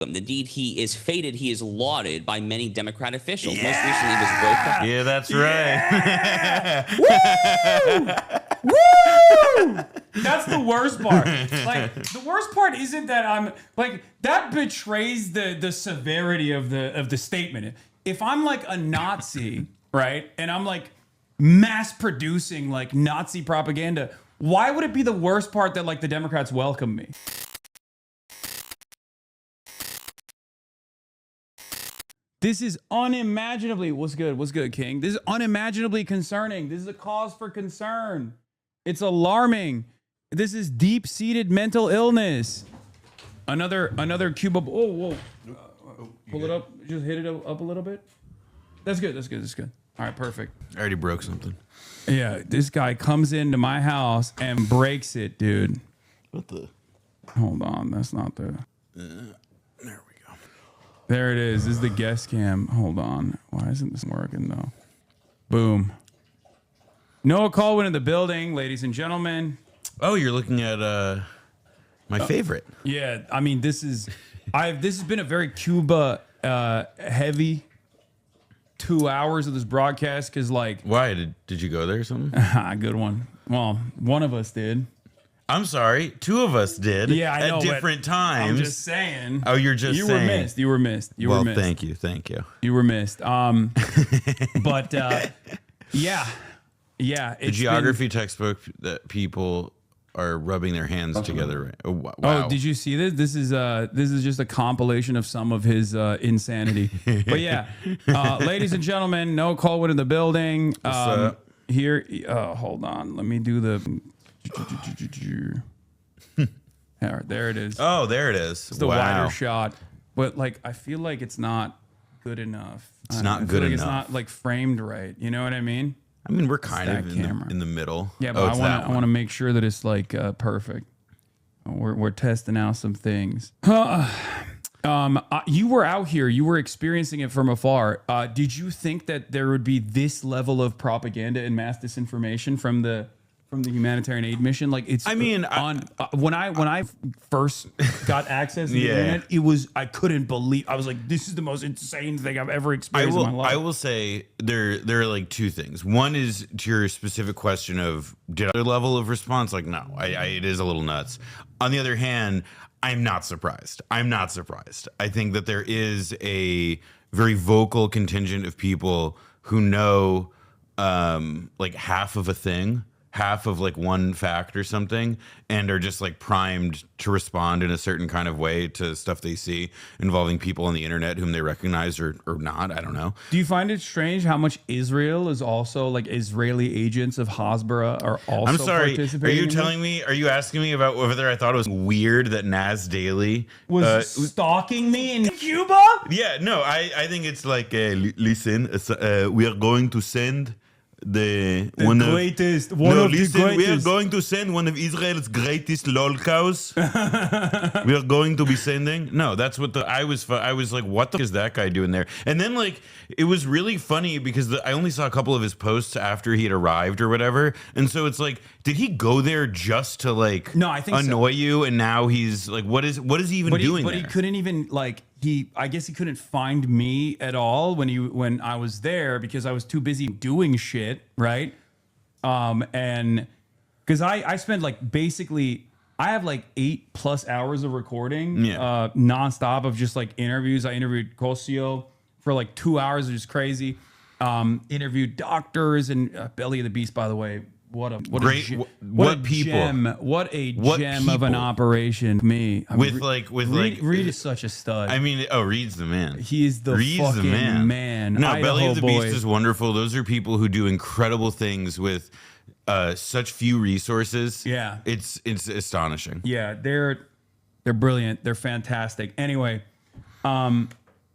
Indeed, he is feted, he is lauded by many Democrat officials. Yeah. Most recently, he was Roca. Yeah, that's right. Yeah. Woo! Woo! That's the worst part. Like, the worst part isn't that I'm like, that betrays the severity of the statement. If I'm like a Nazi, right, and I'm like mass producing like Nazi propaganda, why would it be the worst part that like the Democrats welcome me? This is unimaginably, what's good, King? This is unimaginably concerning. This is a cause for concern. It's alarming. This is deep-seated mental illness. Another Cuba. Whoa. Pull it up. Just hit it up a little bit. That's good. All right, perfect. I already broke something. Yeah, this guy comes into my house and breaks it, dude. What the? Hold on, that's not the... There we go. There it is. This is the guest cam. Hold on. Why isn't this working, though? Boom. Noah Kulwin in the building, ladies and gentlemen. Oh, you're looking at my favorite. Yeah, I mean, this has been a very Cuba heavy 2 hours of this broadcast because, like... Why? Did you go there or something? Good one. Well, one of us did. I'm sorry. Two of us did. Yeah, I know. At different times. I'm just saying. Oh, you're just saying. You were missed. Well, thank you. You were missed. But yeah. The geography textbook that people are rubbing their hands together. Right? Oh, wow. Oh, did you see this? This is just a compilation of some of his insanity. But yeah, ladies and gentlemen, Noah Kulwin in the building. Here, hold on. Let me do the. There it is. Oh, there it is. It's the wider shot, but like I feel like it's not good enough. It's not good enough. It's not like framed right. You know what I mean? I mean, we're kind of in the middle. Yeah, but I want to make sure that it's like perfect. We're testing out some things. You were out here. You were experiencing it from afar. Did you think that there would be this level of propaganda and mass disinformation from the humanitarian aid mission? Like it's. I mean, when I first got access to the internet, it was I couldn't believe. I was like, this is the most insane thing I've ever experienced in my life. I will say there are like two things. One is to your specific question of did other level of response? Like no, it is a little nuts. On the other hand, I'm not surprised. I think that there is a very vocal contingent of people who know like half of a thing, half of like one fact or something, and are just like primed to respond in a certain kind of way to stuff they see involving people on the internet whom they recognize or not. I don't know. Do you find it strange how much Israel is also like Israeli agents of Hasbara are also participating? Are you asking me about whether I thought it was weird that Naz Daily was stalking me in Cuba? Yeah, no, I think it's like, listen, we are going to send we are going to send one of Israel's greatest lol cows. We are going to be sending. No, that's what I was like, what the fuck is that guy doing there? And then like it was really funny because I only saw a couple of his posts after he had arrived or whatever, and so it's like, did he go there just to like annoy you? And now he's like, what is he even doing? But there? He couldn't even like. I guess he couldn't find me at all when I was there because I was too busy doing shit, right? And because I spent like basically I have like 8+ hours of recording, nonstop of just like interviews. I interviewed Cosio for like 2 hours, which is crazy. Interviewed doctors and Belly of the Beast, by the way. What a gem of an operation. Reed is such a stud. I mean, Reed's the man. He is the fucking man. No, Belly of the Beast is wonderful. Those are people who do incredible things with such few resources. Yeah, it's astonishing. Yeah, they're brilliant. They're fantastic. Anyway,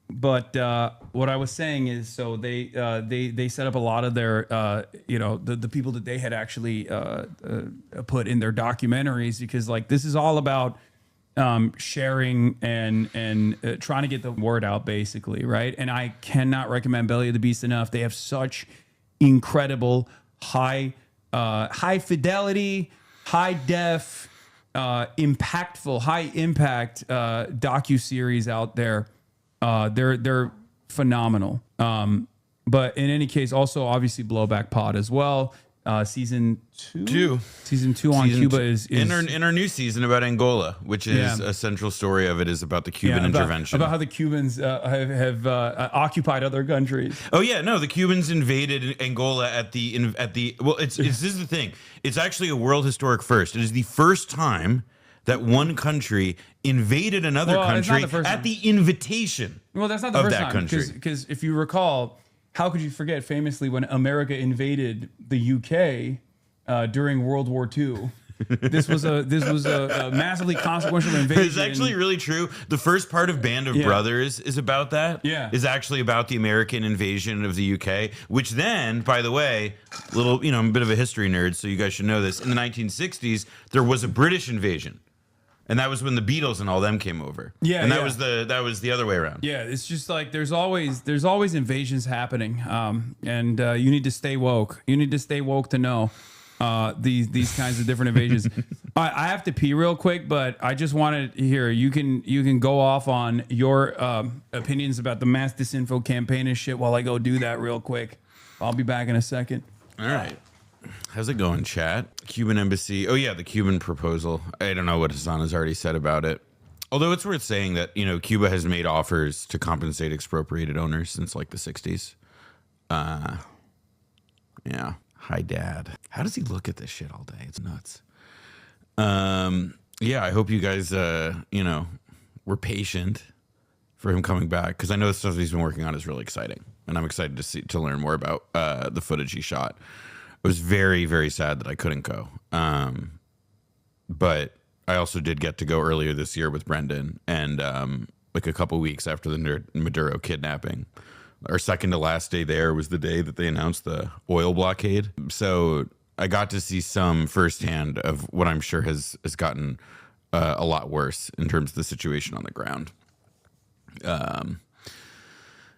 but what I was saying is, so they set up a lot of their, the people that they had actually put in their documentaries because like this is all about sharing and trying to get the word out basically, right? And I cannot recommend Belly of the Beast enough. They have such incredible high fidelity, high def impactful, high impact docuseries out there. They're phenomenal. But in any case, also obviously Blowback Pod as well. Season two on Cuba is in our new season about Angola, which is a central story of it is about the Cuban intervention, about how the Cubans have occupied other countries. Oh yeah, no, the Cubans invaded Angola at the well. It's this is the thing. It's actually a world historic first. It is the first time that one country invaded another country at the invitation. Well, that's not the first time, country. because if you recall, how could you forget famously when America invaded the UK during World War II? This was a massively consequential invasion. It's actually really true. The first part of Band of Brothers is about that. Yeah. Is actually about the American invasion of the UK, which then, by the way, I'm a bit of a history nerd, so you guys should know this. In the 1960s, there was a British invasion. And that was when the Beatles and all them came over. Yeah, and that was the other way around. Yeah, it's just like there's always invasions happening, and you need to stay woke. You need to stay woke to know these kinds of different invasions. I have to pee real quick, but I just wanted to hear you can go off on your opinions about the mass disinfo campaign and shit while I go do that real quick. I'll be back in a second. All right. How's it going, chat? Cuban embassy. Oh, yeah, the Cuban proposal. I don't know what Hasan has already said about it. Although it's worth saying that, Cuba has made offers to compensate expropriated owners since like the 60s. Yeah. Hi, Dad. How does he look at this shit all day? It's nuts. Yeah, I hope you guys, were patient for him coming back, because I know the stuff he's been working on is really exciting. And I'm excited to learn more about the footage he shot. It was very, very sad that I couldn't go. But I also did get to go earlier this year with Brendan, and like a couple weeks after the Maduro kidnapping. Our second to last day there was the day that they announced the oil blockade. So I got to see some firsthand of what I'm sure has gotten a lot worse in terms of the situation on the ground.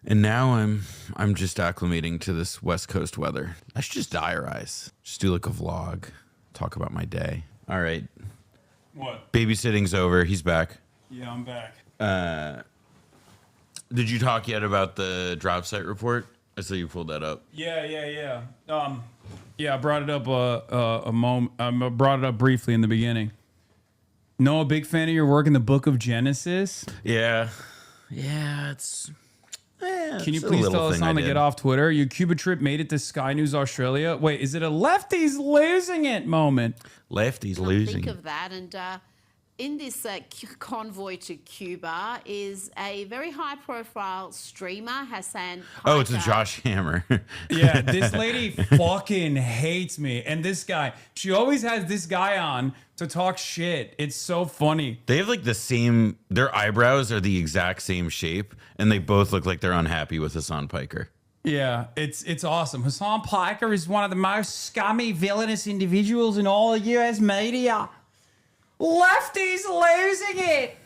And now I'm just acclimating to this West Coast weather. I should just diarize. Just do like a vlog. Talk about my day. All right. What? Babysitting's over. He's back. Yeah, I'm back. Did you talk yet about the drop site report? I saw you pulled that up. Yeah. I brought it up a moment. I brought it up briefly in the beginning. No, a big fan of your work in the Book of Genesis. Yeah, it's. Can you please tell us how to get off Twitter? Your Cuba trip made it to Sky News Australia. Wait, is it a lefties losing it moment? Lefties losing. Think of that. And in this convoy to Cuba is a very high-profile streamer, Hasan. Oh, it's a Josh Hammer. Yeah, this lady fucking hates me. And this guy, she always has this guy on to talk shit. It's so funny. They have like their eyebrows are the exact same shape, and they both look like they're unhappy with Hasan Piker. Yeah, it's awesome. Hasan Piker is one of the most scummy, villainous individuals in all of US media. Lefties losing it.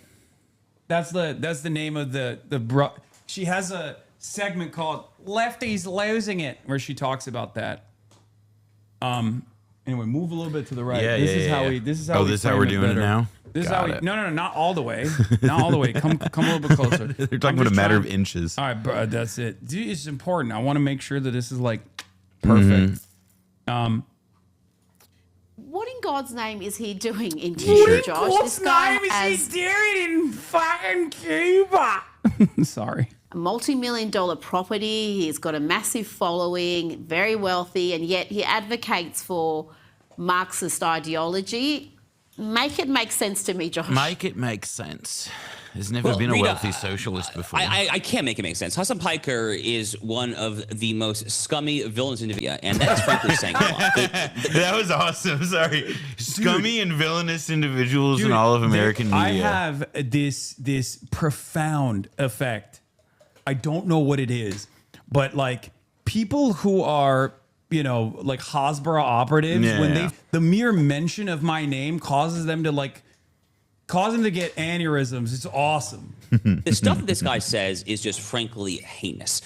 That's the name of the she has a segment called Lefties Losing It where she talks about that. Anyway, move a little bit to the right. This is how we're doing it now. This is how we no, not all the way. Not all the way. Come a little bit closer. They're talking about a matter of inches. All right, bro, that's it. Dude, it's important. I want to make sure that this is like perfect. What in God's name is he doing in Cuba, Josh? What in God's name is he doing in fucking Cuba? Sorry. A multi-million-dollar property. He's got a massive following, very wealthy, and yet he advocates for Marxist ideology. Make it make sense to me, Josh. Make it make sense. There's never been a wealthy socialist before. I can't make it make sense. Hasan Piker is one of the most scummy villains in India, and that is frankly saying a lot. That was awesome. Sorry. Scummy and villainous individuals in all of American media. I have this profound effect. I don't know what it is, but like people who are, like Hasbara operatives, the mere mention of my name causes them to get aneurysms. It's awesome. The stuff that this guy says is just frankly heinous.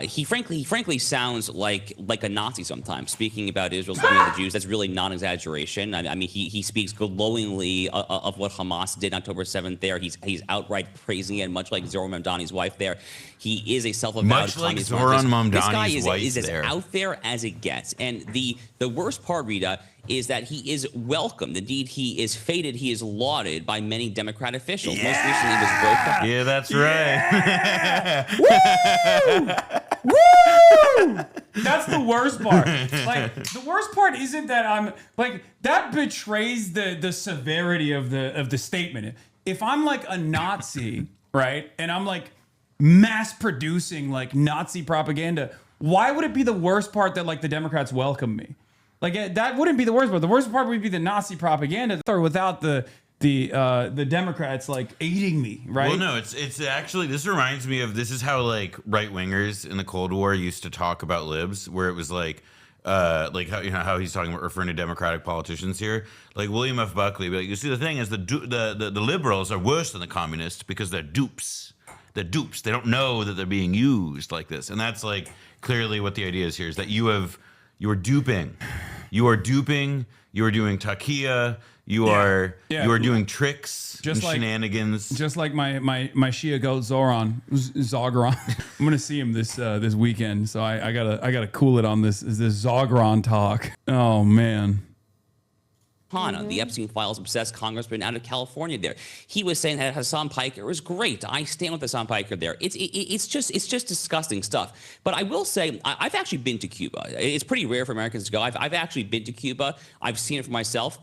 He frankly sounds like a Nazi sometimes. Speaking about Israel, speaking of the Jews, that's really non-exaggeration. I mean, he speaks glowingly of what Hamas did on October 7th. There, he's outright praising it, much like Zoran Mamdani's wife. There, he is a self-avowed Much like communist. Zoran This guy Mamdani's wife is as there. out there as it gets. And the worst part, Rita, is that he is welcomed. Indeed, he is feted. He is lauded by many Democrat officials. Most recently, he was welcomed. Yeah, that's right. Woo! That's the worst part. Like, the worst part isn't that I'm like, that betrays the severity of the statement. If I'm like a Nazi, right, and I'm like mass producing like Nazi propaganda, why would it be the worst part that like the Democrats welcome me? Like, that wouldn't be the worst part. The worst part would be the Nazi propaganda, or without the Democrats like aiding me, right? Well, no, it's actually, this reminds me of, this is how like right wingers in the Cold War used to talk about libs, where it was like how, you know, how he's talking about referring to Democratic politicians here, like William F. Buckley. But you see, the thing is, the liberals are worse than the communists because they're dupes. They're dupes. They don't know that they're being used like this, and that's like clearly what the idea is here: is that you are duping, you are doing takia. You are doing tricks, just and shenanigans, just like my Shia goat Zogron. I'm gonna see him this weekend, so I gotta cool it on this Zogron talk. Oh man. The Epstein files obsessed congressman out of California there. He was saying that Hasan Piker was great. I stand with Hasan Piker there. It's just disgusting stuff. But I will say, I've actually been to Cuba. It's pretty rare for Americans to go. I've actually been to Cuba. I've seen it for myself.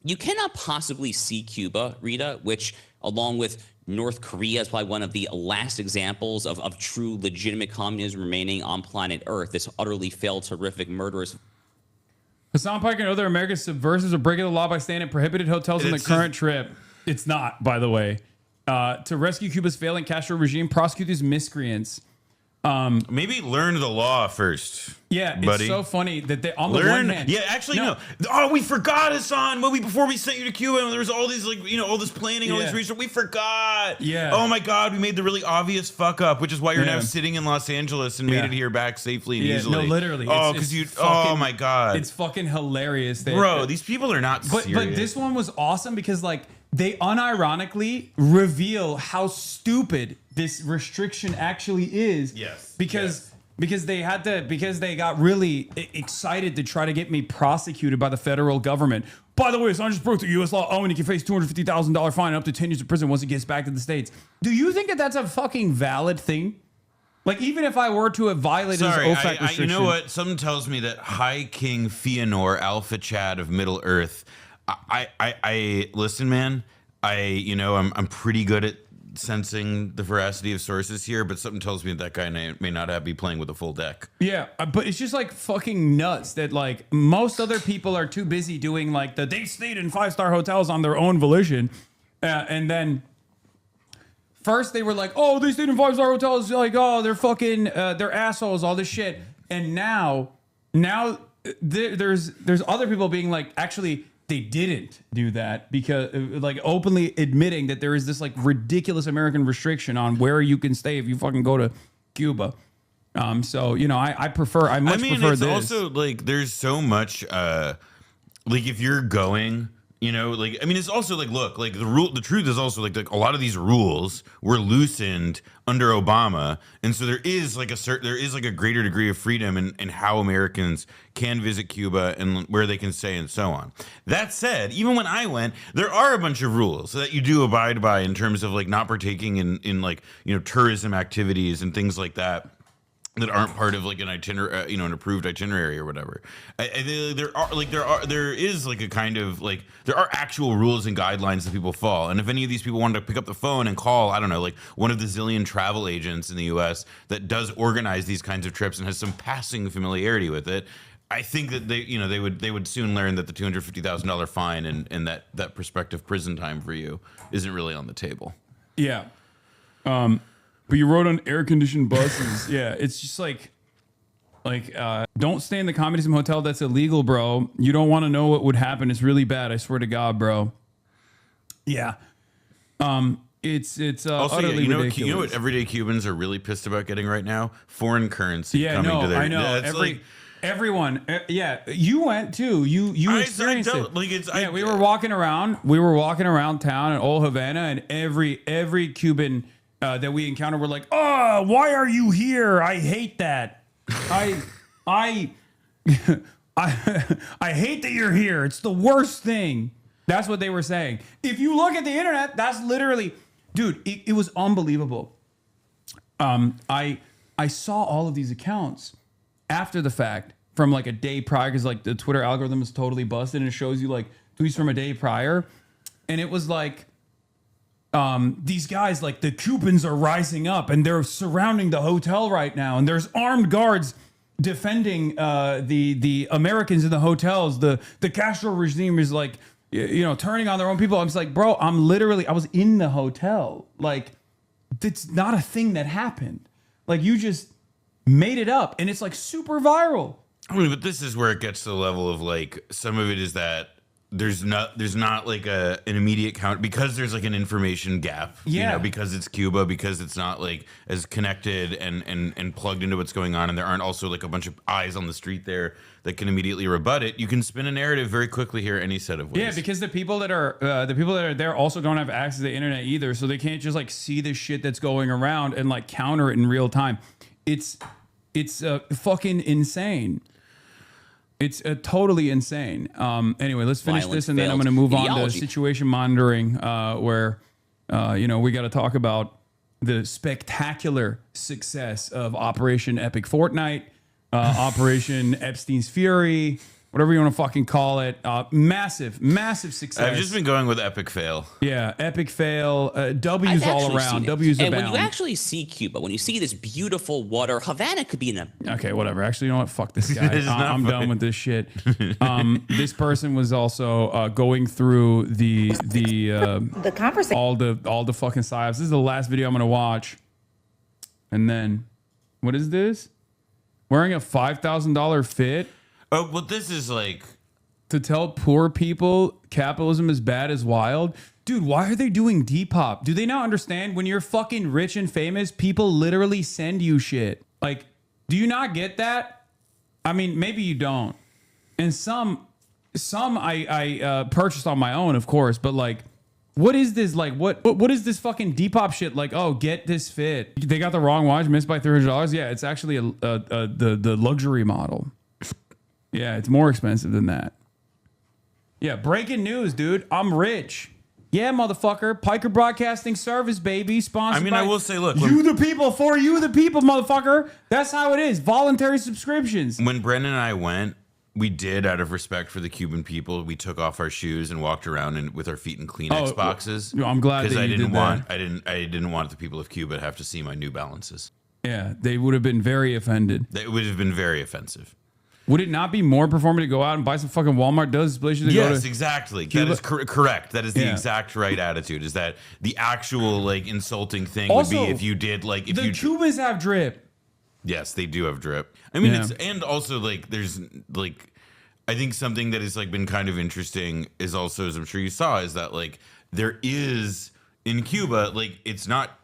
You cannot possibly see Cuba, Rita, which, along with North Korea, is probably one of the last examples of true legitimate communism remaining on planet Earth. This utterly failed, horrific, murderous. Hasan Piker and other American subversives are breaking the law by staying at prohibited hotels on the current trip. It's not, by the way. To rescue Cuba's failing Castro regime, prosecute these miscreants. Maybe learn the law first. Yeah, buddy. It's so funny that they on the one hand. Yeah, actually, no. Oh, we forgot, Hasan. Before we sent you to Cuba, there was all these all this planning, all these research. We forgot. Yeah. Oh my God, we made the really obvious fuck up, which is why you're now sitting in Los Angeles and made it here back safely and easily. No, literally. Oh, because you. Oh my God. It's fucking hilarious. Bro, these people are not serious. But this one was awesome because like they unironically reveal how stupid this restriction actually is. Yes. Because they got really excited to try to get me prosecuted by the federal government. By the way, Assange just broke the U.S. law. Oh, and he can face $250,000 fine and up to 10 years of prison once he gets back to the States. Do you think that that's a fucking valid thing? Like, even if I were to have violated his OFAC restriction. You know what? Something tells me that High King Fëanor, Alpha Chad of Middle Earth. I listen, man. I'm pretty good at sensing the veracity of sources here, but something tells me that guy may not be playing with a full deck. Yeah, but it's just like fucking nuts that like most other people are too busy doing like they stayed in 5-star hotels on their own volition, and then first they were like, oh, they stayed in 5-star hotels, like, oh, they're fucking they're assholes, all this shit, and now there's other people being like, actually, they didn't do that because like openly admitting that there is this like ridiculous American restriction on where you can stay if you fucking go to Cuba. I much prefer it's this. Also like there's so much like if you're going, it's also like, look, like the truth is also like a lot of these rules were loosened under Obama, and so there is like a greater degree of freedom in how Americans can visit Cuba and where they can stay and so on. That said, even when I went, there are a bunch of rules that you do abide by in terms of like not partaking in like tourism activities and things like that aren't part of like an itinerary, an approved itinerary or whatever. There are actual rules and guidelines that people follow. And if any of these people wanted to pick up the phone and call, I don't know, like one of the zillion travel agents in the U.S. that does organize these kinds of trips and has some passing familiarity with it, I think that they would soon learn that the $250,000 fine and that prospective prison time for you isn't really on the table. Yeah. But you rode on air-conditioned buses. Yeah, it's just like, don't stay in the communism hotel. That's illegal, bro. You don't want to know what would happen. It's really bad. I swear to God, bro. Yeah. It's Also, utterly ridiculous. you know what everyday Cubans are really pissed about getting right now? Foreign currency Yeah, coming no, to their. I know. Everyone, yeah, you went too. You experienced it. Like we were walking around. We were walking around town in old Havana, and every Cuban that we encountered were like, "Oh, why are you here? I hate that. I I hate that you're here. It's the worst thing." That's what they were saying. If you look at the internet, that's literally, dude. It was unbelievable. I saw all of these accounts after the fact from like a day prior, because like the Twitter algorithm is totally busted and it shows you like tweets from a day prior. And it was like, these guys, like the Cubans are rising up and they're surrounding the hotel right now. And there's armed guards defending the Americans in the hotels. The Castro regime is like, turning on their own people. I was like, bro, I was in the hotel. Like, it's not a thing that happened. Like, you just made it up, and it's like super viral. I mean, but this is where it gets to the level of like, some of it is that there's not like an immediate count, because there's like an information gap, because it's Cuba, because it's not like as connected and plugged into what's going on, and there aren't also like a bunch of eyes on the street there that can immediately rebut it. You can spin a narrative very quickly here any set of ways. Yeah, because the people that are there also don't have access to the internet either, so they can't just like see the shit that's going around and like counter it in real time. It's fucking insane. It's totally insane. Anyway, let's finish this, and then I'm going to move on to situation monitoring, where we got to talk about the spectacular success of Operation Epic Fortnite, Operation Epstein's Fury, whatever you want to fucking call it. Massive success. I've just been going with epic fail. Yeah, epic fail. W's all around. W's abound. And when you actually see Cuba, when you see this beautiful water, Havana could be in a... Okay, whatever. Actually, you know what? Fuck this guy. I'm done with this shit. This person was also going through the conversation, all the fucking psyops. This is the last video I'm gonna watch. And then, what is this? Wearing a $5,000 fit. Oh, well, this is like... To tell poor people capitalism is bad is wild. Dude, why are they doing Depop? Do they not understand when you're fucking rich and famous, people literally send you shit? Like, do you not get that? I mean, maybe you don't. And some I purchased on my own, of course, but like, what is this? Like, what is this fucking Depop shit? Like, oh, get this fit. They got the wrong watch, missed by $300. Yeah, it's actually the luxury model. Yeah, it's more expensive than that. Yeah, breaking news, dude. I'm rich. Yeah, motherfucker. Piker Broadcasting Service, baby. Sponsored by I will say, look. You the people, for you the people, motherfucker. That's how it is. Voluntary subscriptions. When Brendan and I went, we did, out of respect for the Cuban people, we took off our shoes and walked around with our feet in Kleenex boxes. Well, I'm glad that you did that. I didn't want the people of Cuba to have to see my New Balances. Yeah, they would have been very offended. It would have been very offensive. Would it not be more performant to go out and buy some fucking Walmart displays? Yes, exactly. Cuba? That is correct. That is the exact right attitude. Is that the actual like insulting thing also, would be if you did like if the Cubans have drip. Yes, they do have drip. I mean, it's and also like there's like I think something that has like been kind of interesting is also, as I'm sure you saw, is that like there is in Cuba like it's not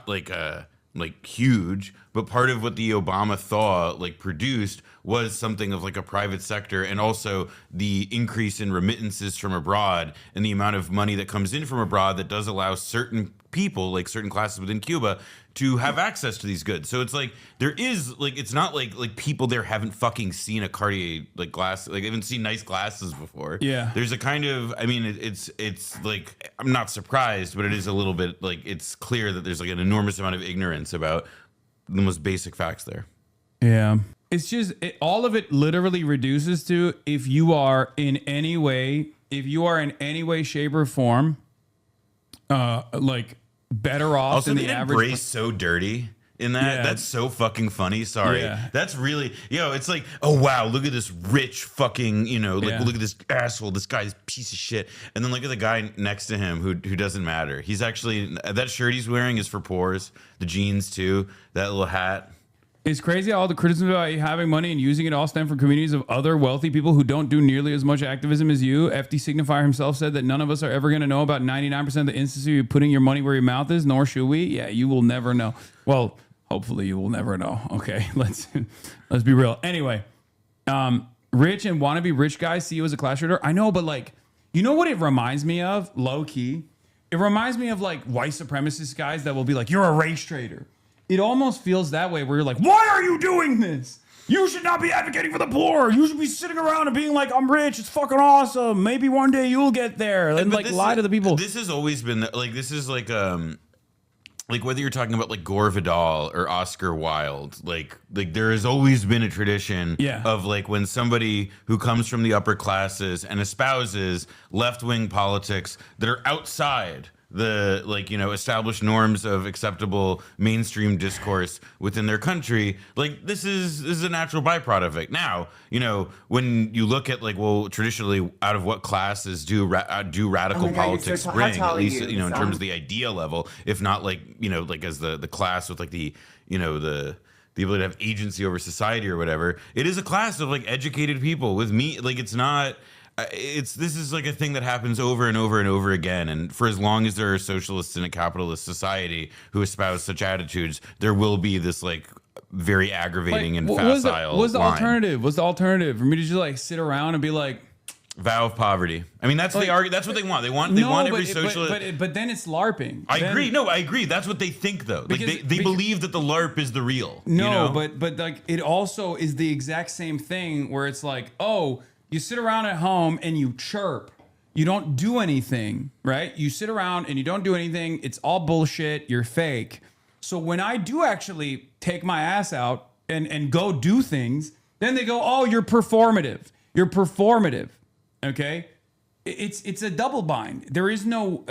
like huge, but part of what the Obama thaw like produced was something of like a private sector, and also the increase in remittances from abroad and the amount of money that comes in from abroad that does allow certain people, like certain classes within Cuba, to have access to these goods. So it's like there is like it's not like people there haven't fucking seen a Cartier like glass, like they haven't seen nice glasses before. Yeah, there's a kind of, I mean, it's like I'm not surprised, but it is a little bit like it's clear that there's like an enormous amount of ignorance about the most basic facts there. Yeah, it's just all of it literally reduces to if you are in any way, shape, or form, like better off also, than the average. Embrace so dirty in that. Yeah. That's so fucking funny. Sorry. Yeah. That's really, it's like, oh wow, look at this rich fucking, look at this asshole, this guy's piece of shit. And then look at the guy next to him who doesn't matter. He's actually, that shirt he's wearing is for pores, the jeans too, that little hat. It's crazy how all the criticism about having money and using it all stem from communities of other wealthy people who don't do nearly as much activism as you. FD Signifier himself said that none of us are ever going to know about 99% of the instances of putting your money where your mouth is, nor should we. Yeah, you will never know. Well, hopefully you will never know. Okay, let's be real. Anyway, rich and wannabe rich guys see you as a class trader. I know, but like, you know what it reminds me of? Low key. It reminds me of like white supremacist guys that will be like, you're a race trader. It almost feels that way where you're like, why are you doing this? You should not be advocating for the poor. You should be sitting around and being like, I'm rich. It's fucking awesome. Maybe one day you'll get there. And like lie to the people. This has always been like, this is like whether you're talking about like Gore Vidal or Oscar Wilde, like there has always been a tradition of like when somebody who comes from the upper classes and espouses left-wing politics that are outside the like, you know, established norms of acceptable mainstream discourse within their country, like this is a natural byproduct of it. Now, you know, when you look at like, well, traditionally, out of what classes do radical politics spring, at least you know, in terms of the idea level, if not like, you know, like as the class with like the, you know, the ability to have agency over society or whatever, it is a class of like educated people with me. Like it's not. This is like a thing that happens over and over and over again, and for as long as there are socialists in a capitalist society who espouse such attitudes, there will be this like very aggravating and facile. What's the alternative? What's the alternative for me to just like sit around and be like, vow of poverty? I mean, that's that's what they want. They want every socialist. But then it's LARPing. I agree. No, I agree. That's what they think though. Like they believe that the LARP is the real. No, you know? but like it also is the exact same thing where it's like, oh. You sit around at home and you chirp. You don't do anything, right? You sit around and you don't do anything. It's all bullshit. You're fake. So when I do actually take my ass out and go do things, then they go, oh, you're performative. You're performative. Okay? It's a double bind. There is no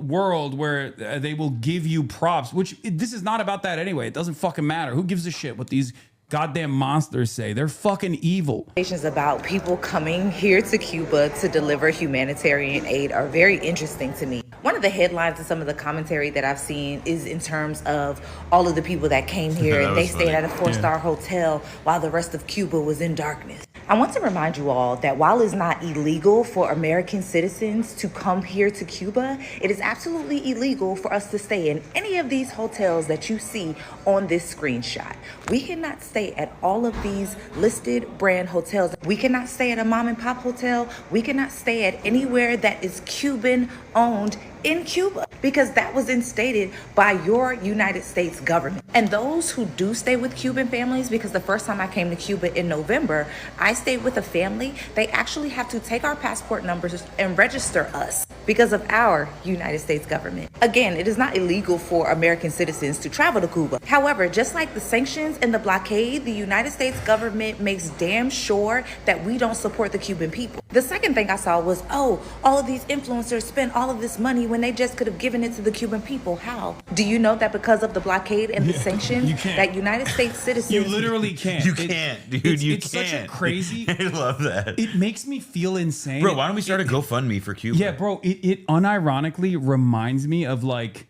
world where they will give you props, which this is not about that anyway. It doesn't fucking matter. Who gives a shit what these goddamn monsters say? They're fucking evil. Conversations about people coming here to Cuba to deliver humanitarian aid are very interesting to me. One of the headlines and some of the commentary that I've seen is in terms of all of the people that came here and they stayed at a 4-star hotel while the rest of Cuba was in darkness. I want to remind you all that while it's not illegal for American citizens to come here to Cuba, it is absolutely illegal for us to stay in any of these hotels that you see on this screenshot. We cannot stay at all of these listed brand hotels. We cannot stay at a mom and pop hotel. We cannot stay at anywhere that is Cuban owned in Cuba, because that was instated by your United States government. And those who do stay with Cuban families, because the first time I came to Cuba in November, I stayed with a family. They actually have to take our passport numbers and register us because of our United States government. Again, it is not illegal for American citizens to travel to Cuba. However, just like the sanctions and the blockade, the United States government makes damn sure that we don't support the Cuban people. The second thing I saw was, oh, all of these influencers spend all of this money when they just could have given it to the Cuban people. How? Do you know that because of the blockade and the sanctions, that United States citizens... You literally can't. You can't, dude. It's such a crazy... I love that. It makes me feel insane. Bro, why don't we start a GoFundMe for Cuba? Yeah, bro. It unironically reminds me of like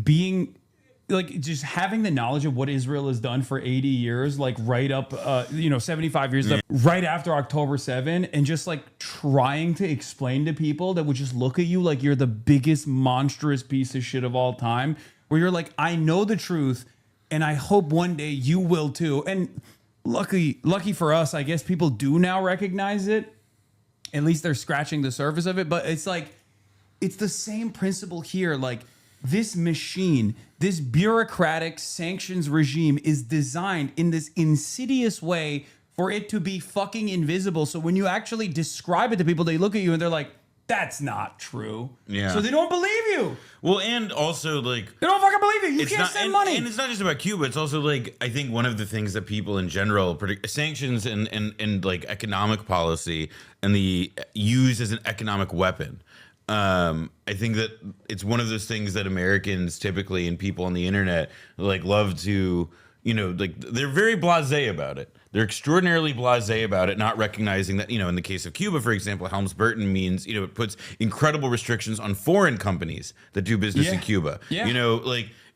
being... like just having the knowledge of what Israel has done for 80 years, like right up, 75 years, right after October 7, and just like trying to explain to people that would just look at you like you're the biggest monstrous piece of shit of all time, where you're like, I know the truth and I hope one day you will too. And lucky for us, I guess people do now recognize it. At least they're scratching the surface of it, but it's like, it's the same principle here. Like, this machine, this bureaucratic sanctions regime is designed in this insidious way for it to be fucking invisible. So when you actually describe it to people, they look at you and they're like, that's not true. Yeah. So they don't believe you. Well, and also like they don't fucking believe you. You can't send money. And it's not just about Cuba. It's also like, I think one of the things that people in general predict, sanctions and like economic policy and the use as an economic weapon. I think that it's one of those things that Americans typically and people on the internet like love to, like they're very blasé about it. They're extraordinarily blasé about it, not recognizing that, in the case of Cuba, for example, Helms-Burton means, it puts incredible restrictions on foreign companies that do business in Cuba. Yeah.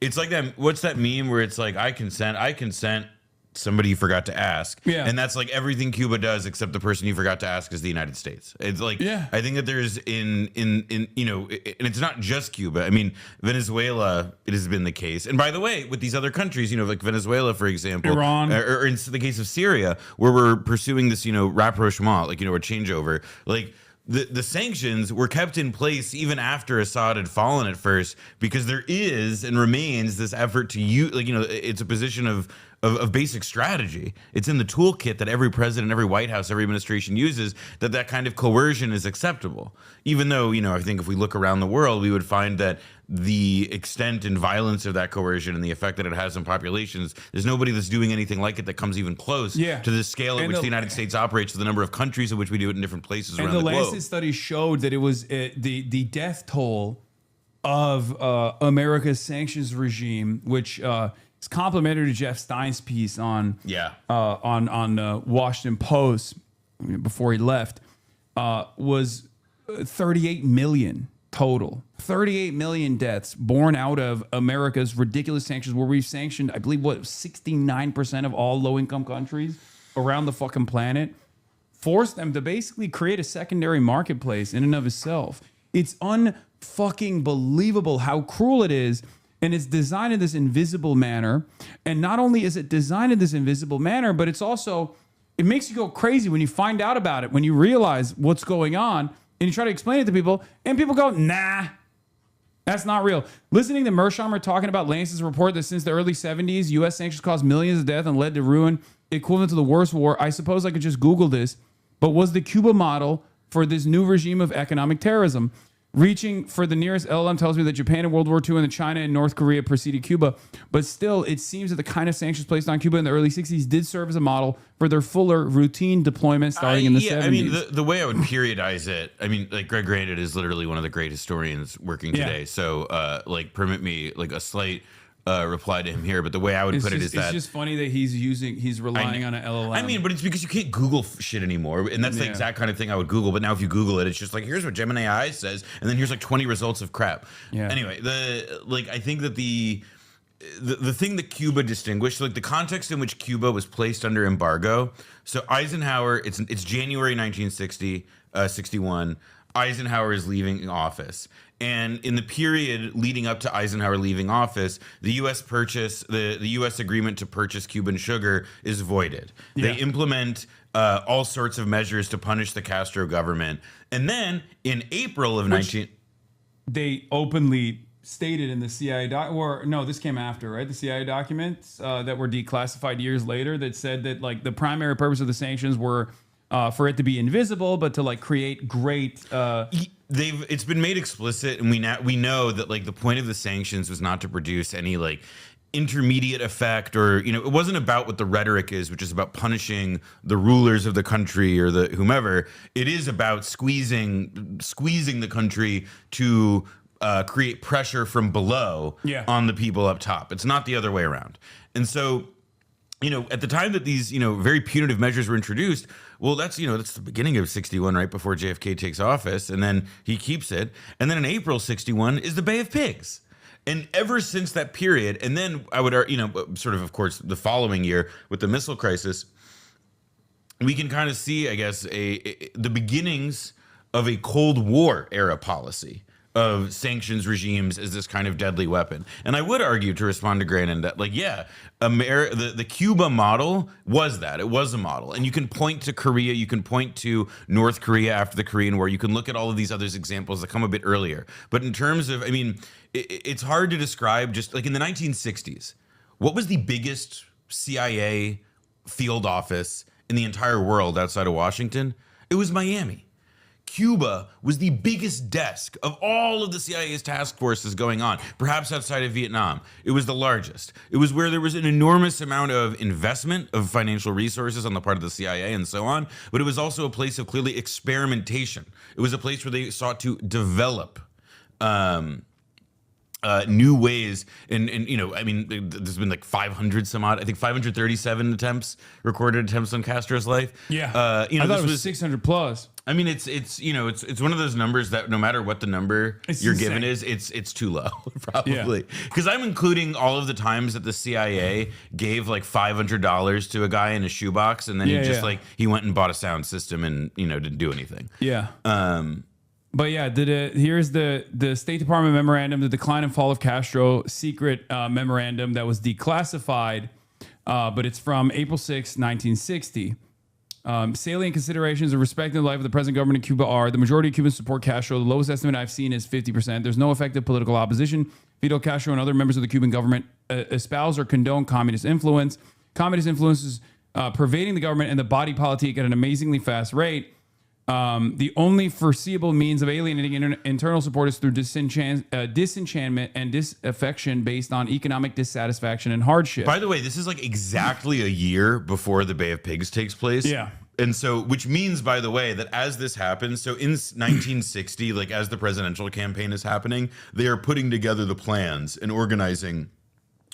It's like that. What's that meme where it's like, I consent. Somebody forgot to ask. Yeah. And that's like everything Cuba does, except the person you forgot to ask is the United States. It's like, I think that there's and it's not just Cuba. I mean, Venezuela, it has been the case. And by the way, with these other countries, like Venezuela, for example, Iran, or in the case of Syria, where we're pursuing this, rapprochement, like, or changeover, like, the sanctions were kept in place even after Assad had fallen at first, because there is and remains this effort to use, it's a position of basic strategy. It's in the toolkit that every president, every White House, every administration uses, that kind of coercion is acceptable. Even though, I think if we look around the world, we would find that the extent and violence of that coercion and the effect that it has on populations, there's nobody that's doing anything like it that comes even close to the scale at which the United States operates, to the number of countries in which we do it in different places around the globe. And the Lancet study showed that it was the death toll of America's sanctions regime, which is complementary to Jeff Stein's piece on Washington Post before he left, was 38 million total. 38 million deaths born out of America's ridiculous sanctions, where we've sanctioned, I believe, 69% of all low-income countries around the fucking planet, forced them to basically create a secondary marketplace in and of itself. It's unfucking believable how cruel it is. And it's designed in this invisible manner. And not only is it designed in this invisible manner, but it's also, it makes you go crazy when you find out about it, when you realize what's going on and you try to explain it to people and people go, nah, that's not real. Listening to Mersheimer talking about Lance's report that since the early 70s, U.S. sanctions caused millions of deaths and led to ruin equivalent to the worst war. I suppose I could just Google this, but was the Cuba model for this new regime of economic terrorism. Reaching for the nearest LLM tells me that Japan in World War II and China and North Korea preceded Cuba. But still, it seems that the kind of sanctions placed on Cuba in the early 60s did serve as a model for their fuller routine deployment starting in the 70s. I mean, the way I would periodize it, I mean, like Greg Grandin is literally one of the great historians working today. So, permit me like a slight reply to him here, but the way I would put it is that it's just funny that he's relying on an LLM. I mean, but it's because you can't Google shit anymore, and that's the exact kind of thing I would Google. But now if you Google it, it's just like, here's what Gemini AI says, and then here's like 20 results of crap. Yeah. Anyway, I think that the thing that Cuba distinguished, like the context in which Cuba was placed under embargo. So Eisenhower, it's January 1961. Eisenhower is leaving office. And in the period leading up to Eisenhower leaving office, the U.S. the U.S. agreement to purchase Cuban sugar is voided. Yeah. They implement all sorts of measures to punish the Castro government. And then in April of they openly stated in the CIA this came after, right? The CIA documents that were declassified years later that said that like the primary purpose of the sanctions were for it to be invisible, but to like create great. It's been made explicit, and we know that like the point of the sanctions was not to produce any like intermediate effect, or it wasn't about what the rhetoric is, which is about punishing the rulers of the country or the whomever. It is about squeezing the country to create pressure from below on the people up top. It's not the other way around. And so, at the time that these, very punitive measures were introduced, well, that's the beginning of 61, right before JFK takes office, and then he keeps it. And then in April 61 is the Bay of Pigs. And ever since that period, and then I would, sort of course, the following year with the missile crisis, we can kind of see, I guess, the beginnings of a Cold War era policy of sanctions regimes as this kind of deadly weapon. And I would argue, to respond to Grandin, that the Cuba model was that. It was a model. And you can point to Korea, you can point to North Korea after the Korean War, you can look at all of these other examples that come a bit earlier. But in terms of, it's hard to describe, just like in the 1960s, what was the biggest CIA field office in the entire world outside of Washington? It was Miami. Cuba was the biggest desk of all of the CIA's task forces going on, perhaps outside of Vietnam. It was the largest. It was where there was an enormous amount of investment of financial resources on the part of the CIA and so on, but it was also a place of clearly experimentation. It was a place where they sought to develop new ways, and I mean, there's been like 500 some odd, I think 537 recorded attempts on Castro's life. Yeah, I thought it was 600 plus. I mean, it's it's one of those numbers that no matter what the number you're given is, it's too low probably. Because I'm including all of the times that the CIA gave like $500 to a guy in a shoebox, and then he went and bought a sound system and didn't do anything. Yeah. But yeah, here's the State Department memorandum, the decline and fall of Castro, secret memorandum that was declassified, but it's from April 6, 1960. Salient considerations of respecting the life of the present government in Cuba are: the majority of Cubans support Castro. The lowest estimate I've seen is 50%. There's no effective political opposition. Fidel Castro and other members of the Cuban government espouse or condone communist influence. Communist influence is pervading the government and the body politic at an amazingly fast rate. The only foreseeable means of alienating internal support is through disenchantment and disaffection based on economic dissatisfaction and hardship. By the way, this is like exactly a year before the Bay of Pigs takes place. Yeah. And so, which means, by the way, that as this happens, so in 1960, like as the presidential campaign is happening, they are putting together the plans and organizing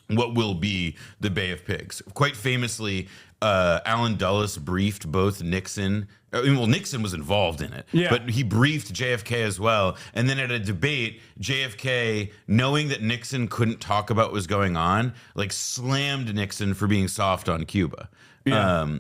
what will be the Bay of Pigs. Quite famously, Allen Dulles briefed both Nixon. Nixon was involved in it, but he briefed JFK as well. And then at a debate, JFK, knowing that Nixon couldn't talk about what was going on, like slammed Nixon for being soft on Cuba,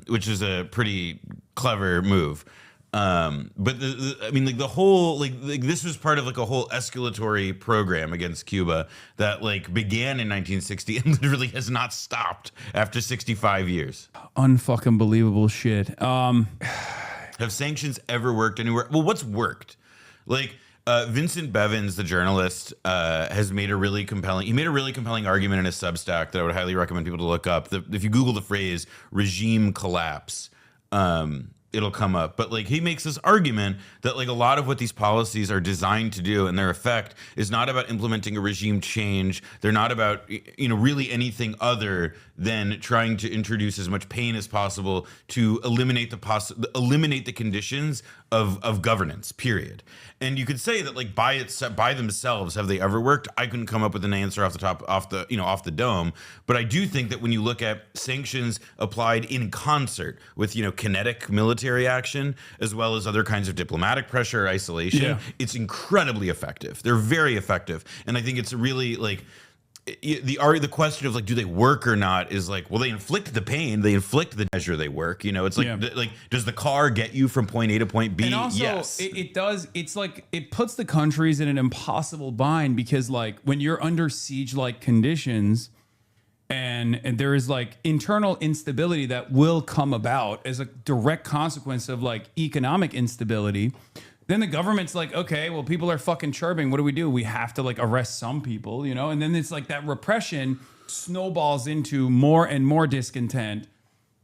which is a pretty clever move. But I mean, like the whole, like this was part of like a whole escalatory program against Cuba that like began in 1960 and literally has not stopped after 65 years. Unfucking believable shit. Have sanctions ever worked anywhere? Well, what's worked? Like Vincent Bevins, the journalist, has made a really compelling. He made a really compelling argument in his Substack that I would highly recommend people to look up. If you Google the phrase "regime collapse," it'll come up. But like he makes this argument that like a lot of what these policies are designed to do and their effect is not about implementing a regime change. They're not about really anything other than trying to introduce as much pain as possible to eliminate the conditions of governance, period. And you could say that like by themselves, have they ever worked? I couldn't come up with an answer off the dome. But I do think that when you look at sanctions applied in concert with kinetic military action as well as other kinds of diplomatic pressure, isolation, it's incredibly effective. They're very effective, and I think it's really like. The question of like, do they work or not is like, well, they inflict the pain, they inflict the measure, they work. It's like, like, does the car get you from point A to point B? And also, yes, it does. It's like it puts the countries in an impossible bind because like when you're under siege like conditions, and there is like internal instability that will come about as a direct consequence of like economic instability. Then the government's like, okay, well, people are fucking chirping. What do? We have to like arrest some people, And then it's like that repression snowballs into more and more discontent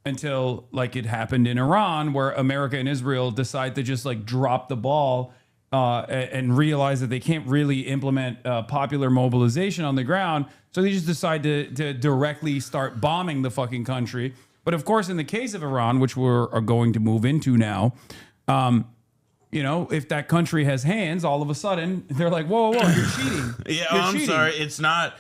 until like it happened in Iran, where America and Israel decide to just like drop the ball and realize that they can't really implement popular mobilization on the ground. So they just decide to directly start bombing the fucking country. But of course, in the case of Iran, which are going to move into now, if that country has hands, all of a sudden they're like, whoa, you're cheating. I'm sorry. It's not.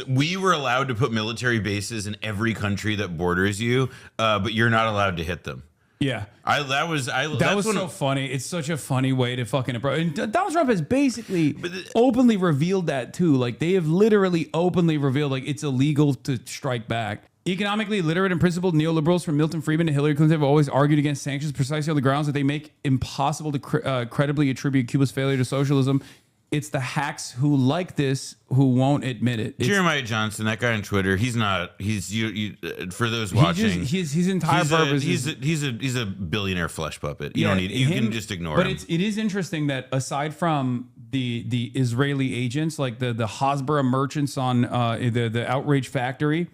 We were allowed to put military bases in every country that borders you, but you're not allowed to hit them. Yeah. That was so funny. It's such a funny way to fucking approach. And Donald Trump has basically openly revealed that too. Like they have literally openly revealed like it's illegal to strike back. Economically literate and principled neoliberals from Milton Friedman to Hillary Clinton have always argued against sanctions precisely on the grounds that they make impossible to credibly attribute Cuba's failure to socialism. It's the hacks who like this who won't admit it. Jeremiah Johnson, that guy on Twitter, he's for those watching. His entire purpose. He's a billionaire flesh puppet. You don't need. You can just ignore him. But it is interesting that aside from the Israeli agents, like the Hasbara merchants on the outrage factory.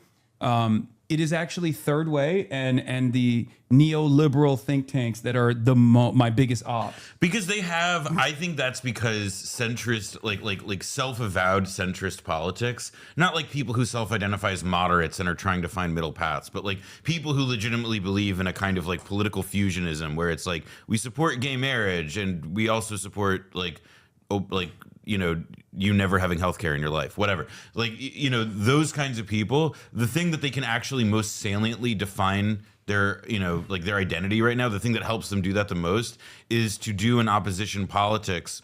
It is actually Third Way and the neoliberal think tanks that are my biggest op. Because they have, I think that's because centrist, like self-avowed centrist politics, not like people who self-identify as moderates and are trying to find middle paths, but like people who legitimately believe in a kind of like political fusionism where it's like we support gay marriage and we also support like you never having healthcare in your life, whatever. Like, those kinds of people, the thing that they can actually most saliently define their, like their identity right now, the thing that helps them do that the most is to do an opposition politics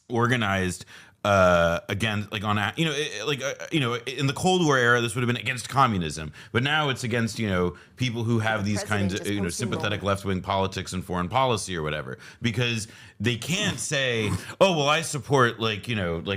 organized again, like on, in the Cold War era, this would have been against communism, but now it's against, people who have these kinds of, sympathetic left-wing politics and foreign policy or whatever, because they can't say, oh, well, I support like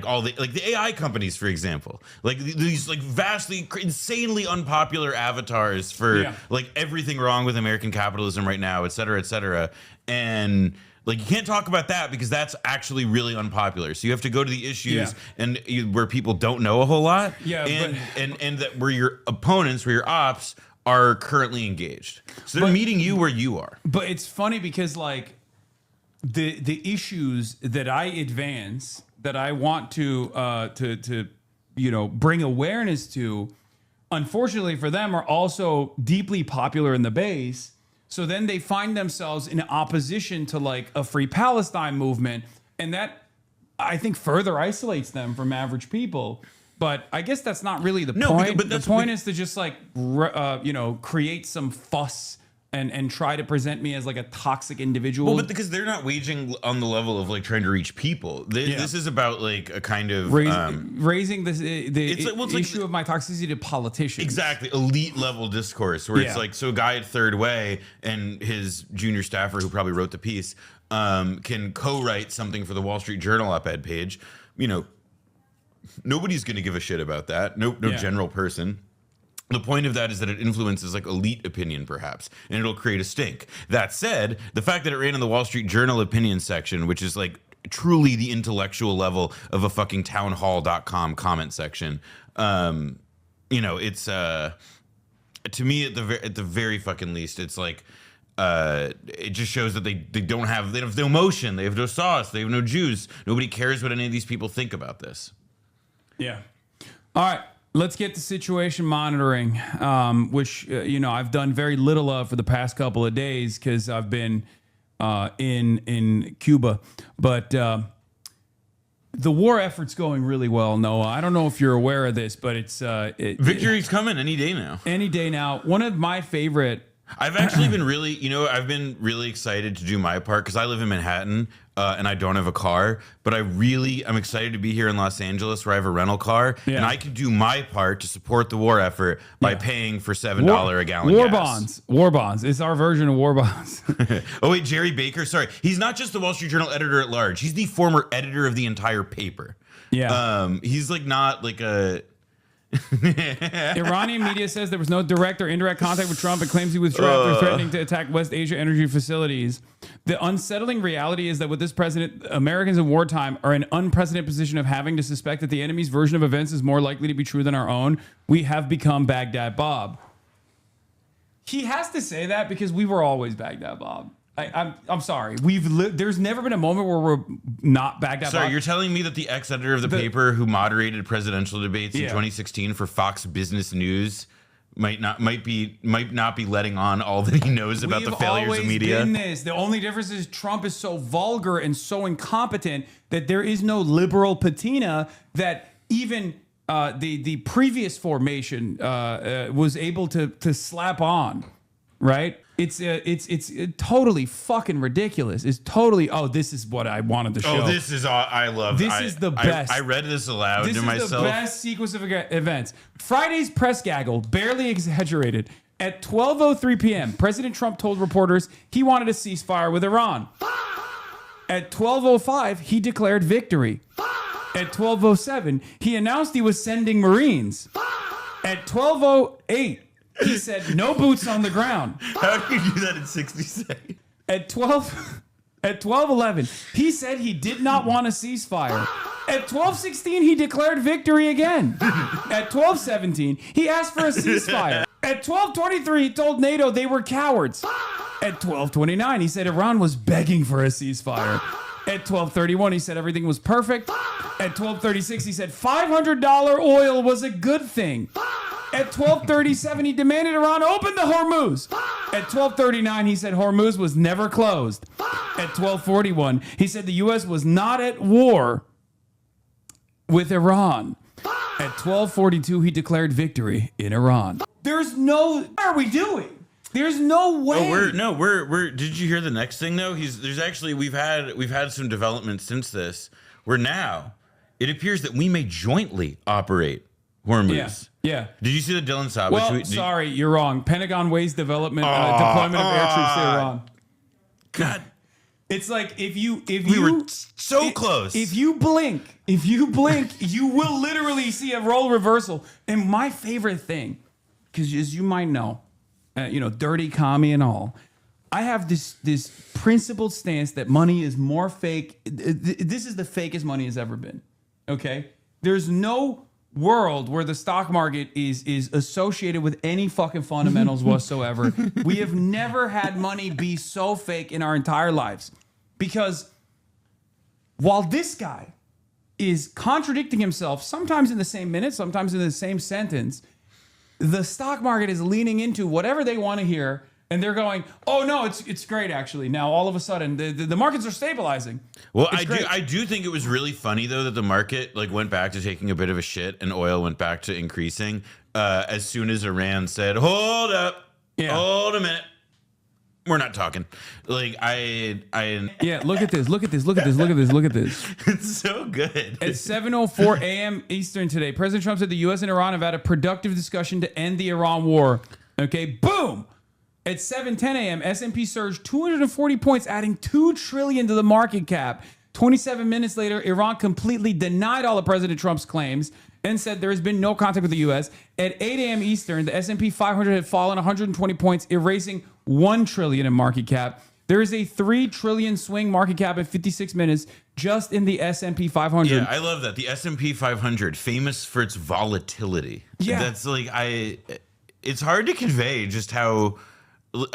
all the AI companies, for example, like these like vastly, insanely unpopular avatars for like everything wrong with American capitalism right now, et cetera, and like, you can't talk about that because that's actually really unpopular. So you have to go to the issues and where people don't know a whole lot. Yeah, and that where your opponents, where your ops are currently engaged. So they're meeting you where you are. But it's funny because like the issues that I advance, that I want to bring awareness to, unfortunately for them, are also deeply popular in the base. So then they find themselves in opposition to like a Free Palestine movement. And that, I think, further isolates them from average people. But I guess that's not really the point. But the point is to just like, create some fuss and try to present me as like a toxic individual. Well, but because they're not waging on the level of like trying to reach people. This is about like a kind of raising this the issue of my toxicity to politicians. Exactly, elite level discourse where it's like, so a guy at Third Way and his junior staffer who probably wrote the piece can co-write something for the Wall Street Journal op-ed page. Nobody's going to give a shit about that. No general person. The point of that is that it influences like elite opinion, perhaps, and it'll create a stink. That said, the fact that it ran in the Wall Street Journal opinion section, which is like truly the intellectual level of a fucking townhall.com comment section, it's to me at the very fucking least, it's like it just shows that they have no emotion, they have no sauce, they have no juice. Nobody cares what any of these people think about this. Yeah. All right. Let's get to situation monitoring, which, I've done very little of for the past couple of days because I've been in Cuba. But the war effort's going really well, Noah. I don't know if you're aware of this, but it's... Victory's coming any day now. Any day now. One of my favorite... I've actually been I've been really excited to do my part because I live in Manhattan and I don't have a car, but I'm excited to be here in Los Angeles where I have a rental car and I can do my part to support the war effort by paying for $7 a gallon gas. War bonds. It's our version of war bonds. Oh wait, Jerry Baker. Sorry. He's not just the Wall Street Journal editor at large. He's the former editor of the entire paper. Yeah. He's like not like a... Iranian media says there was no direct or indirect contact with Trump and claims he withdrew after threatening to attack West Asia energy facilities. The unsettling reality is that with this president, Americans in wartime are in an unprecedented position of having to suspect that the enemy's version of events is more likely to be true than our own. We have become Baghdad Bob. He has to say that because we were always Baghdad Bob. I'm sorry. There's never been a moment where we're not Baghdad Bob. Sorry, you're telling me that the ex-editor of the paper who moderated presidential debates in 2016 for Fox Business News might not be letting on all that he knows about the failures of media. Been this. The only difference is Trump is so vulgar and so incompetent that there is no liberal patina that even the previous formation was able to slap on. Right? It's totally fucking ridiculous. It's totally, this is what I wanted to show. Oh, this is all I love. This is the best. I read this aloud to myself. This is the best sequence of events. Friday's press gaggle, barely exaggerated. At 12:03 p.m., President Trump told reporters he wanted a ceasefire with Iran. At 12:05, he declared victory. At 12:07, he announced he was sending Marines. At 12:08, he said, no boots on the ground. How can you do that in 60 seconds? At 12:11, he said he did not want a ceasefire. At 12:16, he declared victory again. At 12:17, he asked for a ceasefire. At 12:23, he told NATO they were cowards. At 12:29, he said Iran was begging for a ceasefire. At 12:31, he said everything was perfect. At 12:36, he said $500 oil was a good thing. At 12:37, he demanded Iran open the Hormuz. At 12:39, he said Hormuz was never closed. At 12:41, he said the U.S. was not at war with Iran. At 12:42, he declared victory in Iran. There's no. What are we doing? There's no way. We're. Did you hear the next thing though? There's actually we've had some developments since this. Where now it appears that we may jointly operate Hormuz. Yeah. Did you see the Dylan Saab Well, tweet? sorry, you're wrong. Pentagon weighs deployment of air troops to Iran. God, it's like if we were so close. If you blink, you will literally see a role reversal. And my favorite thing, because as you might know, dirty commie and all, I have this principled stance that money is more fake. This is the fakest money has ever been. Okay, there's no world where the stock market is associated with any fucking fundamentals whatsoever. We have never had money be so fake in our entire lives. Because while this guy is contradicting himself, sometimes in the same minute, sometimes in the same sentence, the stock market is leaning into whatever they want to hear. And they're going, oh no, it's great actually. Now all of a sudden the markets are stabilizing. Well, I do think it was really funny though that the market went back to taking a bit of a shit and oil went back to increasing as soon as Iran said, hold up, hold a minute, we're not talking. Look at this. It's so good. At 7:04 a.m. Eastern today, President Trump said the U.S. and Iran have had a productive discussion to end the Iran war. Okay, boom. At 7:10 a.m., S&P surged 240 points, adding $2 trillion to the market cap. 27 minutes later, Iran completely denied all of President Trump's claims and said there has been no contact with the U.S. At 8 a.m. Eastern, the S&P 500 had fallen 120 points, erasing $1 trillion in market cap. There is a $3 trillion swing market cap at 56 minutes just in the S&P 500. Yeah, I love that. The S&P 500, famous for its volatility. Yeah. That's it's hard to convey just how...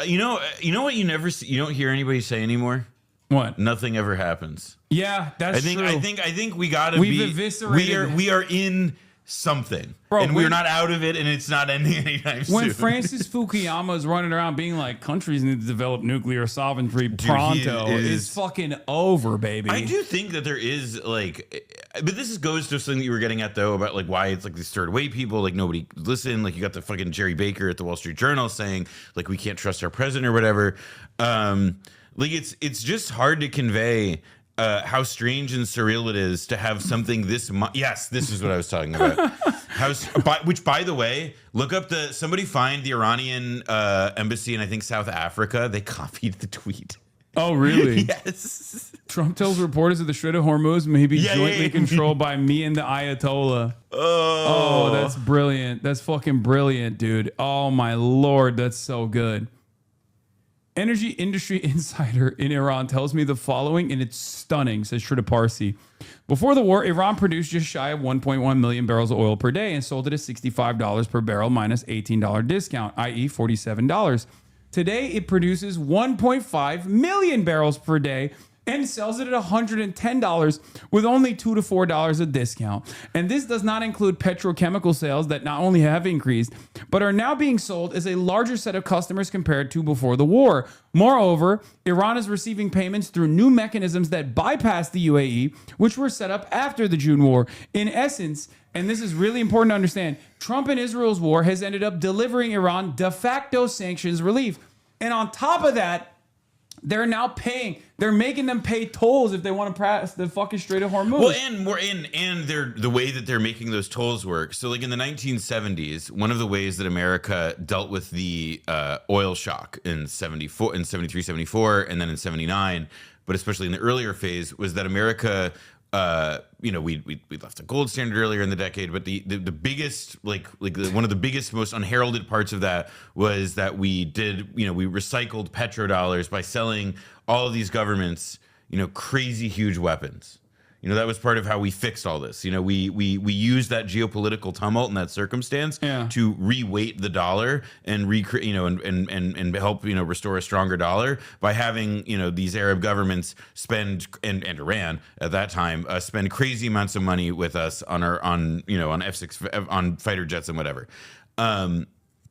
You know what you never see, you don't hear anybody say anymore? What? Nothing ever happens. Yeah, that's true. I think we gotta We've eviscerated. We are in something. Bro, and we're not out of it and it's not ending anytime soon. When Francis Fukuyama is running around being like, countries need to develop nuclear sovereignty pronto, it's fucking over, baby. I do think that there is but this goes to something that you were getting at though about why it's these third way people, nobody listen, you got the fucking Jerry Baker at the Wall Street Journal saying we can't trust our president or whatever. It's just hard to convey how strange and surreal it is to have something this yes, this is what I was talking about. Which, by the way, look up somebody find the Iranian embassy in I think South Africa. They copied the tweet. Oh, really? Yes. Trump tells reporters that the Strait of Hormuz may be jointly controlled by me and the Ayatollah. Oh, that's brilliant. That's fucking brilliant, dude. Oh, my Lord. That's so good. Energy industry insider in Iran tells me the following, and it's stunning, says Shrita Parsi. Before the war, Iran produced just shy of 1.1 million barrels of oil per day and sold it at $65 per barrel minus $18 discount, i.e. $47. Today, it produces 1.5 million barrels per day and sells it at $110 with only $2 to $4 a discount. And this does not include petrochemical sales that not only have increased, but are now being sold as a larger set of customers compared to before the war. Moreover, Iran is receiving payments through new mechanisms that bypass the UAE, which were set up after the June war. In essence, and this is really important to understand, Trump and Israel's war has ended up delivering Iran de facto sanctions relief. And on top of that, they're now paying. They're making them pay tolls if they want to pass the fucking Strait of Hormuz. Well, and they're the way that they're making those tolls work. So, in the 1970s, one of the ways that America dealt with the oil shock in 74, in 73, 74, and then in 79, but especially in the earlier phase, was that America. We left a gold standard earlier in the decade, but the biggest one of the biggest, most unheralded parts of that was that we recycled petrodollars by selling all of these governments, crazy huge weapons. That was part of how we fixed all this. We used that geopolitical tumult and that circumstance to reweight the dollar and recreate, and help, restore a stronger dollar by having, these Arab governments spend and Iran at that time spend crazy amounts of money with us on F6 on fighter jets and whatever.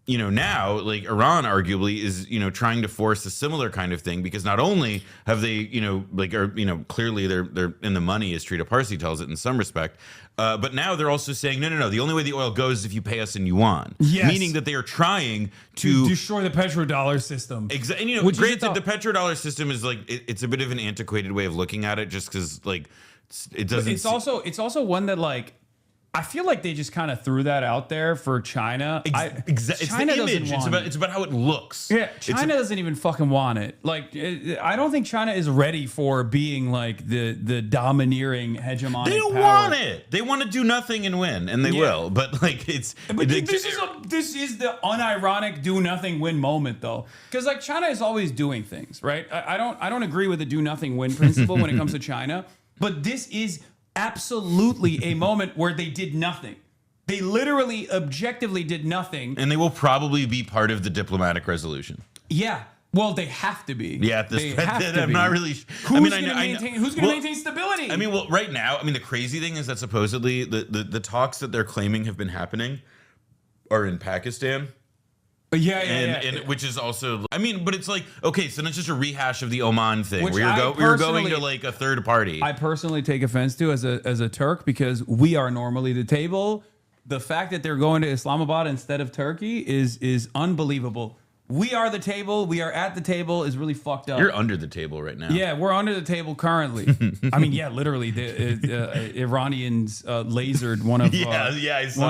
now like Iran arguably is, trying to force a similar kind of thing, because not only have they, clearly they're in the money, as Trita Parsi tells it in some respect, but now they're also saying, no, the only way the oil goes is if you pay us in yuan. Yes. Meaning that they are trying to destroy the petrodollar system. Exactly. And, granted, the petrodollar system is like, it's a bit of an antiquated way of looking at it, just because like it doesn't. It's also one that like, I feel like they just kind of threw that out there for China. It's the image. It's about how it looks. Yeah, China doesn't even fucking want it. Like, I don't think China is ready for being like the domineering hegemonic. They don't want it. They want to do nothing and win, and they will. But like, this is the unironic do nothing win moment though, because like China is always doing things right. I don't agree with the do nothing win principle when it comes to China, but this is absolutely a moment where they did nothing. They literally objectively did nothing. And they will probably be part of the diplomatic resolution. Yeah. Well, they have to be. Yeah, at this point, I'm not really. Who's going to maintain stability? I mean, well, right now, the crazy thing is that supposedly the talks that they're claiming have been happening are in Pakistan. Yeah. Which is also, but it's like, okay, so that's just a rehash of the Oman thing, Which where you're going to like a third party. I personally take offense to as a Turk, because we are normally the table. The fact that they're going to Islamabad instead of Turkey is unbelievable. We are the table. We are at the table is really fucked up. You're under the table right now. Yeah, we're under the table currently. Literally, the Iranians lasered one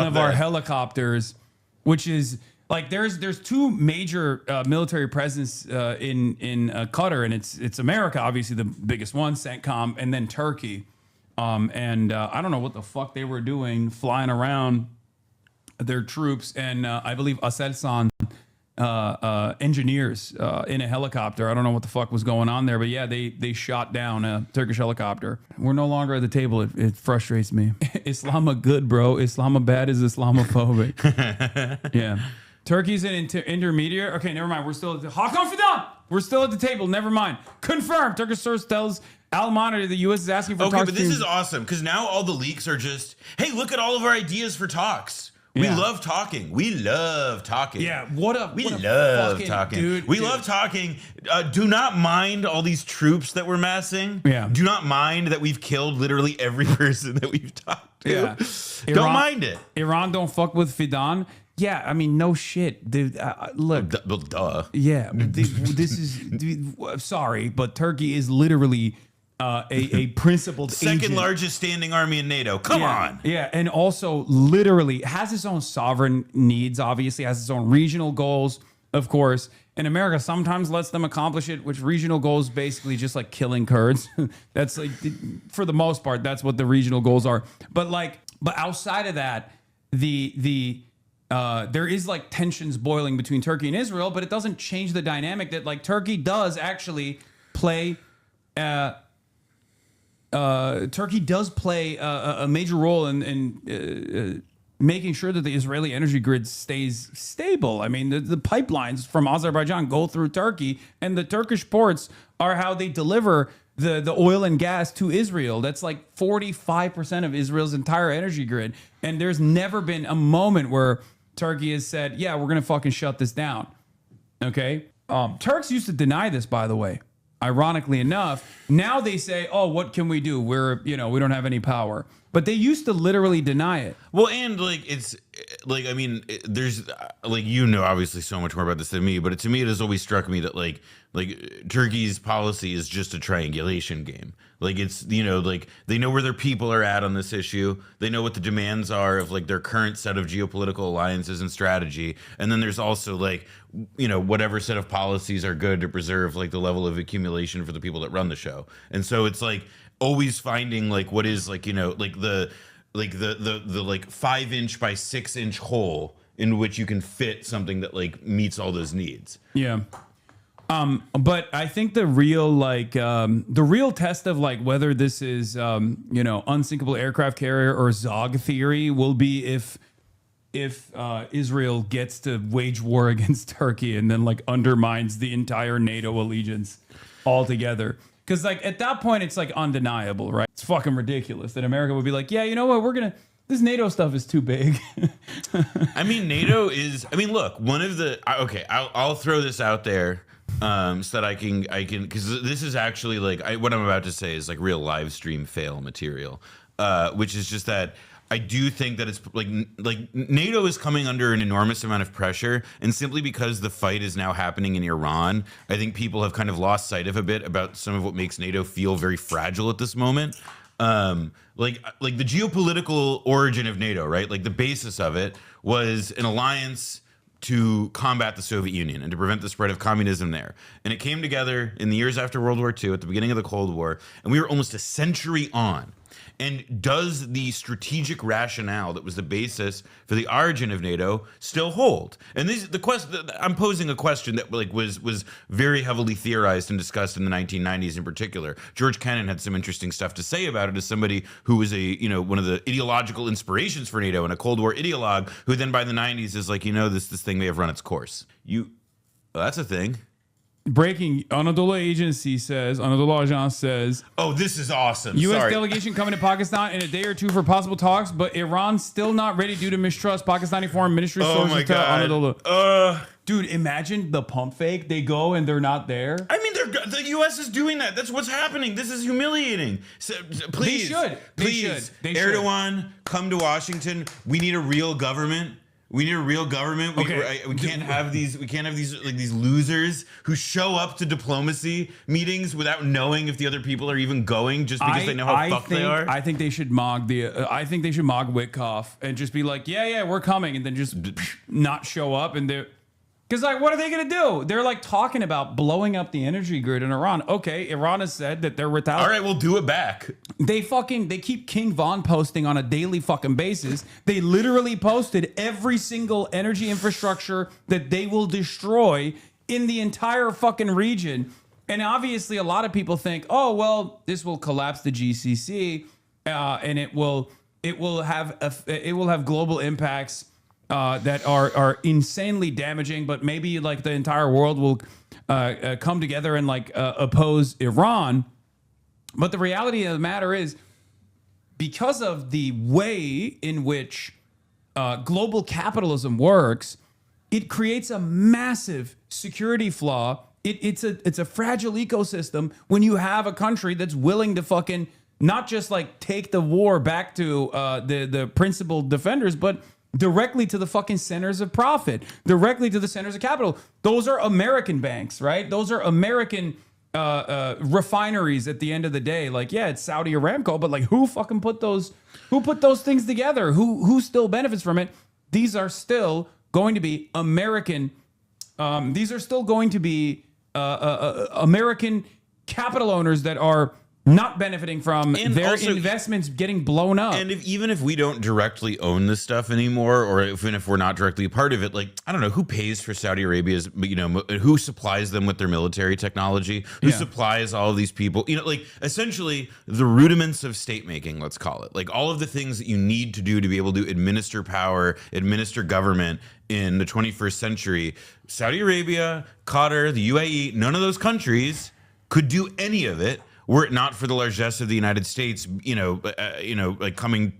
of our helicopters, which is. Like there's two major military presence in Qatar, and it's America, obviously the biggest one, CENTCOM, and then Turkey. I don't know what the fuck they were doing, flying around their troops, and I believe Aselsan engineers in a helicopter. I don't know what the fuck was going on there, but yeah, they shot down a Turkish helicopter. We're no longer at the table. It frustrates me. Islam good, bro. Islamabad is Islamophobic. Yeah. Turkey's an intermediary. Okay, never mind. We're still at the Hakan Fidan. We're still at the table. Never mind. Confirmed. Turkish source tells Al Monitor the U.S. is asking for talks. Okay, but this is awesome, because now all the leaks are just, hey, look at all of our ideas for talks. We love talking. We love talking. Yeah, we love talking. We love talking. Do not mind all these troops that we're massing. Yeah. Do not mind that we've killed literally every person that we've talked to. Yeah. Don't mind it. Iran don't fuck with Fidan. Yeah, no shit, dude. Look, duh. Yeah, this is. Sorry, but Turkey is literally a principled second largest standing army in NATO. Come on. Yeah, and also literally has its own sovereign needs. Obviously, has its own regional goals, of course. And America sometimes lets them accomplish it, which regional goals basically just like killing Kurds. That's like, for the most part, that's what the regional goals are. But outside of that, there is like tensions boiling between Turkey and Israel, but it doesn't change the dynamic that like Turkey does actually play. Turkey does play a major role in making sure that the Israeli energy grid stays stable. The pipelines from Azerbaijan go through Turkey, and the Turkish ports are how they deliver the oil and gas to Israel. That's like 45% of Israel's entire energy grid. And there's never been a moment where Turkey has said, yeah, we're going to fucking shut this down. Okay? Turks used to deny this, by the way. Ironically enough, now they say, oh, what can we do? We don't have any power. But they used to literally deny it. Well, and like, it's like, there's like, obviously so much more about this than me, but to me, it has always struck me that like Turkey's policy is just a triangulation game. Like it's, like they know where their people are at on this issue. They know what the demands are of like their current set of geopolitical alliances and strategy. And then there's also like, whatever set of policies are good to preserve like the level of accumulation for the people that run the show. And so it's like always finding like what is like, like the 5-inch by 6-inch hole in which you can fit something that like meets all those needs. Yeah. But I think the real test of like whether this is unsinkable aircraft carrier or Zog theory will be if Israel gets to wage war against Turkey and then like undermines the entire NATO allegiance altogether. Because like at that point it's like undeniable, right? It's fucking ridiculous that America would be like, yeah, you know what, we're this NATO stuff is too big. I mean, NATO is. I mean, look, one of the. Okay, I'll throw this out there, so that I can because this is actually like what I'm about to say is like real live stream fail material, which is just that. I do think that it's like NATO is coming under an enormous amount of pressure, and simply because the fight is now happening in Iran, I think people have kind of lost sight of a bit about some of what makes NATO feel very fragile at this moment. Like the geopolitical origin of NATO, right? Like the basis of it was an alliance to combat the Soviet Union and to prevent the spread of communism there. And it came together in the years after World War II, at the beginning of the Cold War, and we were almost a century on. And does the strategic rationale that was the basis for the origin of NATO still hold? And I'm posing a question that like was very heavily theorized and discussed in the 1990s in particular. George Kennan had some interesting stuff to say about it as somebody who was one of the ideological inspirations for NATO and a Cold War ideologue who then by the 90s is like, this thing may have run its course. Well, that's a thing. Breaking, Anadolu Agence says, oh, this is awesome. U.S. delegation coming to Pakistan in a day or two for possible talks, but Iran's still not ready due to mistrust. Pakistani foreign ministry sources tell Anadolu. Dude, imagine the pump fake. They go and they're not there. I mean, the U.S. is doing that. That's what's happening. This is humiliating. So, please, Erdogan, come to Washington. We need a real government. We need a real government. We can't have these. We can't have these losers who show up to diplomacy meetings without knowing if the other people are even going, just because they know how fucked they are. I think they should mock Witkoff and just be like, yeah, we're coming, and then just not show up. And they're because like, what are they gonna do? They're like talking about blowing up the energy grid in Iran. Okay, Iran has said that they're retaliating. All right, we'll do it back. They keep King Von posting on a daily fucking basis. They literally posted every single energy infrastructure that they will destroy in the entire fucking region. And obviously a lot of people think, oh, well, this will collapse the GCC and it will have global impacts that are insanely damaging, but maybe like the entire world will come together and like oppose Iran. But the reality of the matter is, because of the way in which global capitalism works, it creates a massive security flaw. It's a fragile ecosystem when you have a country that's willing to fucking not just like take the war back to the principal defenders, but directly to the fucking centers of profit, directly to the centers of capital. Those are American banks, right? Those are American refineries at the end of the day. Like, yeah, it's Saudi Aramco, but like who put those things together? Who still benefits from it? These are still going to be American. These are still going to be American capital owners that are not benefiting from their investments getting blown up. And even if we don't directly own this stuff anymore, or even if we're not directly a part of it, like, I don't know, who pays for Saudi Arabia's, who supplies them with their military technology, who supplies all of these people, like essentially the rudiments of state making, let's call it, like all of the things that you need to do to be able to administer power, administer government in the 21st century. Saudi Arabia, Qatar, the UAE, none of those countries could do any of it were it not for the largesse of the United States, like coming,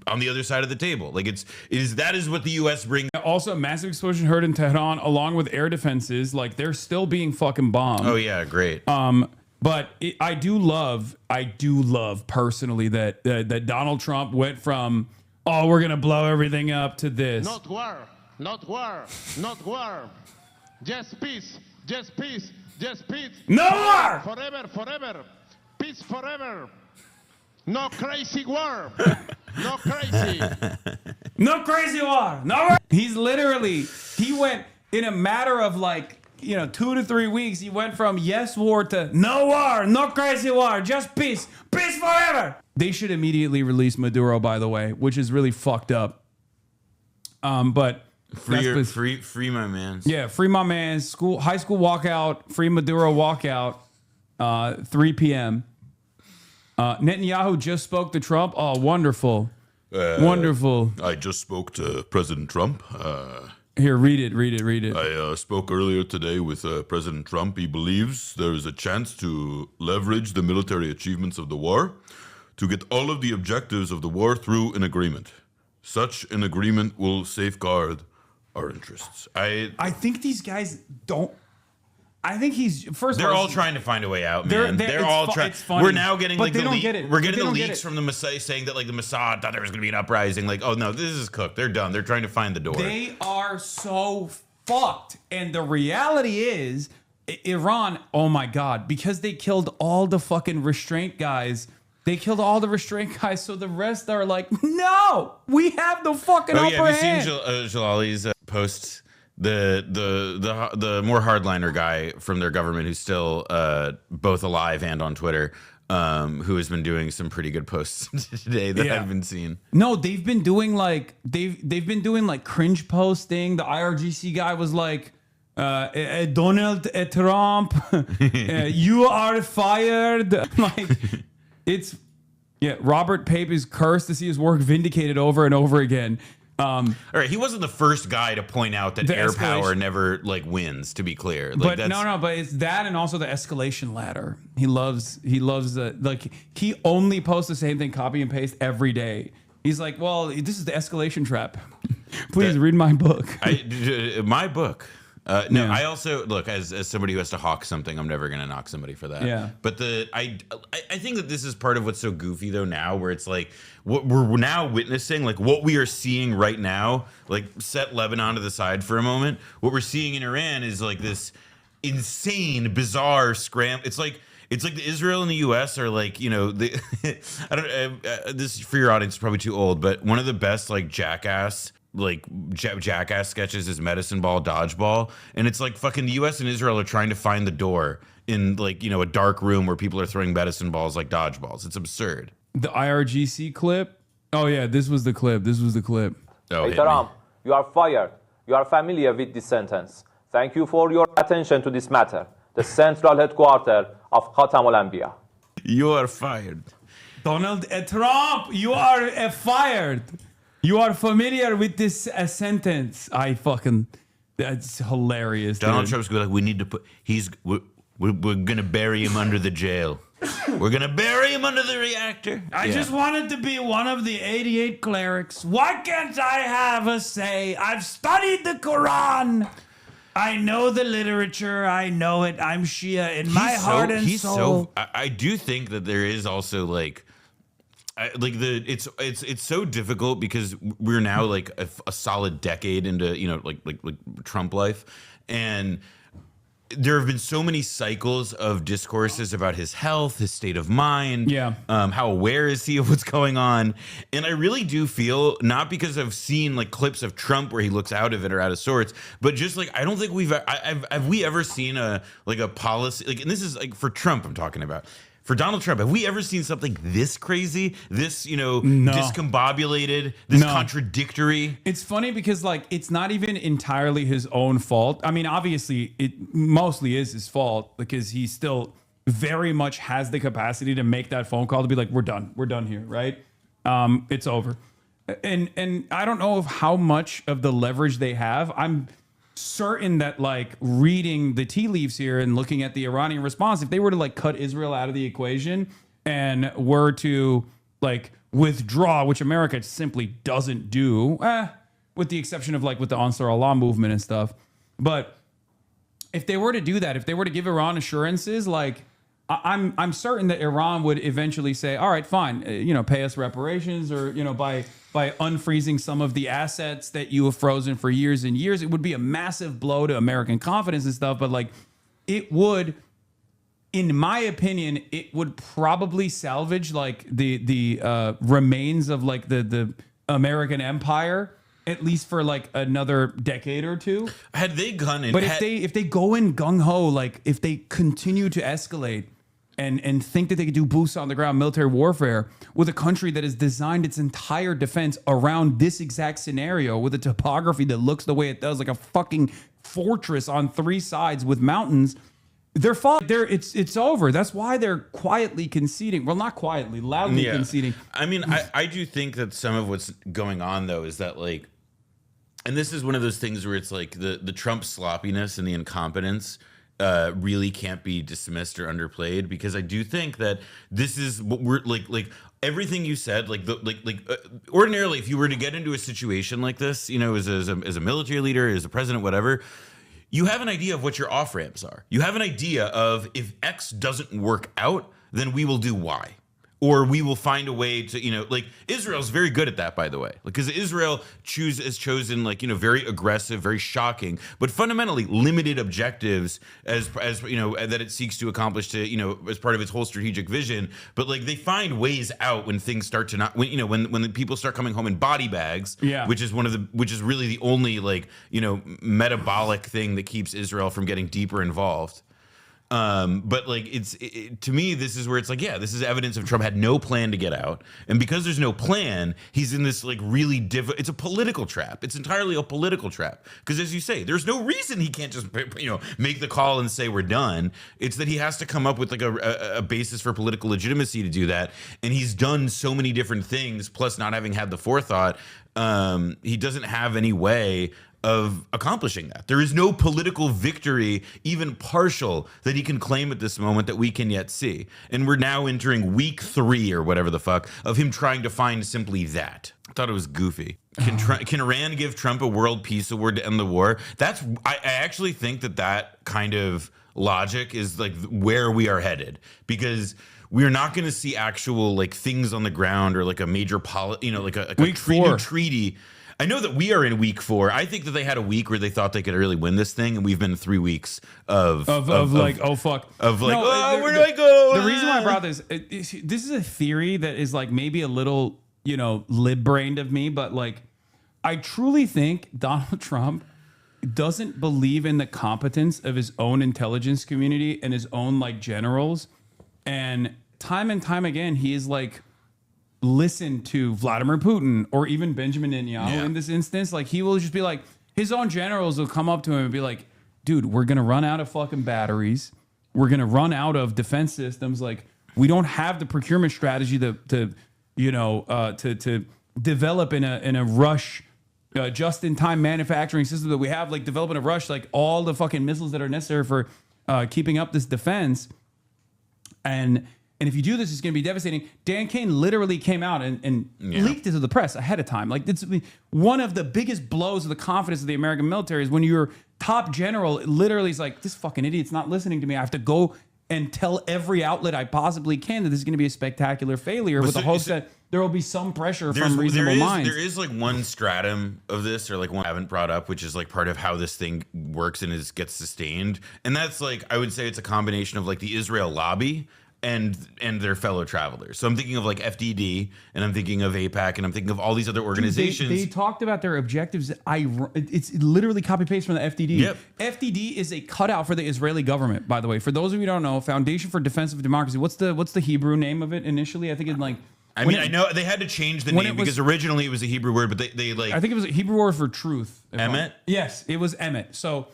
on the other side of the table. Like that is what the U.S. brings. Also, massive explosion heard in Tehran, along with air defenses. Like they're still being fucking bombed. Oh yeah, great. But I do love personally that Donald Trump went from, oh, we're gonna blow everything up, to this. Not war, not war, not war. Just peace, just peace. Just peace. No war! Forever, forever. Peace forever. No crazy war. No crazy. No crazy war. No war. He went in a matter of like, 2 to 3 weeks. He went from yes war to no war, no crazy war, just peace. Peace forever. They should immediately release Maduro, by the way, which is really fucked up. But Free my man. Yeah, free my man. High school walkout. Free Maduro walkout. 3 p.m. Netanyahu just spoke to Trump. Oh, wonderful. Wonderful. I just spoke to President Trump. Here, read it. I spoke earlier today with President Trump. He believes there is a chance to leverage the military achievements of the war to get all of the objectives of the war through an agreement. Such an agreement will safeguard our interests. I think these guys don't. I think he's first. They're of all trying to find a way out, man. They're all trying. It's funny, We're now getting but like they the don't get it. we're But getting they the don't get leaks it. from the Mossad saying that like the Mossad thought there was going to be an uprising. Like, oh no, this is cooked. They're done. They're trying to find the door. They are so fucked. And the reality is, Iran, oh my God, because they killed all the fucking restraint guys. They killed all the restraint guys, so the rest are like, no, we have the fucking upper have you hand. seen Jalali's posts? The more hardliner guy from their government who's still both alive and on Twitter, who has been doing some pretty good posts today that I've been seeing. No, they've been doing like they've been doing like cringe posting. The IRGC guy was like, Donald Trump, you are fired. Like, it's Robert Pape is cursed to see his work vindicated over and over again. All right, he wasn't the first guy to point out that air power never like wins. To be clear, like, but but it's that and also the escalation ladder. He loves like he only posts the same thing, copy and paste every day. He's like, well, this is the escalation trap. Please read my book. My book. No, I also look as somebody who has to hawk something. I'm never gonna knock somebody for that. Yeah. But I think that this is part of what's so goofy though now, where it's like what we're now witnessing, like what we are seeing right now. Like set Lebanon to the side for a moment. What we're seeing in Iran is like this insane, bizarre scramble. It's like the Israel and the U.S. are like, you know, I don't. This for your audience is probably too old, but one of the best like jackass sketches is Medicine Ball Dodgeball, and it's like fucking the U.S. and Israel are trying to find the door in like, you know, a dark room where people are throwing medicine balls like dodgeballs. It's absurd. The IRGC clip. Oh yeah, this was the clip. Oh, Hey, Trump, you are fired. You are familiar with this sentence. Thank you for your attention to this matter. The central headquarters of Khatam-ul-Anbiya. You are fired. Donald Trump, you are fired. You are familiar with this sentence. That's hilarious. Donald dude. Trump's going like, we need to put. We're gonna bury him under the jail. We're gonna bury him under the reactor. I just wanted to be one of the 88 clerics. Why can't I have a say? I've studied the Quran. I know the literature. I know it. I'm Shia in my heart and soul. I do think that there is also like. It's so difficult because we're now like a solid decade into, you know, like Trump life, and there have been so many cycles of discourses about his health, his state of mind, how aware is he of what's going on, and I really do feel, not because I've seen like clips of Trump where he looks out of it or out of sorts, but just like I don't think have we ever seen a policy like, and this is like for Trump I'm talking about. For Donald Trump, have we ever seen something this crazy, this, you know, discombobulated, this contradictory? It's funny because, like, it's not even entirely his own fault. I mean, obviously, it mostly is his fault because he still very much has the capacity to make that phone call to be like, we're done here, right? It's over. And I don't know how much of the leverage they have. I'm certain that, like, reading the tea leaves here and looking at the Iranian response, if they were to like cut Israel out of the equation and were to like withdraw, which America simply doesn't do, with the exception of like with the Ansar Allah movement and stuff. But if they were to do that, if they were to give Iran assurances, like I'm certain that Iran would eventually say, all right, fine, you know, pay us reparations, or, you know, by unfreezing some of the assets that you have frozen for years and years. It would be a massive blow to American confidence and stuff. But like, it would, in my opinion, it would probably salvage like the remains of like the American empire, at least for like another decade or two. Had they gone in, but if they go in gung ho, like if they continue to escalate and think that they could do boots on the ground military warfare with a country that has designed its entire defense around this exact scenario, with a topography that looks the way it does, like a fucking fortress on three sides with mountains, it's over. That's why they're quietly conceding. Well, not quietly, loudly conceding. I mean, I do think that some of what's going on though is that, like, and this is one of those things where it's like the Trump sloppiness and the incompetence really can't be dismissed or underplayed, because I do think that this is what we're like everything you said, ordinarily, if you were to get into a situation like this, you know, as a military leader, as a president, whatever, you have an idea of what your off ramps are. You have an idea of if X doesn't work out, then we will do Y. Or we will find a way to, you know, like Israel's very good at that, by the way, because Israel has chosen like, you know, very aggressive, very shocking, but fundamentally limited objectives as you know, that it seeks to accomplish to, you know, as part of its whole strategic vision. But like they find ways out when things start to not, when, you know, when the people start coming home in body bags, which is really the only like, you know, metabolic thing that keeps Israel from getting deeper involved. But like to me, this is where it's like, yeah, this is evidence of Trump had no plan to get out, and because there's no plan, he's in this like really it's a political trap. It's entirely a political trap because, as you say, there's no reason he can't just, you know, make the call and say we're done. It's that he has to come up with like a basis for political legitimacy to do that, and he's done so many different things. Plus, not having had the forethought, he doesn't have any way of accomplishing that. There is no political victory, even partial, that he can claim at this moment that we can yet see. And we're now entering week 3 or whatever the fuck of him trying to find simply that. I thought it was goofy. Can Iran give Trump a world peace award to end the war? I actually think that kind of logic is like where we are headed, because we're not going to see actual like things on the ground or like a major like a treaty. I know that we are in week 4. I think that they had a week where they thought they could really win this thing, and we've been 3 weeks of like, oh fuck, of like, where do I go? The reason why I brought this is a theory that is like maybe a little, you know, lib-brained of me, but like I truly think Donald Trump doesn't believe in the competence of his own intelligence community and his own like generals, and time again he is like, listen to Vladimir Putin or even Benjamin Netanyahu in this instance. Like he will just be like, his own generals will come up to him and be like, dude, we're going to run out of fucking batteries. We're going to run out of defense systems. Like we don't have the procurement strategy to develop in a rush, just in time manufacturing system that we have, like develop in a rush, like all the fucking missiles that are necessary for keeping up this defense. And if you do this, it's going to be devastating. Dan Cain literally came out and leaked it to the press ahead of time. Like, it's one of the biggest blows of the confidence of the American military is when your top general literally is like, this fucking idiot's not listening to me. I have to go and tell every outlet I possibly can that this is going to be a spectacular failure with the hopes that there will be some pressure from reasonable minds. There is like one stratum of this, or like one I haven't brought up, which is like part of how this thing works and gets sustained. And that's like, I would say it's a combination of like the Israel lobby and their fellow travelers. So I'm thinking of like FDD, and I'm thinking of AIPAC, and I'm thinking of all these other organizations. They talked about their objectives. It's literally copy paste from the FDD. Yep. FDD is a cutout for the Israeli government, by the way. For those of you who don't know, Foundation for Defense of Democracy. What's the Hebrew name of it initially? I think it's like. I know they had to change the name because originally it was a Hebrew word, but they like. I think it was a Hebrew word for truth. Emet? Yes, it was Emet. So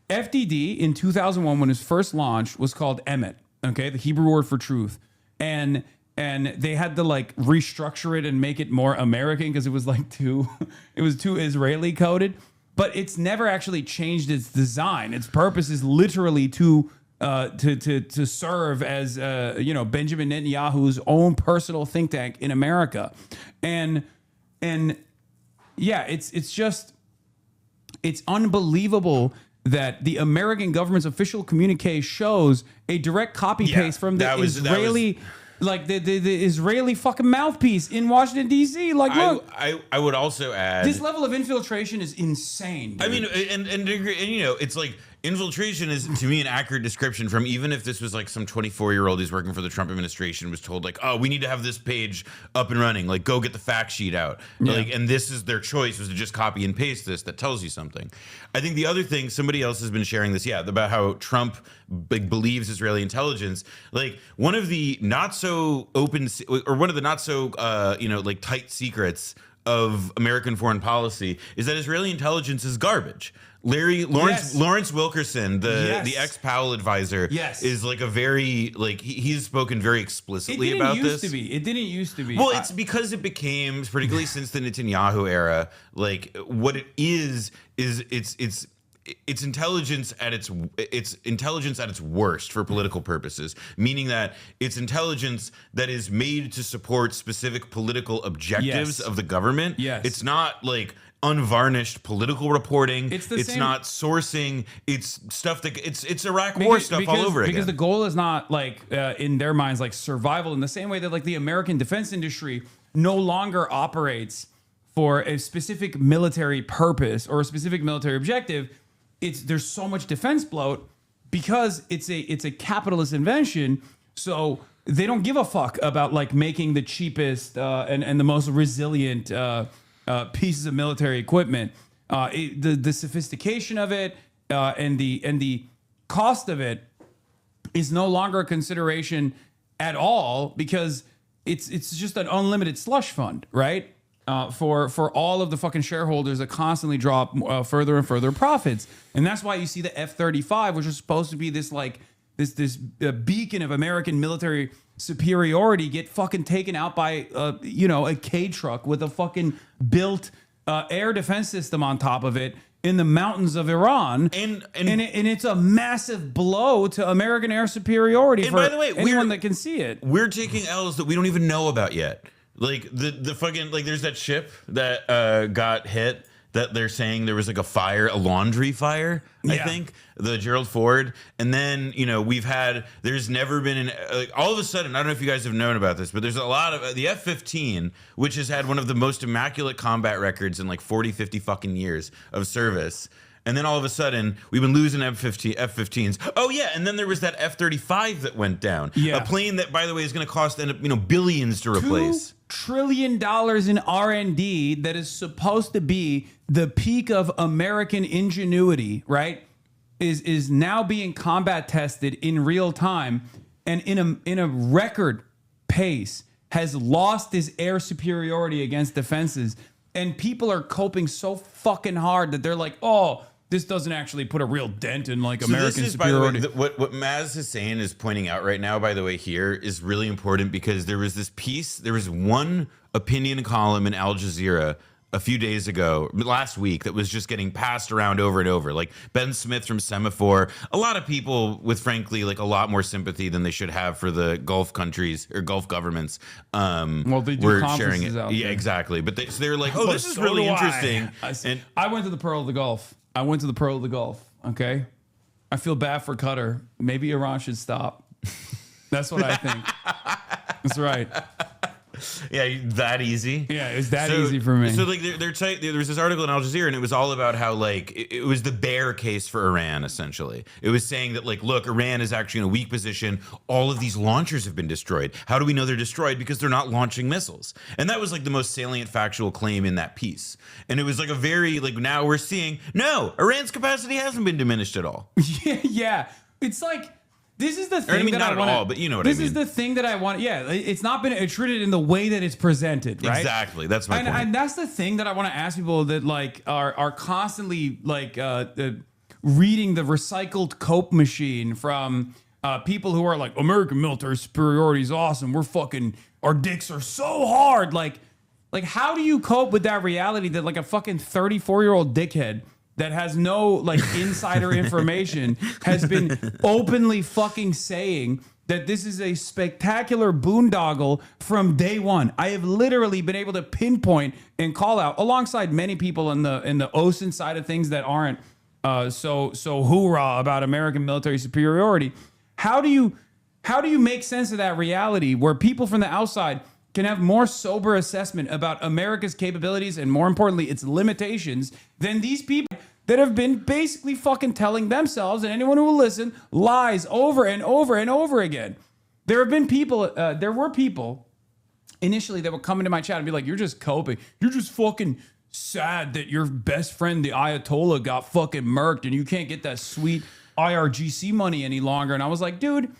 FDD in 2001, when it was first launched, was called Emet. Okay, the Hebrew word for truth, and they had to like restructure it and make it more American because it was like too Israeli coded. But it's never actually changed its design. Its purpose is literally to serve as Benjamin Netanyahu's own personal think tank in America, and yeah, it's unbelievable that the American government's official communique shows a direct copy paste from the Israeli, like the Israeli fucking mouthpiece in Washington D.C. Like, look, I would also add this level of infiltration is insane, dude. I mean, and you know, it's like infiltration is to me an accurate description from, even if this was like some 24-year-old who's working for the Trump administration was told like, oh, we need to have this page up and running, like go get the fact sheet out, like, and this is their choice was to just copy and paste this that tells you something. I think the other thing, somebody else has been sharing this, about how Trump believes Israeli intelligence. Like one of the not so open, or one of the not so like tight secrets of American foreign policy is that Israeli intelligence is garbage. Lawrence Wilkerson, the ex-Powell advisor, is like a very he's spoken very explicitly about this. It didn't used to be. Well, it's because it became, particularly since the Netanyahu era, like what it is it's it's intelligence at its worst for political purposes, meaning that it's intelligence that is made to support specific political objectives of the government. Yes. It's not like unvarnished political reporting. It's same. not sourcing. It's stuff that it's Iraq war stuff all over again. Because the goal is not like in their minds like survival, in the same way that like the American defense industry no longer operates for a specific military purpose or a specific military objective. There's so much defense bloat because it's a capitalist invention. So they don't give a fuck about like making the cheapest and the most resilient pieces of military equipment. The sophistication of it and the cost of it is no longer a consideration at all, because it's just an unlimited slush fund, right? For all of the fucking shareholders that constantly draw further and further profits. And that's why you see the F-35, which is supposed to be this like this beacon of American military superiority, get fucking taken out by a K truck with a fucking built air defense system on top of it in the mountains of Iran, and it's a massive blow to American air superiority. And for by the way, anyone that can see it, we're taking L's that we don't even know about yet. Like the fucking like, there's that ship that got hit that they're saying there was like a laundry fire. I think the Gerald Ford, and then there's never been all of a sudden, I don't know if you guys have known about this, but there's a lot of the F-15, which has had one of the most immaculate combat records in like 40-50 fucking years of service. And then all of a sudden, we've been losing F-15s. Oh yeah, and then there was that F-35 that went down. Yeah. A plane that, by the way, is going to cost billions to replace. $2 trillion in R&D that is supposed to be the peak of American ingenuity, right? Is now being combat tested in real time, and in a record pace has lost his air superiority against defenses. And people are coping so fucking hard that they're like, oh, this doesn't actually put a real dent in like American superiority. By the way, what Maz Hussein is pointing out right now, by the way, here is really important, because there was one opinion column in Al Jazeera a few days ago, last week, that was just getting passed around over and over. Like Ben Smith from Semaphore, a lot of people with, frankly, like a lot more sympathy than they should have for the Gulf countries or Gulf governments. Well, they do conferences out there. Yeah, exactly. But they were like, oh, this is really interesting. I went to the Pearl of the Gulf. Okay. I feel bad for Qatar. Maybe Iran should stop. That's what I think. That's right. Yeah, that easy. Yeah, it was that easy for me. So like, there was this article in Al Jazeera, and it was all about how like it was the bear case for Iran. Essentially, it was saying that like, look, Iran is actually in a weak position. All of these launchers have been destroyed. How do we know they're destroyed? Because they're not launching missiles. And that was like the most salient factual claim in that piece. And it was like a very like, now we're seeing, no, Iran's capacity hasn't been diminished at all. Yeah. It's like, this is the thing I mean, not at all, but you know what I mean. This is the thing that I want. Yeah, it's not been treated in the way that it's presented, right? Exactly. That's my point. And that's the thing that I want to ask people that like are constantly like reading the recycled Cope machine from people who are like, American military superiority is awesome. Our dicks are so hard. Like how do you cope with that reality that like a fucking 34-year-old dickhead that has no like insider information has been openly fucking saying that this is a spectacular boondoggle from day one? I have literally been able to pinpoint and call out, alongside many people in the OSINT side of things that aren't so hoorah about American military superiority. How do you make sense of that reality where people from the outside can have more sober assessment about America's capabilities and, more importantly, its limitations than these people that have been basically fucking telling themselves and anyone who will listen lies over and over and over again? There were people initially that would come into my chat and be like, you're just coping. You're just fucking sad that your best friend, the Ayatollah, got fucking murked and you can't get that sweet IRGC money any longer. And I was like, dude,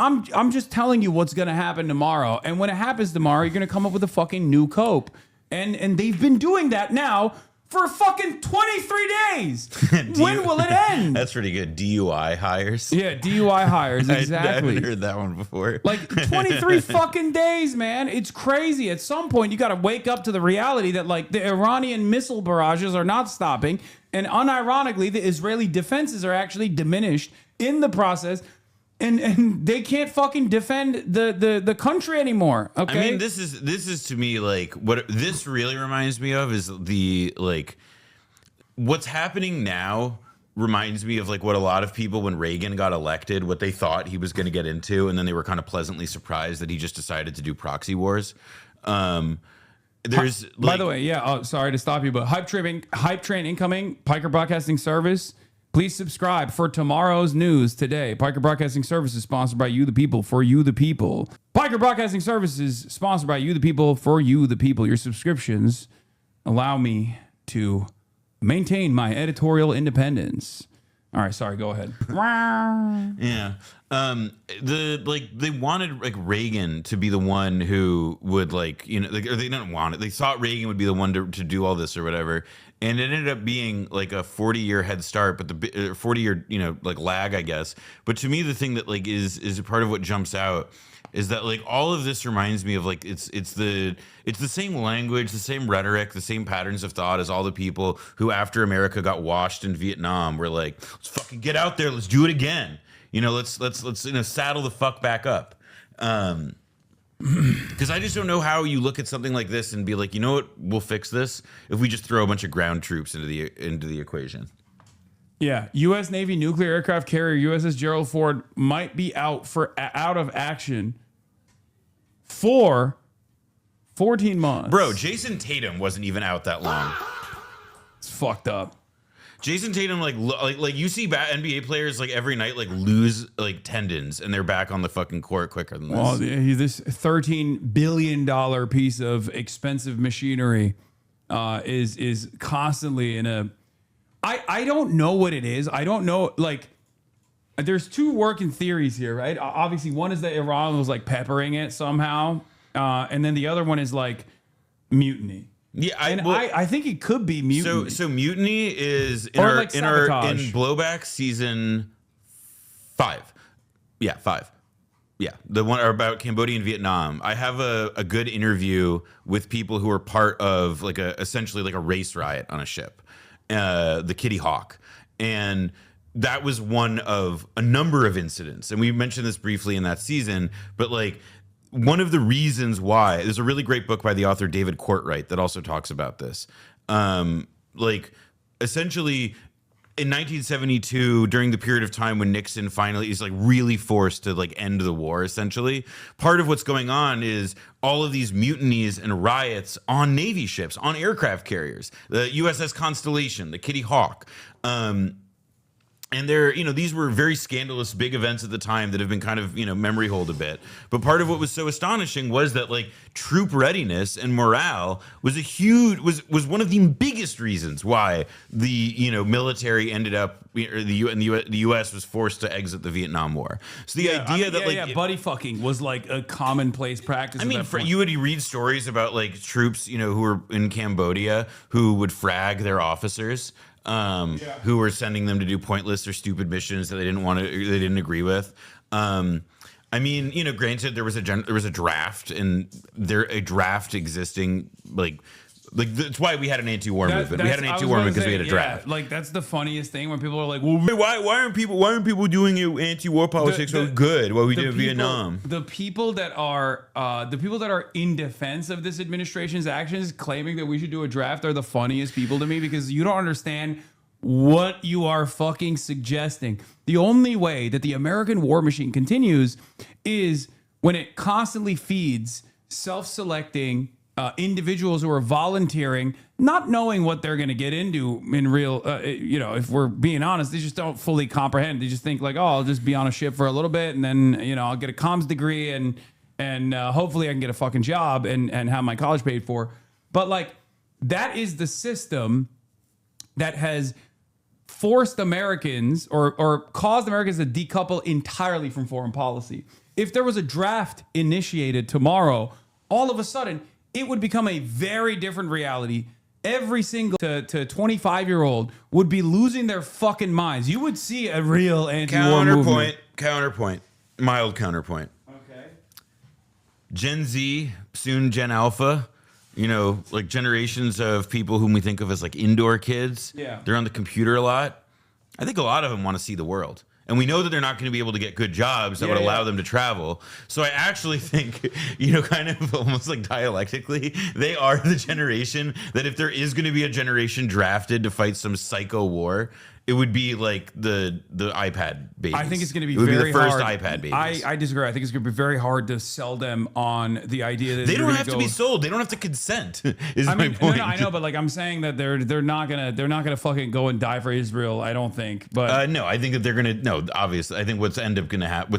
I'm just telling you what's going to happen tomorrow. And when it happens tomorrow, you're going to come up with a fucking new cope. And they've been doing that now for fucking 23 days. When will it end? That's pretty good. DUI hires. Yeah, DUI hires, I exactly. haven't heard that one before. Like 23 fucking days, man. It's crazy. At some point, you got to wake up to the reality that like the Iranian missile barrages are not stopping. And unironically, the Israeli defenses are actually diminished in the process. And they can't fucking defend the country anymore. Okay. I mean, this is to me like what this really reminds me of is the like what's happening now reminds me of like what a lot of people when Reagan got elected, what they thought he was going to get into, and then they were kind of pleasantly surprised that he just decided to do proxy wars. There's by the way, yeah. Oh, sorry to stop you, but hype train incoming. Piker Broadcasting Service. Please subscribe for tomorrow's news today. Piker Broadcasting Services sponsored by you, the people, for you, the people. Piker Broadcasting Services sponsored by you, the people, for you, the people. Your subscriptions allow me to maintain my editorial independence. All right, sorry, go ahead. Yeah. They wanted like Reagan to be the one who would like, you know, like, or they didn't want it. They thought Reagan would be the one to do all this or whatever. And it ended up being like a 40-year head start, but the 40-year, you know, like lag, I guess. But to me, the thing that like is a part of what jumps out is that like all of this reminds me of like it's the same language, the same rhetoric, the same patterns of thought as all the people who after America got washed in Vietnam were like, let's fucking get out there, let's do it again. You know, let's you know, saddle the fuck back up. Because I just don't know how you look at something like this and be like, you know what, we'll fix this if we just throw a bunch of ground troops into the equation. Yeah, U.S. Navy nuclear aircraft carrier USS Gerald Ford might be out of action for 14 months. Bro, Jason Tatum wasn't even out that long. It's fucked up. Jason Tatum, like you see NBA players like every night like lose like tendons and they're back on the fucking court quicker than this. Well, this $13 billion piece of expensive machinery is constantly in a. I don't know what it is. I don't know. Like, there's two working theories here, right? Obviously, one is that Iran was like peppering it somehow, and then the other one is like mutiny. Yeah, I think it could be mutiny. So mutiny is in Or our like in sabotage. blowback season 5. Yeah, 5. Yeah, the one about Cambodia and Vietnam. I have a good interview with people who are part of like essentially like a race riot on a ship, the Kitty Hawk, and that was one of a number of incidents. And we mentioned this briefly in that season, but like. One of the reasons why there's a really great book by the author David Courtwright that also talks about this. Like essentially in 1972, during the period of time when Nixon finally is like really forced to like end the war, essentially, part of what's going on is all of these mutinies and riots on Navy ships, on aircraft carriers, the USS Constellation, the Kitty Hawk. And they're, you know, these were very scandalous big events at the time that have been kind of, you know, memory hold a bit. But part of what was so astonishing was that like troop readiness and morale was was one of the biggest reasons why the, you know, military ended up, or the U.S. was forced to exit the Vietnam War. So the idea that buddy fucking was like a commonplace practice. I mean, you would read stories about like troops, you know, who were in Cambodia who would frag their officers. Who were sending them to do pointless or stupid missions that they didn't agree with. I mean, you know, granted, there was a draft, and a draft existing, like that's why we had an anti-war movement. We had an anti-war movement because we had a draft. Like that's the funniest thing when people are like, "Well, why aren't people doing anti-war politics so good? What we did in Vietnam?" The people that are in defense of this administration's actions, claiming that we should do a draft, are the funniest people to me because you don't understand what you are fucking suggesting. The only way that the American war machine continues is when it constantly feeds self-selecting individuals who are volunteering, not knowing what they're going to get into in real, you know, if we're being honest, they just don't fully comprehend. They just think like, oh, I'll just be on a ship for a little bit and then, you know, I'll get a comms degree and hopefully I can get a fucking job and have my college paid for. But like, that is the system that has forced Americans or caused Americans to decouple entirely from foreign policy. If there was a draft initiated tomorrow, all of a sudden, it would become a very different reality every single to 25-year-old would be losing their fucking minds. You would see a real anti-war movement. Counterpoint. Mild counterpoint. Okay. Gen Z, soon Gen Alpha, like generations of people whom we think of as like indoor kids. Yeah. They're on the computer a lot. I think a lot of them want to see the world. And we know that they're not going to be able to get good jobs that would allow them to travel. So I actually think, kind of almost like dialectically, they are the generation that if there is going to be a generation drafted to fight some psycho war, it would be like the iPad babies. I think it's going to be it would very be the first hard. iPad babies. I disagree. I think it's going to be very hard to sell them on the idea that they don't have to be sold. They don't have to consent. My point. No, I know, but like I'm saying that they're not gonna fucking go and die for Israel. I don't think. But no, I think that they're gonna. No, obviously, I think what's end up gonna happen.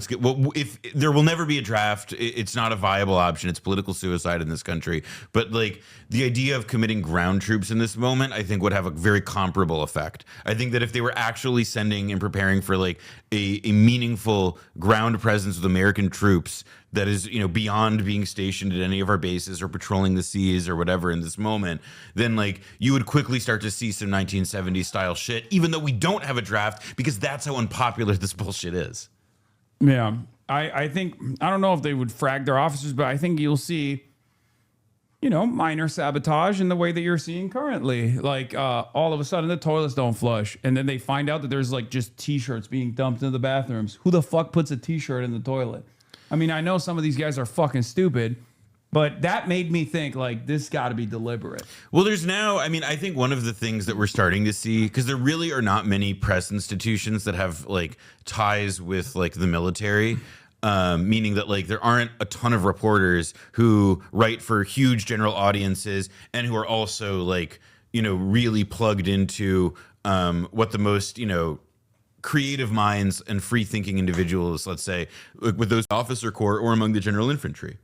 If there will never be a draft, it's not a viable option. It's political suicide in this country. But like the idea of committing ground troops in this moment, I think would have a very comparable effect. I think that if they were actually sending and preparing for like a meaningful ground presence with American troops that is, beyond being stationed at any of our bases or patrolling the seas or whatever in this moment, then like you would quickly start to see some 1970s style shit, even though we don't have a draft, because that's how unpopular this bullshit is. yeah, I think I don't know if they would frag their officers, but I think you'll see, minor sabotage in the way that you're seeing currently. Like all of a sudden the toilets don't flush, and then they find out that there's like just t-shirts being dumped into the bathrooms. Who the fuck puts a t-shirt in the toilet? I mean, I know some of these guys are fucking stupid, but that made me think like this got to be deliberate. Well, there's now, I think one of the things that we're starting to see, because there really are not many press institutions that have like ties with like the military. Meaning that like there aren't a ton of reporters who write for huge general audiences and who are also like, really plugged into what the most, creative minds and free thinking individuals, let's say, with those officer corps or among the general infantry.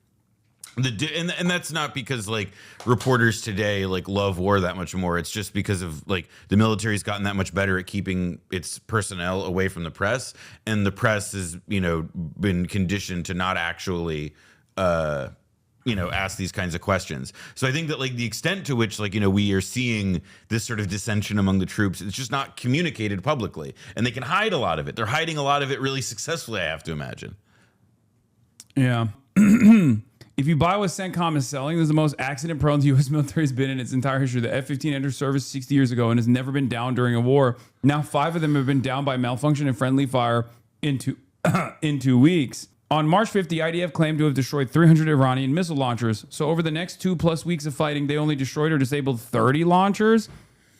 And that's not because like reporters today like love war that much more. It's just because of like the military's gotten that much better at keeping its personnel away from the press, and the press has been conditioned to not actually ask these kinds of questions. So I think that like the extent to which like we are seeing this sort of dissension among the troops, it's just not communicated publicly, and they can hide a lot of it. They're hiding a lot of it really successfully, I have to imagine. Yeah. If you buy what CENTCOM is selling, this is the most accident-prone the U.S. military has been in its entire history. The F-15 entered service 60 years ago and has never been down during a war. Now 5 of them have been down by malfunction and friendly fire in 2 weeks. On March 5th, the IDF claimed to have destroyed 300 Iranian missile launchers. So over the next 2+ weeks of fighting, they only destroyed or disabled 30 launchers.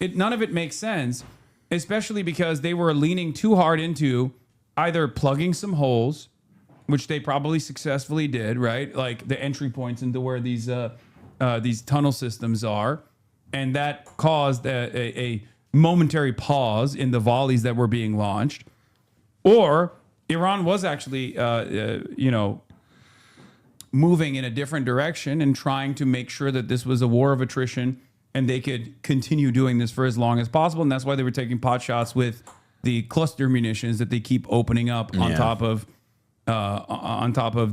None of it makes sense, especially because they were leaning too hard into either plugging some holes, which they probably successfully did, right? Like the entry points into where these tunnel systems are. And that caused a momentary pause in the volleys that were being launched. Or Iran was actually, moving in a different direction and trying to make sure that this was a war of attrition and they could continue doing this for as long as possible. And that's why they were taking pot shots with the cluster munitions that they keep opening up on top of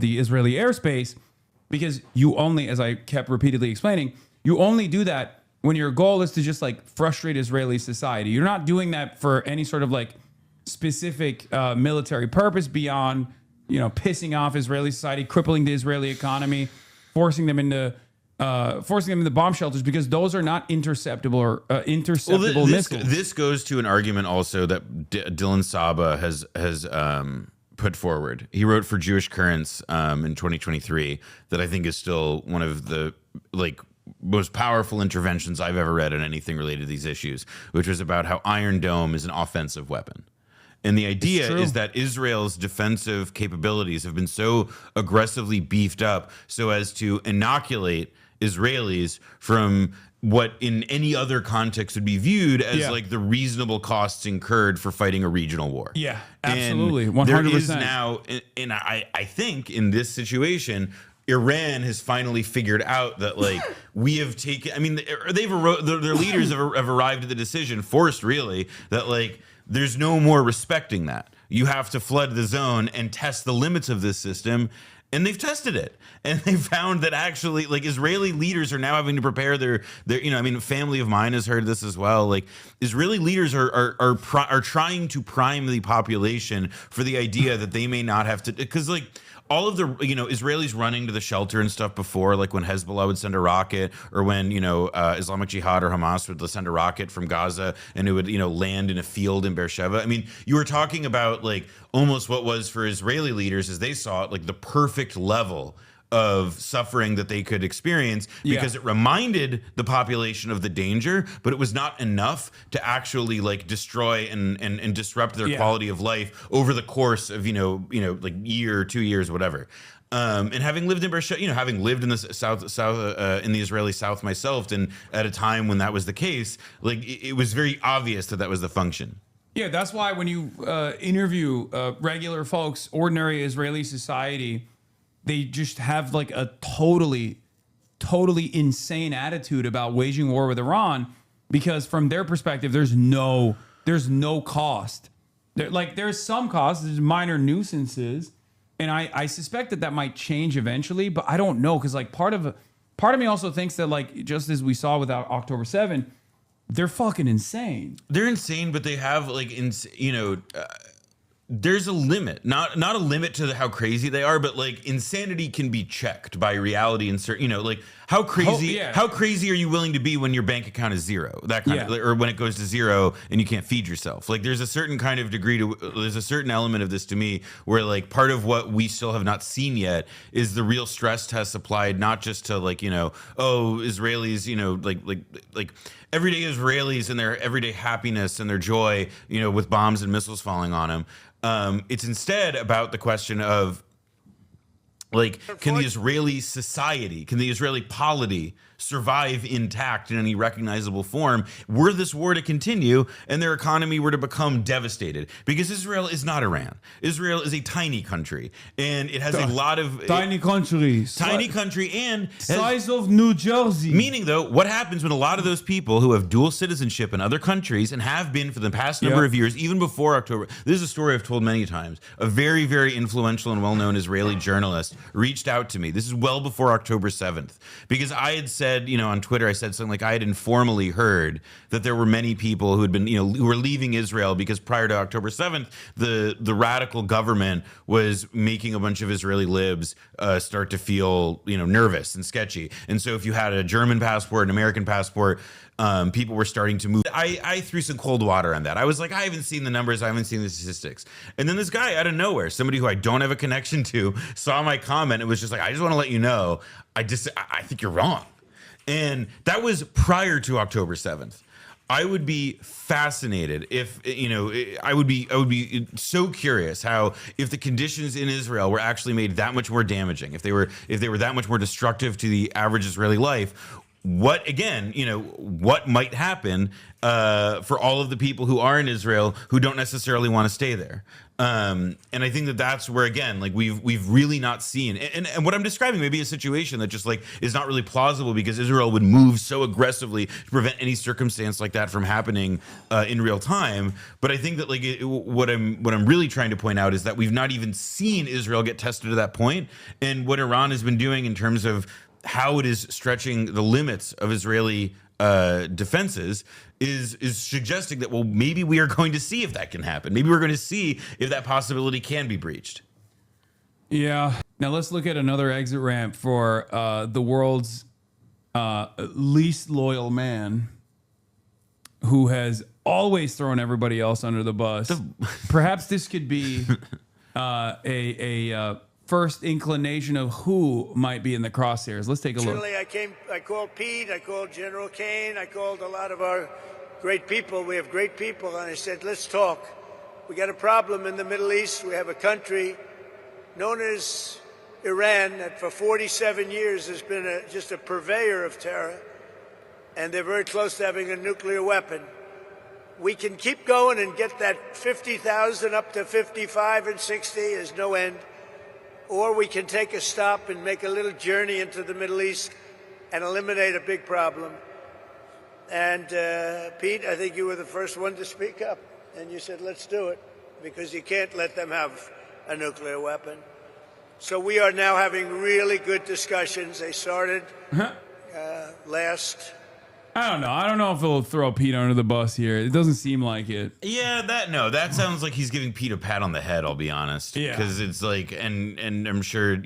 the Israeli airspace, because you only, as I kept repeatedly explaining, you only do that when your goal is to just like frustrate Israeli society. You're not doing that for any sort of like specific military purpose beyond, pissing off Israeli society, crippling the Israeli economy, forcing them into bomb shelters, because those are not interceptable missiles. This goes to an argument also that Dylan Saba has put forward. He wrote for Jewish Currents in 2023 that I think is still one of the like most powerful interventions I've ever read on anything related to these issues, which was about how Iron Dome is an offensive weapon. And the idea is that Israel's defensive capabilities have been so aggressively beefed up so as to inoculate Israelis from what in any other context would be viewed as like the reasonable costs incurred for fighting a regional war. Yeah, absolutely. 100%. There is now, and I think in this situation, Iran has finally figured out that like we have taken, their leaders have arrived at the decision, forced really, that like there's no more respecting that. You have to flood the zone and test the limits of this system. And they've tested it, and they found that actually, like, Israeli leaders are now having to prepare their a family of mine has heard this as well. Like, Israeli leaders are trying to prime the population for the idea that they may not have to, because like all of the Israelis running to the shelter and stuff before, like when Hezbollah would send a rocket, or when Islamic Jihad or Hamas would send a rocket from Gaza and it would land in a field in Beersheba. I mean, you were talking about like almost what was for Israeli leaders, as they saw it, like the perfect level of suffering that they could experience, because it reminded the population of the danger, but it was not enough to actually like destroy and disrupt their quality of life over the course of like year, 2 years, whatever. And having lived in Beersheba, having lived in the south in the Israeli South myself, and at a time when that was the case, like it was very obvious that was the function. Yeah, that's why when you interview regular folks, ordinary Israeli society, they just have like a totally insane attitude about waging war with Iran, because from their perspective, there's no cost. There's some costs, there's minor nuisances, and I suspect that might change eventually, but I don't know, because like part of me also thinks that, like, just as we saw with October 7th, they're fucking insane. They're insane, but they have like there's a limit, not a limit to how crazy they are, but like insanity can be checked by reality and certain, like how crazy are you willing to be when your bank account is zero, that kind of, or when it goes to zero and you can't feed yourself. Like there's a certain kind of degree there's a certain element of this to me where like part of what we still have not seen yet is the real stress test applied, not just to like, Israelis, like everyday Israelis and their everyday happiness and their joy, with bombs and missiles falling on them. It's instead about the question of, like, can the Israeli society, can the Israeli polity survive intact in any recognizable form were this war to continue and their economy were to become devastated? Because Israel is not Iran. Israel is a tiny country, and it has a lot of tiny country and size of New Jersey. Meaning, though, what happens when a lot of those people who have dual citizenship in other countries and have been for the past number of years, even before October, this is a story I've told many times. A very, very influential and well-known Israeli journalist reached out to me. This is well before October 7th, because I had said, on Twitter, I said something like I had informally heard that there were many people who had been, who were leaving Israel because prior to October 7th, the radical government was making a bunch of Israeli libs start to feel, nervous and sketchy. And so if you had a German passport, an American passport, people were starting to move. I threw some cold water on that. I was like, I haven't seen the numbers. I haven't seen the statistics. And then this guy out of nowhere, somebody who I don't have a connection to, saw my comment. It was just like, I just want to let you know, I think you're wrong. And that was prior to October 7th. I would be fascinated if, I would be so curious how, if the conditions in Israel were actually made that much more damaging, if they were that much more destructive to the average Israeli life, what might happen for all of the people who are in Israel who don't necessarily want to stay there. And I think that's where, again, like we've really not seen, and what I'm describing may be a situation that just like is not really plausible, because Israel would move so aggressively to prevent any circumstance like that from happening in real time. But I think that like what I'm really trying to point out is that we've not even seen Israel get tested to that point, and what Iran has been doing in terms of how it is stretching the limits of Israeli defenses is suggesting that, well, maybe we are going to see if that can happen. Maybe we're going to see if that possibility can be breached. Yeah. Now let's look at another exit ramp for the world's least loyal man, who has always thrown everybody else under the bus. Perhaps this could be a first inclination of who might be in the crosshairs. Let's take a look. I called Pete, I called General Kane, I called a lot of our great people. We have great people, and I said, let's talk. We got a problem in the Middle East. We have a country known as Iran that for 47 years has been just a purveyor of terror, and they're very close to having a nuclear weapon. We can keep going and get that 50,000 up to 55 and 60. There's no end. Or we can take a stop and make a little journey into the Middle East and eliminate a big problem. And Pete, I think you were the first one to speak up. And you said, let's do it, because you can't let them have a nuclear weapon. So we are now having really good discussions. They started last. I don't know. I don't know if he'll throw Pete under the bus here. It doesn't seem like it. Yeah, that sounds like he's giving Pete a pat on the head, I'll be honest. Yeah. Because it's like, and I'm sure,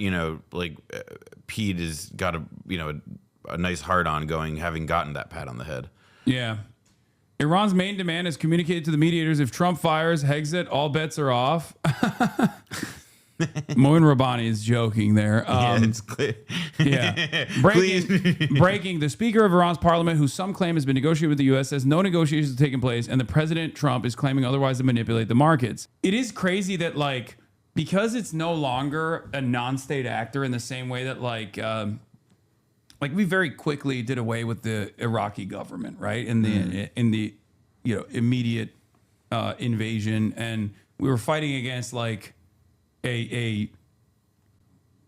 Pete has got a nice heart on going, having gotten that pat on the head. Yeah. Iran's main demand is communicated to the mediators. If Trump fires Hexit, all bets are off. Moin Rabbani is joking there. Yeah, it's clear. Yeah. Breaking. The Speaker of Iran's parliament, who some claim has been negotiated with the U.S., says no negotiations have taken place, and the President Trump is claiming otherwise to manipulate the markets. It is crazy that, because it's no longer a non-state actor in the same way that, we very quickly did away with the Iraqi government, right? In the immediate invasion, and we were fighting against a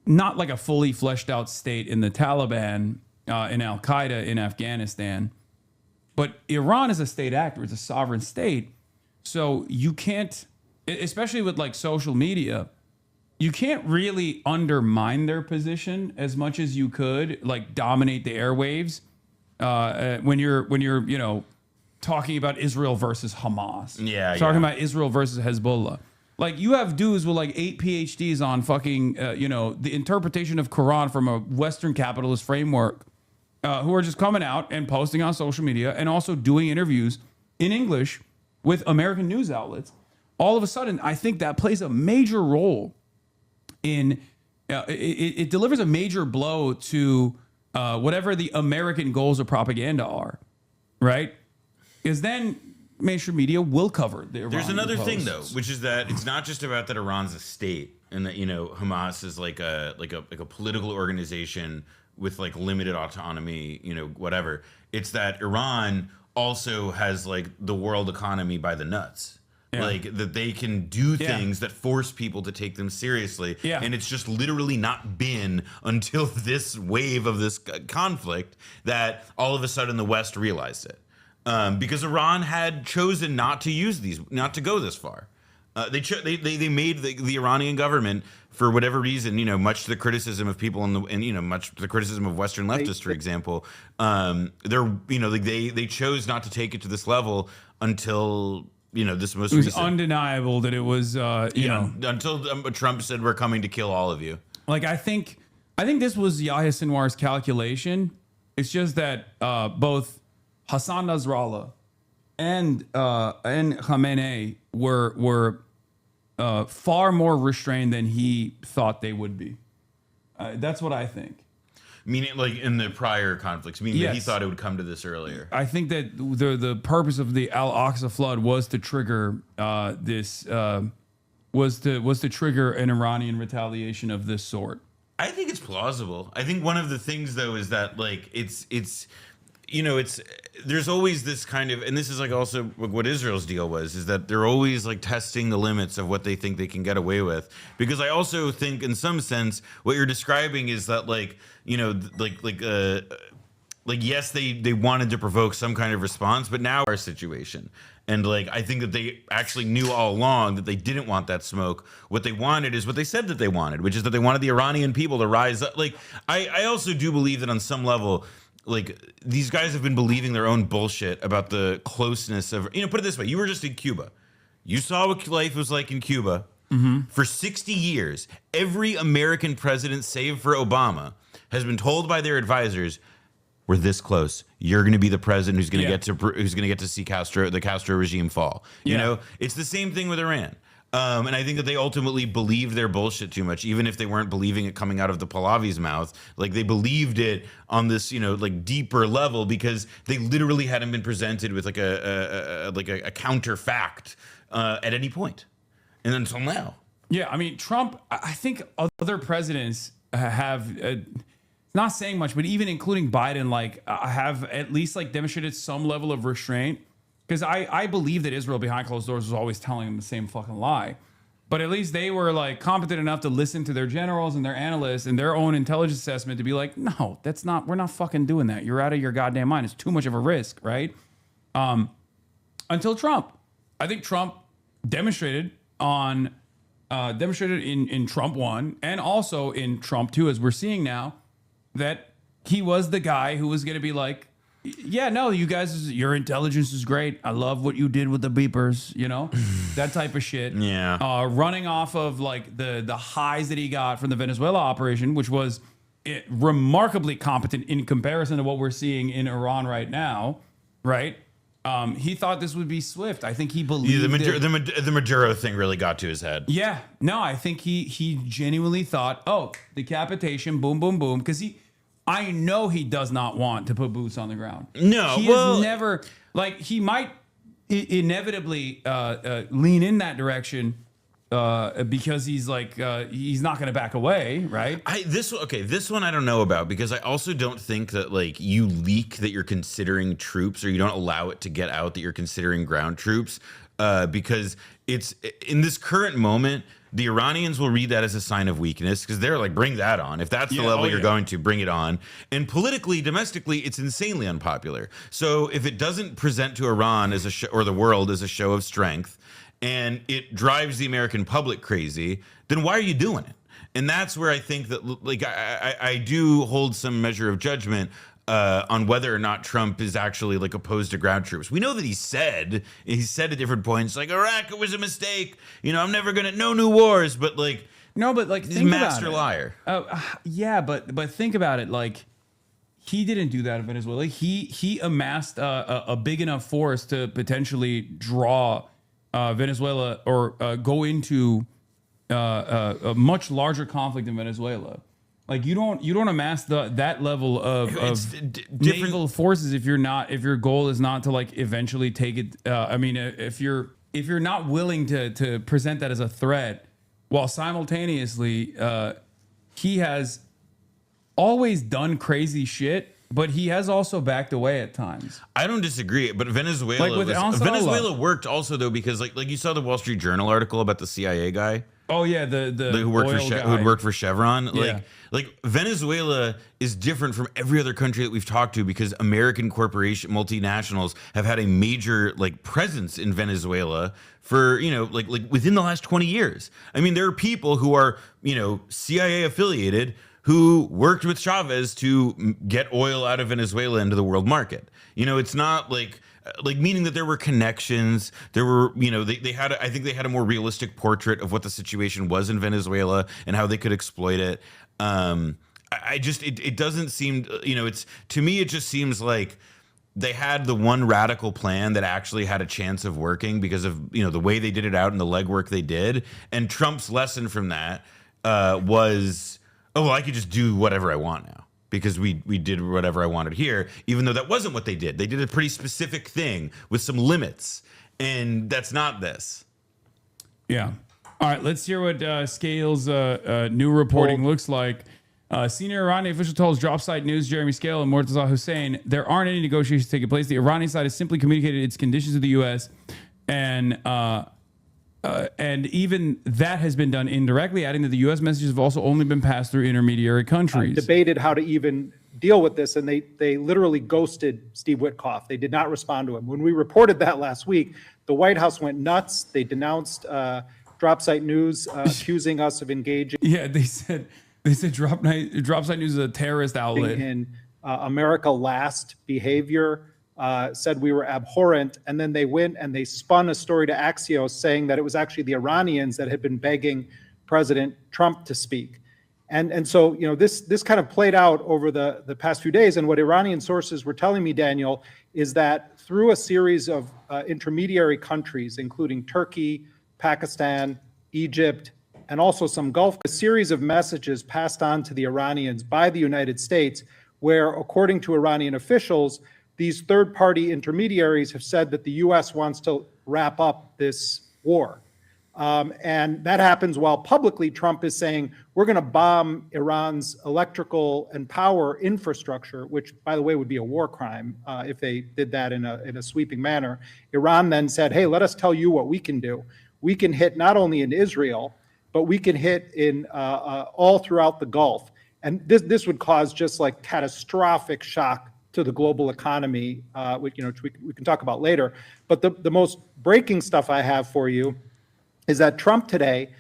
not like a fully fleshed out state in the Taliban, in Al Qaeda in Afghanistan, but Iran is a state actor. It's a sovereign state, so you can't, especially with social media, you can't really undermine their position as much as you could, dominate the airwaves when you're talking about Israel versus Hamas. Talking about Israel versus Hezbollah. You have dudes with 8 PhDs on fucking, the interpretation of Quran from a Western capitalist framework, who are just coming out and posting on social media and also doing interviews in English with American news outlets. All of a sudden, I think that plays a major role in, it delivers a major blow to whatever the American goals of propaganda are, right? Because then mainstream media will cover the Iranian There's another thing though, posts. which is that it's not just about that Iran's a state and that Hamas is like a political organization with limited autonomy, whatever. It's that Iran also has the world economy by the nuts. Yeah. That they can do things that force people to take them seriously. Yeah. And it's just literally not been until this wave of this conflict that all of a sudden the West realized it. Because Iran had chosen not to go this far. They made the Iranian government, for whatever reason, much to the criticism of people much to the criticism of Western leftists, for example, they chose not to take it to this level until this most. It was recent. undeniable that it was until Trump said we're coming to kill all of you. I think this was Yahya Sinwar's calculation. It's just that both Hasan Nasrallah and Khamenei were far more restrained than he thought they would be. That's what I think. Meaning, in the prior conflicts, meaning that he thought it would come to this earlier. I think that the purpose of the Al-Aqsa flood was to trigger was to trigger an Iranian retaliation of this sort. I think it's plausible. I think one of the things though is that there's always this kind of, and this is also what Israel's deal was, is that they're always testing the limits of what they think they can get away with. Because I also think in some sense what you're describing is that yes, they wanted to provoke some kind of response, but now our situation. And I think that they actually knew all along that they didn't want that smoke. What they wanted is what they said that they wanted, which is that they wanted the Iranian people to rise up. I also do believe that on some level, these guys have been believing their own bullshit about the closeness of, put it this way, you were just in Cuba. You saw what life was like in Cuba. Mm-hmm. For 60 years, every American president, save for Obama, has been told by their advisors, we're this close. You're going to be the president who's going to get to see the Castro regime fall. It's the same thing with Iran. And I think that they ultimately believed their bullshit too much, even if they weren't believing it coming out of the Pahlavi's mouth. They believed it on this, deeper level because they literally hadn't been presented with a counter fact at any point, and until now. Yeah, I mean, Trump. I think other presidents have. Not saying much, but even including Biden, have at least demonstrated some level of restraint. Because I believe that Israel behind closed doors was always telling them the same fucking lie. But at least they were competent enough to listen to their generals and their analysts and their own intelligence assessment to be no, we're not fucking doing that. You're out of your goddamn mind. It's too much of a risk, right? Until Trump. I think Trump demonstrated on demonstrated in Trump 1 and also in Trump 2, as we're seeing now, that he was the guy who was going to be like, yeah, no, you guys, your intelligence is great. I love what you did with the beepers, you know, that type of shit. Yeah. Running off of like the highs that he got from the Venezuela operation, which was remarkably competent in comparison to what we're seeing in Iran right now, right? He thought this would be swift. I think he believed the Maduro thing really got to his head. Yeah, no, I think he genuinely thought, oh, decapitation, boom, boom, boom, because I know he does not want to put boots on the ground. No, he has never, like, he might inevitably lean in that direction because he's like he's not going to back away, right? This one I don't know about, because I also don't think that like you leak that you're considering troops, or you don't allow it to get out that you're considering ground troops, because it's in this current moment. The Iranians will read that as a sign of weakness, because they're like, bring that on. If that's the level you're going to, bring it on. And politically, domestically, it's insanely unpopular. So if it doesn't present to Iran as or the world as a show of strength, and it drives the American public crazy, then why are you doing it? And that's where I think that, like, I do hold some measure of judgment on whether or not Trump is actually like opposed to ground troops. We know that he said at different points, like, Iraq, it was a mistake. You know, I'm never gonna, no new wars. But like, no, but like, he's a master liar. Yeah, but think about it. Like, he didn't do that in Venezuela. He amassed a big enough force to potentially draw Venezuela or go into a much larger conflict in Venezuela. Like, you don't amass that level of naval forces if your goal is not to like eventually take it. I mean, if you're not willing to present that as a threat, while simultaneously he has always done crazy shit, but he has also backed away at times. I don't disagree, but Venezuela worked also though, because like you saw the Wall Street Journal article about the CIA guy. Oh yeah, the who worked who had worked for Chevron. Yeah. Like Venezuela is different from every other country that we've talked to, because American corporation multinationals have had a major like presence in Venezuela for, you know, like within the last 20 years. I mean, there are people who are, you know, CIA affiliated who worked with Chavez to get oil out of Venezuela into the world market. You know, it's not like meaning that there were connections. There were, you know, they had, I think they had a more realistic portrait of what the situation was in Venezuela and how they could exploit it. It doesn't seem, you know, to me, it just seems like they had the one radical plan that actually had a chance of working because of, you know, the way they did it out and the legwork they did. And Trump's lesson from that was, oh, well, I could just do whatever I want now, because we did whatever I wanted here, even though that wasn't what they did. They did a pretty specific thing with some limits, and that's not this. Yeah. All right, let's hear what Scale's new reporting looks like. Senior Iranian official tells Drop Site News, Jeremy Scale and Mortaza Hussein, there aren't any negotiations taking place. The Iranian side has simply communicated its conditions to the U.S., and even that has been done indirectly, adding that the U.S. messages have also only been passed through intermediary countries. Debated how to even deal with this, and they literally ghosted Steve Witkoff. They did not respond to him. When we reported that last week, the White House went nuts. They denounced Drop Site News, accusing us of engaging. Yeah, they said Drop Site News is a terrorist outlet. In America Last behavior. Said we were abhorrent, and then they went and they spun a story to Axios saying that it was actually the Iranians that had been begging President Trump to speak. And so, you know, this kind of played out over the past few days. And what Iranian sources were telling me, Daniel, is that through a series of intermediary countries, including Turkey, Pakistan, Egypt, and also some Gulf, a series of messages passed on to the Iranians by the United States, where, according to Iranian officials, these third-party intermediaries have said that the U.S. wants to wrap up this war. And that happens while publicly Trump is saying, we're going to bomb Iran's electrical and power infrastructure, which, by the way, would be a war crime if they did that in a sweeping manner. Iran then said, hey, let us tell you what we can do. We can hit not only in Israel, but we can hit in all throughout the Gulf. And this would cause just like catastrophic shock to the global economy, which we can talk about later. But the most breaking stuff I have for you is that Trump today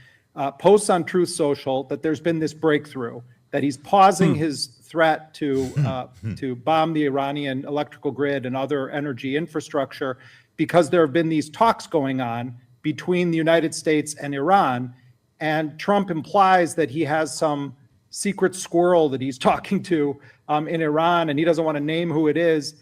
posts on Truth Social that there's been this breakthrough, that he's pausing his threat to bomb the Iranian electrical grid and other energy infrastructure because there have been these talks going on between the United States and Iran. And Trump implies that he has some secret squirrel that he's talking to in Iran, and he doesn't want to name who it is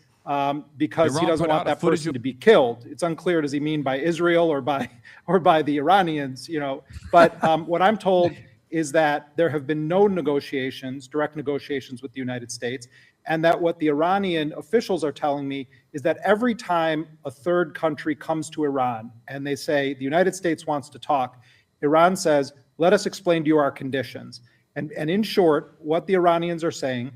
because Iran he doesn't put want out that footage person to be killed. It's unclear, does he mean by Israel or by the Iranians, you know? But what I'm told is that there have been no negotiations, direct negotiations with the United States, and that what the Iranian officials are telling me is that every time a third country comes to Iran and they say the United States wants to talk, Iran says, let us explain to you our conditions. And in short, what the Iranians are saying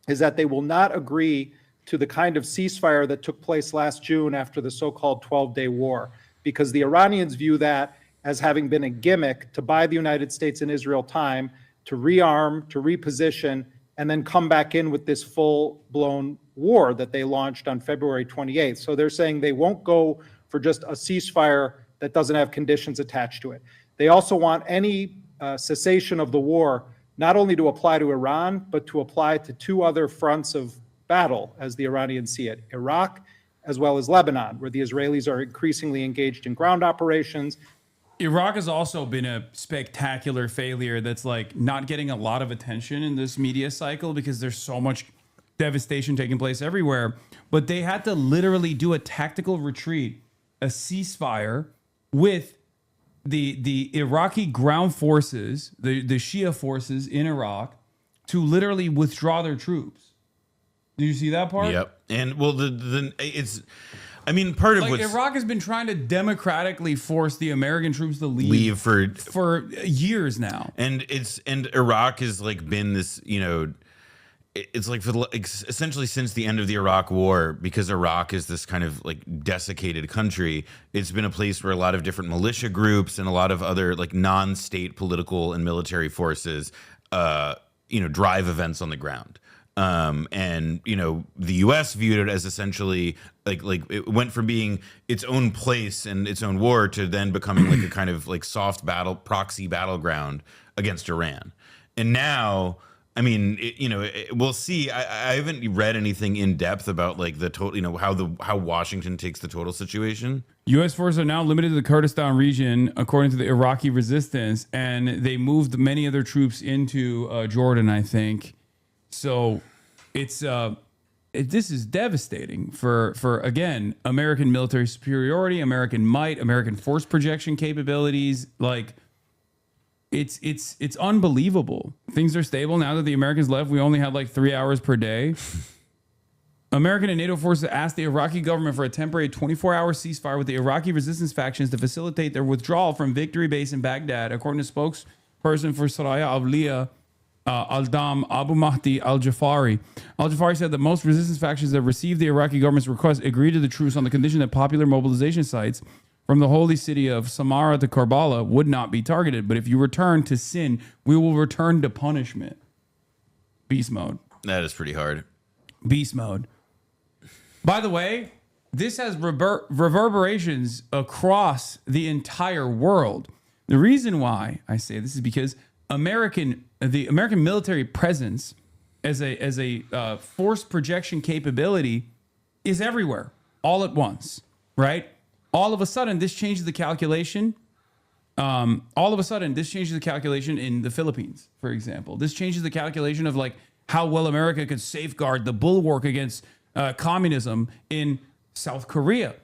is that they will not agree to the kind of ceasefire that took place last June after the so-called 12-day war, because the Iranians view that as having been a gimmick to buy the United States and Israel time to rearm, to reposition, and then come back in with this full-blown war that they launched on February 28th. So they're saying they won't go for just a ceasefire that doesn't have conditions attached to it. They also want any cessation of the war not only to apply to Iran, but to apply to two other fronts of battle, as the Iranians see it, Iraq as well as Lebanon, where the Israelis are increasingly engaged in ground operations. Iraq has also been a spectacular failure that's like not getting a lot of attention in this media cycle because there's so much devastation taking place everywhere. But they had to literally do a tactical retreat, a ceasefire with the Iraqi ground forces, the Shia forces in Iraq, to literally withdraw their troops. Did you see that part? Yep. And well, it's, I mean, part of like what's Iraq has been trying to democratically force the American troops to leave for years now. And Iraq has like been this, you know, it's like essentially since the end of the Iraq war, because Iraq is this kind of like desiccated country, it's been a place where a lot of different militia groups and a lot of other like non-state political and military forces, you know, drive events on the ground. And, you know, the U.S. viewed it as essentially like it went from being its own place and its own war to then becoming like a kind of like soft proxy battleground against Iran. And now, I mean, we'll see. I haven't read anything in depth about like the total, you know, how Washington takes the total situation. U.S. forces are now limited to the Kurdistan region, according to the Iraqi resistance, and they moved many of their troops into Jordan, I think. So it's this is devastating for again, American military superiority, American might, American force projection capabilities. Like it's unbelievable. Things are stable now that the Americans left. We only had like 3 hours per day. American and NATO forces asked the Iraqi government for a temporary 24-hour ceasefire with the Iraqi resistance factions to facilitate their withdrawal from Victory Base in Baghdad, according to spokesperson for Saraya Awliya, Aldam Abu Mahdi Al-Jafari. Al-Jafari said that most resistance factions that received the Iraqi government's request agreed to the truce on the condition that popular mobilization sites from the holy city of Samarra to Karbala would not be targeted. But if you return to sin, we will return to punishment. Beast mode. That is pretty hard. Beast mode. By the way, this has reverberations across the entire world. The reason why I say this is because the American military presence as a force projection capability is everywhere all at once, right? All of a sudden, this changes the calculation. All of a sudden, this changes the calculation in the Philippines, for example. This changes the calculation of like how well America could safeguard the bulwark against communism in South Korea,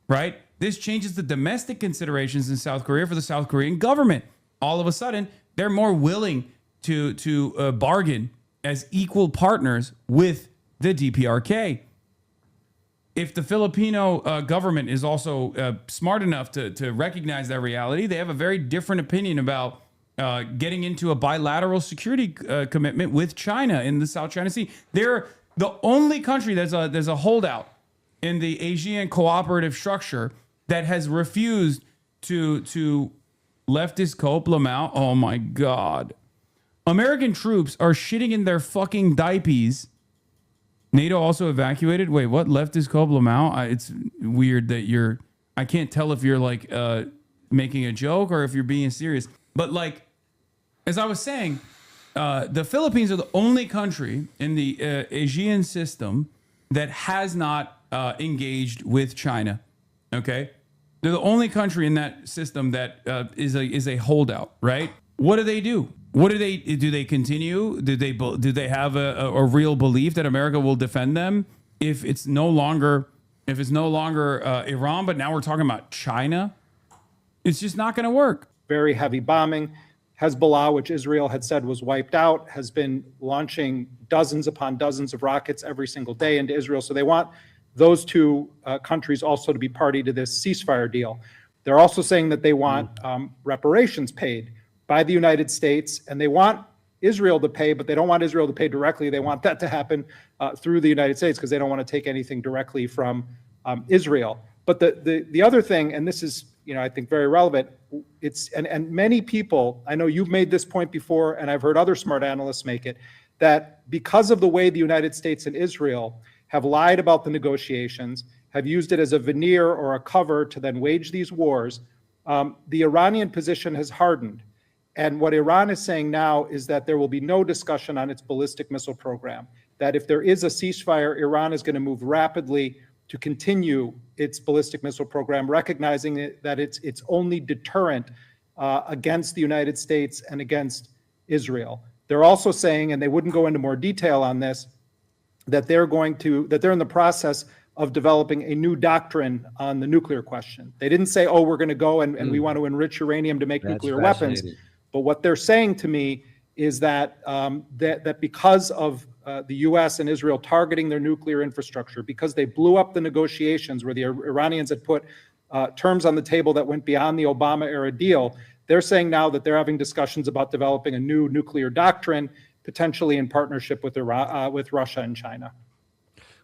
right? This changes the domestic considerations in South Korea for the South Korean government. All of a sudden, they're more willing to bargain as equal partners with the DPRK. If the Filipino government is also smart enough to recognize that reality, they have a very different opinion about getting into a bilateral security commitment with China in the South China Sea. They're the only country there's a holdout in the Asian cooperative structure that has refused to leftist cope Lamau. Oh my God. American troops are shitting in their fucking diapers. NATO also evacuated. Wait, what? Leftist cope Lamau? It's weird that I can't tell if you're like making a joke or if you're being serious. But like, as I was saying, the Philippines are the only country in the Asian system that has not engaged with China. Okay, they're the only country in that system that is a holdout. Right? What do? What do they continue? Do they have a real belief that America will defend them if it's no longer Iran, but now we're talking about China? It's just not going to work. Very heavy bombing. Hezbollah, which Israel had said was wiped out, has been launching dozens upon dozens of rockets every single day into Israel. So they want those two countries also to be party to this ceasefire deal. They're also saying that they want reparations paid by the United States, and they want Israel to pay, but they don't want Israel to pay directly. They want that to happen through the United States because they don't want to take anything directly from Israel. But the other thing, and this is, I think very relevant, and many people, I know you've made this point before, and I've heard other smart analysts make it, that because of the way the United States and Israel have lied about the negotiations, have used it as a veneer or a cover to then wage these wars, the Iranian position has hardened. And what Iran is saying now is that there will be no discussion on its ballistic missile program, that if there is a ceasefire, Iran is going to move rapidly to continue its ballistic missile program, recognizing that it's only deterrent against the United States and against Israel. They're also saying, and they wouldn't go into more detail on this, that they're in the process of developing a new doctrine on the nuclear question. They didn't say, oh, we're going to go and we want to enrich uranium to make nuclear weapons. But what they're saying to me is that that because of the U.S. and Israel targeting their nuclear infrastructure, because they blew up the negotiations where the Iranians had put terms on the table that went beyond the Obama-era deal, they're saying now that they're having discussions about developing a new nuclear doctrine, potentially in partnership with Russia and China.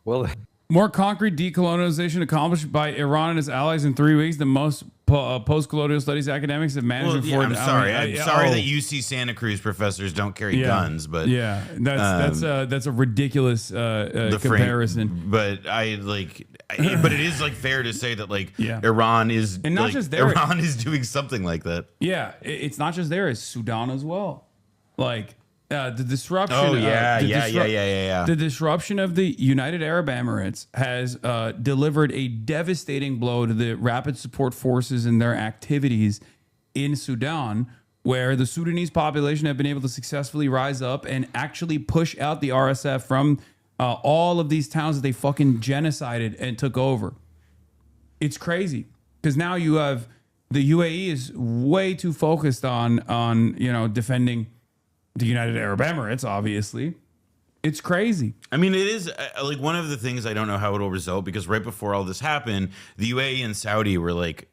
Well, more concrete decolonization accomplished by Iran and its allies in 3 weeks than most post-colonial studies academics have managed. I'm sorry. I'm sorry that UC Santa Cruz professors don't carry guns, but that's a ridiculous comparison. But but it is fair to say that Iran is, and not just there, Iran is doing something like that. Yeah, it's not just there; it's Sudan as well. The disruption. Oh yeah. The disruption of the United Arab Emirates has delivered a devastating blow to the Rapid Support Forces and their activities in Sudan, where the Sudanese population have been able to successfully rise up and actually push out the RSF from all of these towns that they fucking genocided and took over. It's crazy because now you have the UAE is way too focused on defending the United Arab Emirates, obviously. It's crazy. I mean, it is one of the things I don't know how it'll result, because right before all this happened, the UAE and Saudi were like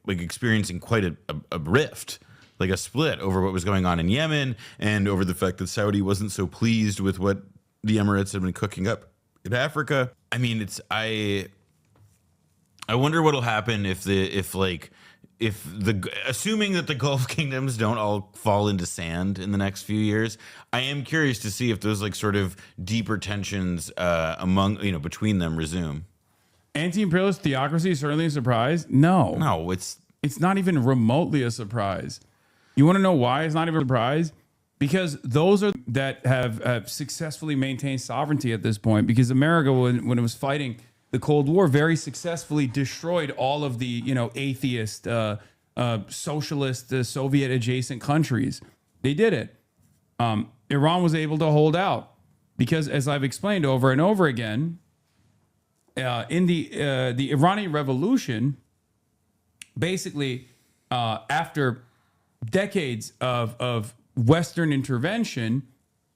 experiencing quite a rift, like a split over what was going on in Yemen and over the fact that Saudi wasn't so pleased with what the Emirates had been cooking up in Africa. I mean, I wonder what'll happen assuming that the Gulf kingdoms don't all fall into sand in the next few years. I am curious to see if those sort of deeper tensions between them resume. Anti-imperialist theocracy is certainly a surprise. No, it's not even remotely a surprise. You want to know why it's not even a surprise? Because those are that have successfully maintained sovereignty at this point. Because America, when it was fighting the Cold War, very successfully destroyed all of the atheist, socialist, Soviet adjacent countries. They did it. Iran was able to hold out because, as I've explained over and over again, in the Iranian Revolution, basically after decades of Western intervention,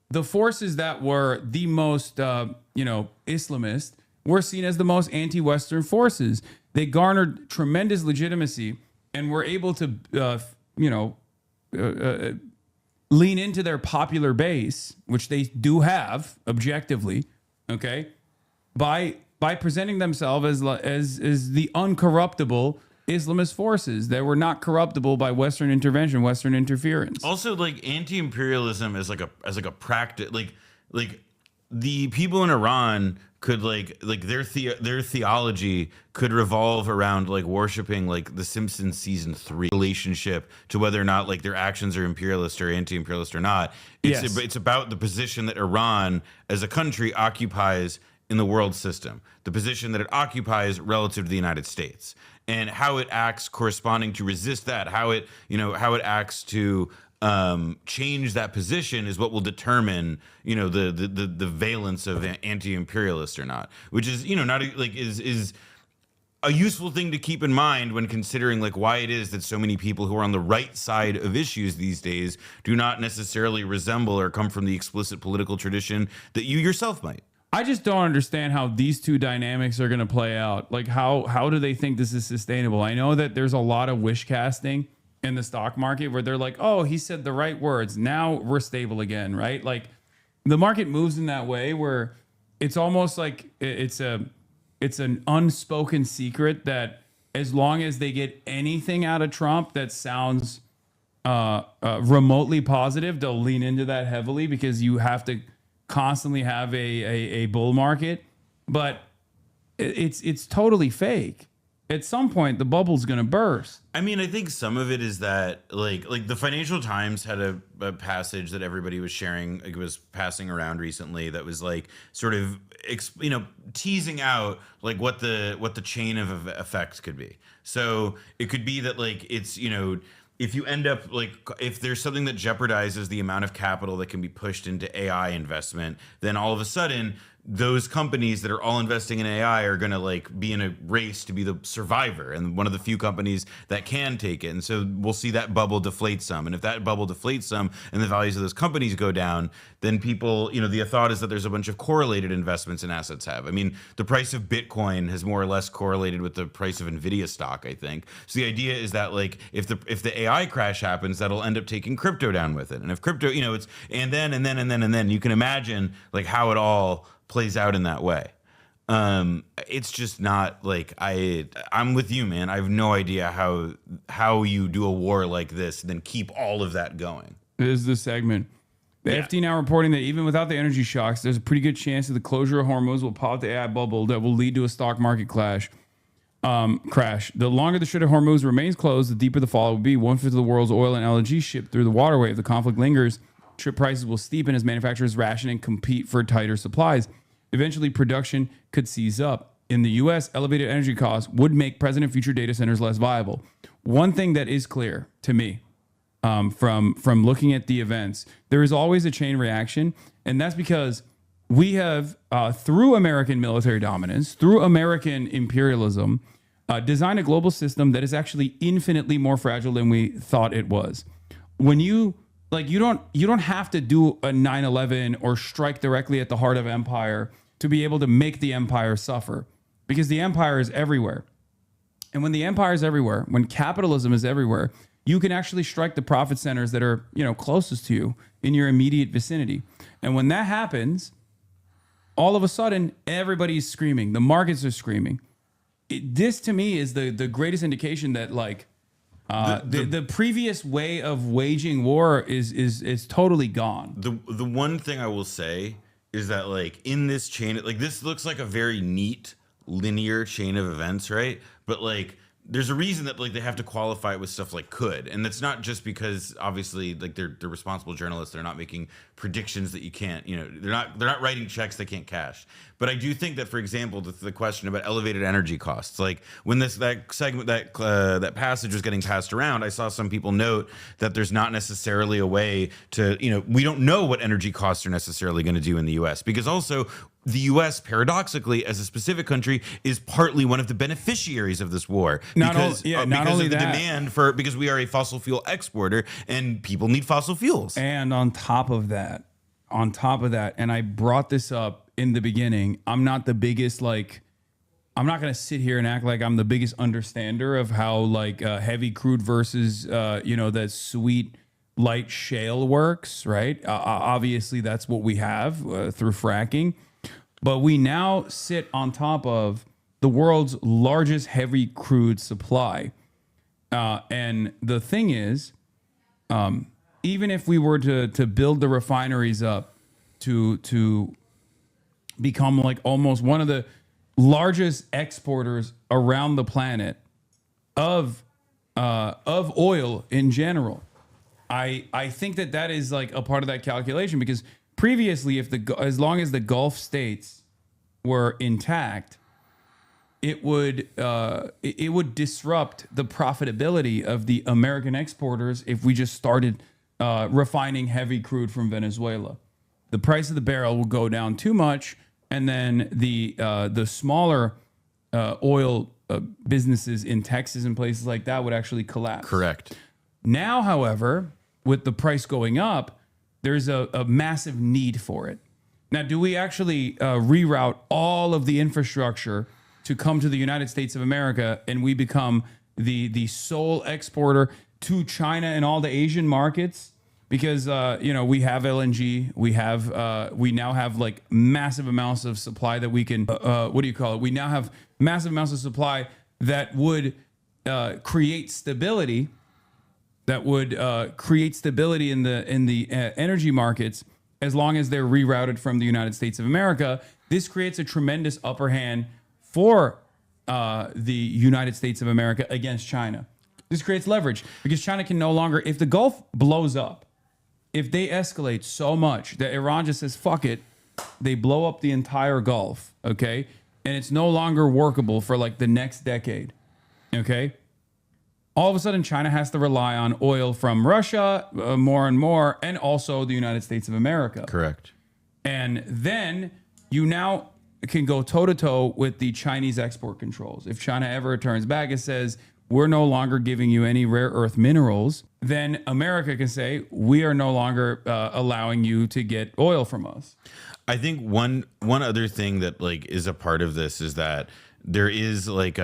the forces that were the most Islamist were seen as the most anti-Western forces. They garnered tremendous legitimacy and were able to, lean into their popular base, which they do have objectively, okay, by presenting themselves as the uncorruptible Islamist forces that were not corruptible by Western intervention, Western interference. Also, anti-imperialism as a practice, the people in Iran could like their theology could revolve around like worshiping like the Simpsons season 3 relationship to whether or not like their actions are imperialist or anti-imperialist or not. It's about the position that Iran as a country occupies in the world system, the position that it occupies relative to the United States, and how it acts corresponding to resist that, how it acts to change that position is what will determine, the valence of anti-imperialist or not, which is, not like is a useful thing to keep in mind when considering like why it is that so many people who are on the right side of issues these days do not necessarily resemble or come from the explicit political tradition that you yourself might. I just don't understand how these two dynamics are going to play out. Like how do they think this is sustainable? I know that there's a lot of wish casting in the stock market where they're like, oh, he said the right words, now we're stable again, right? Like the market moves in that way where it's almost like it's an unspoken secret that as long as they get anything out of Trump that sounds remotely positive, they'll lean into that heavily because you have to constantly have a bull market. But it's totally fake. At some point, the bubble's going to burst. I mean, I think some of it is that like the Financial Times had a passage that everybody was sharing, like, was passing around recently that was like sort of teasing out like what the chain of effects could be. So it could be that like it's if you end up like if there's something that jeopardizes the amount of capital that can be pushed into AI investment, then all of a sudden those companies that are all investing in AI are going to like be in a race to be the survivor and one of the few companies that can take it. And so we'll see that bubble deflate some. And if that bubble deflates some and the values of those companies go down, then people, the thought is that there's a bunch of correlated investments in assets have. I mean, the price of Bitcoin has more or less correlated with the price of Nvidia stock, I think. So the idea is that like if the AI crash happens, that'll end up taking crypto down with it. And if crypto, it's and then you can imagine like how it all plays out in that way. It's just not like I'm with you, man. I have no idea how you do a war like this and then keep all of that going. This is the segment. The FT now reporting that even without the energy shocks, there's a pretty good chance that the closure of Hormuz will pop the AI bubble that will lead to a stock market crash. The longer the Strait of Hormuz remains closed, the deeper the fall will be. 1/5 of the world's oil and LNG shipped through the waterway. If the conflict lingers, trip prices will steepen as manufacturers ration and compete for tighter supplies. Eventually, production could seize up. In the U.S., elevated energy costs would make present and future data centers less viable. One thing that is clear to me from looking at the events, there is always a chain reaction, and that's because we have, through American military dominance, through American imperialism, designed a global system that is actually infinitely more fragile than we thought it was. When you don't have to do a 9/11 or strike directly at the heart of empire to be able to make the empire suffer, because the empire is everywhere. And when the empire is everywhere, when capitalism is everywhere, you can actually strike the profit centers that are, closest to you in your immediate vicinity. And when that happens, all of a sudden, everybody's screaming. The markets are screaming. This to me is the greatest indication that like, the previous way of waging war is totally gone. The one thing I will say is that like in this chain, like this looks like a very neat linear chain of events, right? But like there's a reason that like they have to qualify it with stuff like could, and that's not just because obviously like they're responsible journalists. They're not making predictions that you can't, they're not writing checks they can't cash. But I do think that, for example, the question about elevated energy costs, like when that passage was getting passed around, I saw some people note that there's not necessarily a way to, we don't know what energy costs are necessarily going to do in the U.S. because also the U.S. paradoxically, as a specific country, is partly one of the beneficiaries of this war because of the demand because we are a fossil fuel exporter and people need fossil fuels. And on top of that, and I brought this up in the beginning, I'm not the biggest I'm not going to sit here and act like I'm the biggest understander of how heavy crude versus that sweet light shale works, right? Obviously, that's what we have through fracking. But we now sit on top of the world's largest heavy crude supply. And the thing is, even if we were to build the refineries up to become like almost one of the largest exporters around the planet of oil in general. I think that is like a part of that calculation, because previously, as long as the Gulf states were intact, it would disrupt the profitability of the American exporters if we just started refining heavy crude from Venezuela. The price of the barrel will go down too much, and then the smaller oil businesses in Texas and places like that would actually collapse. Correct. Now, however, with the price going up, there's a massive need for it. Now, do we actually reroute all of the infrastructure to come to the United States of America, and we become the sole exporter to China and all the Asian markets? Because we have LNG, we now have like massive amounts of supply that we can we now have massive amounts of supply that would create stability. That would create stability in the energy markets, as long as they're rerouted from the United States of America. This creates a tremendous upper hand for the United States of America against China. This creates leverage, because China can no longer, if the Gulf blows up, if they escalate so much that Iran just says, fuck it, they blow up the entire Gulf, okay? And it's no longer workable for like the next decade, okay? All of a sudden, China has to rely on oil from Russia more and more, and also the United States of America. Correct. And then you now can go toe-to-toe with the Chinese export controls. If China ever turns back and says, we're no longer giving you any rare earth minerals, then America can say, we are no longer allowing you to get oil from us. I think one other thing that like is a part of this is that there is like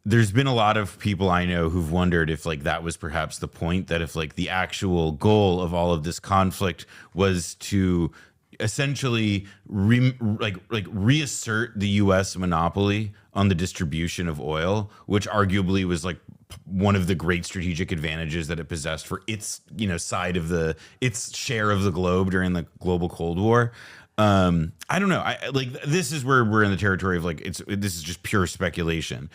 there's been a lot of people I know who've wondered if like that was perhaps the point, that if like the actual goal of all of this conflict was to essentially reassert the U.S. monopoly on the distribution of oil, which arguably was like one of the great strategic advantages that it possessed for its side of its share of the globe during the global Cold War. I don't know. I like, this is where we're in the territory of like this is just pure speculation.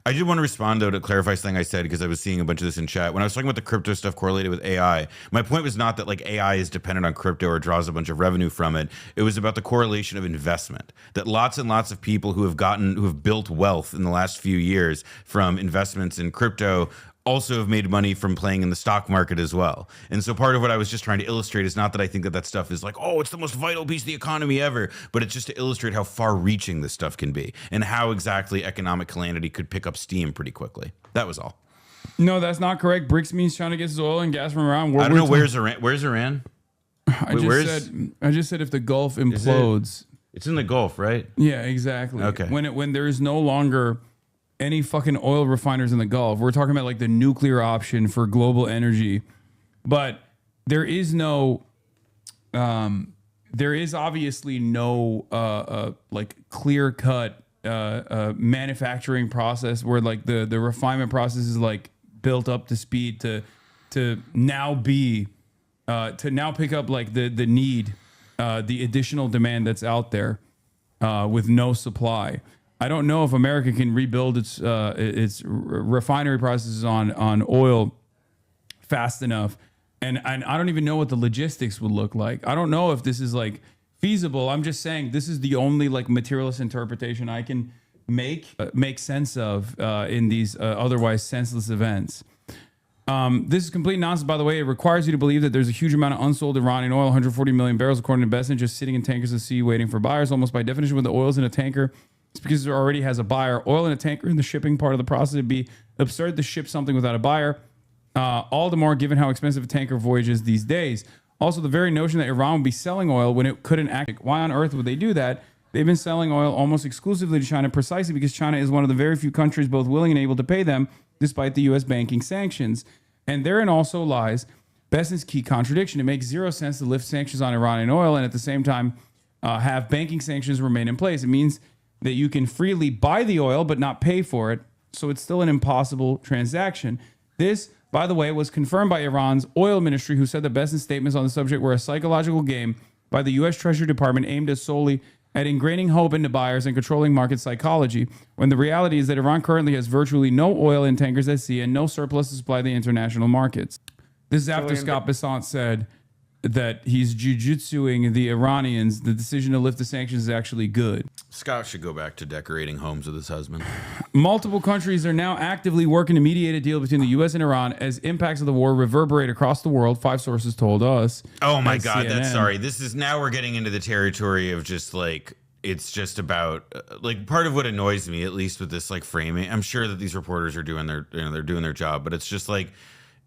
I did want to respond, though, to clarify something I said, because I was seeing a bunch of this in chat. When I was talking about the crypto stuff correlated with AI, my point was not that like AI is dependent on crypto or draws a bunch of revenue from it. It was about the correlation of investment, that lots and lots of people who have built wealth in the last few years from investments in crypto also have made money from playing in the stock market as well. And so part of what I was just trying to illustrate is not that I think that stuff is like, oh, it's the most vital piece of the economy ever, but it's just to illustrate how far reaching this stuff can be and how exactly economic calamity could pick up steam pretty quickly. That was all. No, that's not correct. BRICS means China gets its oil and gas from Iran. I don't know. Where's Iran? I just said if the Gulf implodes. It's in the Gulf, right? Yeah, exactly. Okay. When there is no longer any fucking oil refiners in the Gulf. We're talking about like the nuclear option for global energy, but there is obviously no like clear cut manufacturing process where like the refinement process is like built up to speed to now pick up like the need, the additional demand that's out there with no supply. I don't know if America can rebuild its refinery processes on oil fast enough, and I don't even know what the logistics would look like. I don't know if this is like feasible. I'm just saying this is the only like materialist interpretation I can make sense of in these otherwise senseless events. This is complete nonsense, by the way. It requires you to believe that there's a huge amount of unsold Iranian oil, 140 million barrels according to Besson, just sitting in tankers at sea waiting for buyers. Almost by definition, when the oil's in a tanker, it's because it already has a buyer. Oil in a tanker in the shipping part of the process, it'd be absurd to ship something without a buyer. All the more given how expensive a tanker voyage is these days. Also, the very notion that Iran would be selling oil when it couldn't act. Why on earth would they do that? They've been selling oil almost exclusively to China precisely because China is one of the very few countries both willing and able to pay them, despite the U.S. banking sanctions. And therein also lies Besson's key contradiction. It makes zero sense to lift sanctions on Iranian oil and at the same time have banking sanctions remain in place. It means that you can freely buy the oil but not pay for it, so it's still an impossible transaction. This, by the way, was confirmed by Iran's oil ministry, who said that Besson's statements on the subject were a psychological game by the U.S. Treasury Department aimed solely at ingraining hope into buyers and controlling market psychology, when the reality is that Iran currently has virtually no oil in tankers at sea and no surplus to supply the international markets. This is after Scott Bessant said that he's jujitsuing the Iranians. The decision to lift the sanctions is actually good. Scott should go back to decorating homes with his husband. Multiple countries are now actively working to mediate a deal between the U.S. and Iran as impacts of the war reverberate across the world, 5 sources told us. Oh my God, CNN. sorry. This is, now we're getting into the territory of just like, it's just about like part of what annoys me, at least with this like framing. I'm sure that these reporters are doing their, they're doing their job, but it's just like,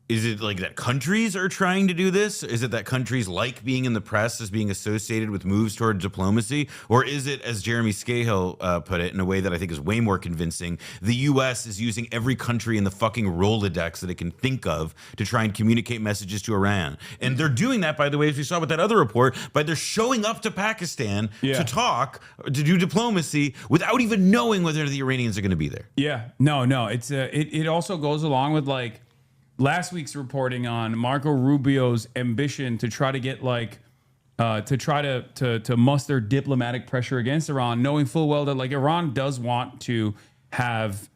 is it like that countries are trying to do this? Is it that countries like being in the press as being associated with moves toward diplomacy? Or is it, as Jeremy Scahill put it in a way that I think is way more convincing, the U.S. is using every country in the fucking Rolodex that it can think of to try and communicate messages to Iran? And they're doing that, by the way, as we saw with that other report, by they're showing up to Pakistan to talk, to do diplomacy without even knowing whether the Iranians are going to be there. Yeah, no. It's it also goes along with like last week's reporting on Marco Rubio's ambition to try to get like to try to muster diplomatic pressure against Iran, knowing full well that like Iran does want to have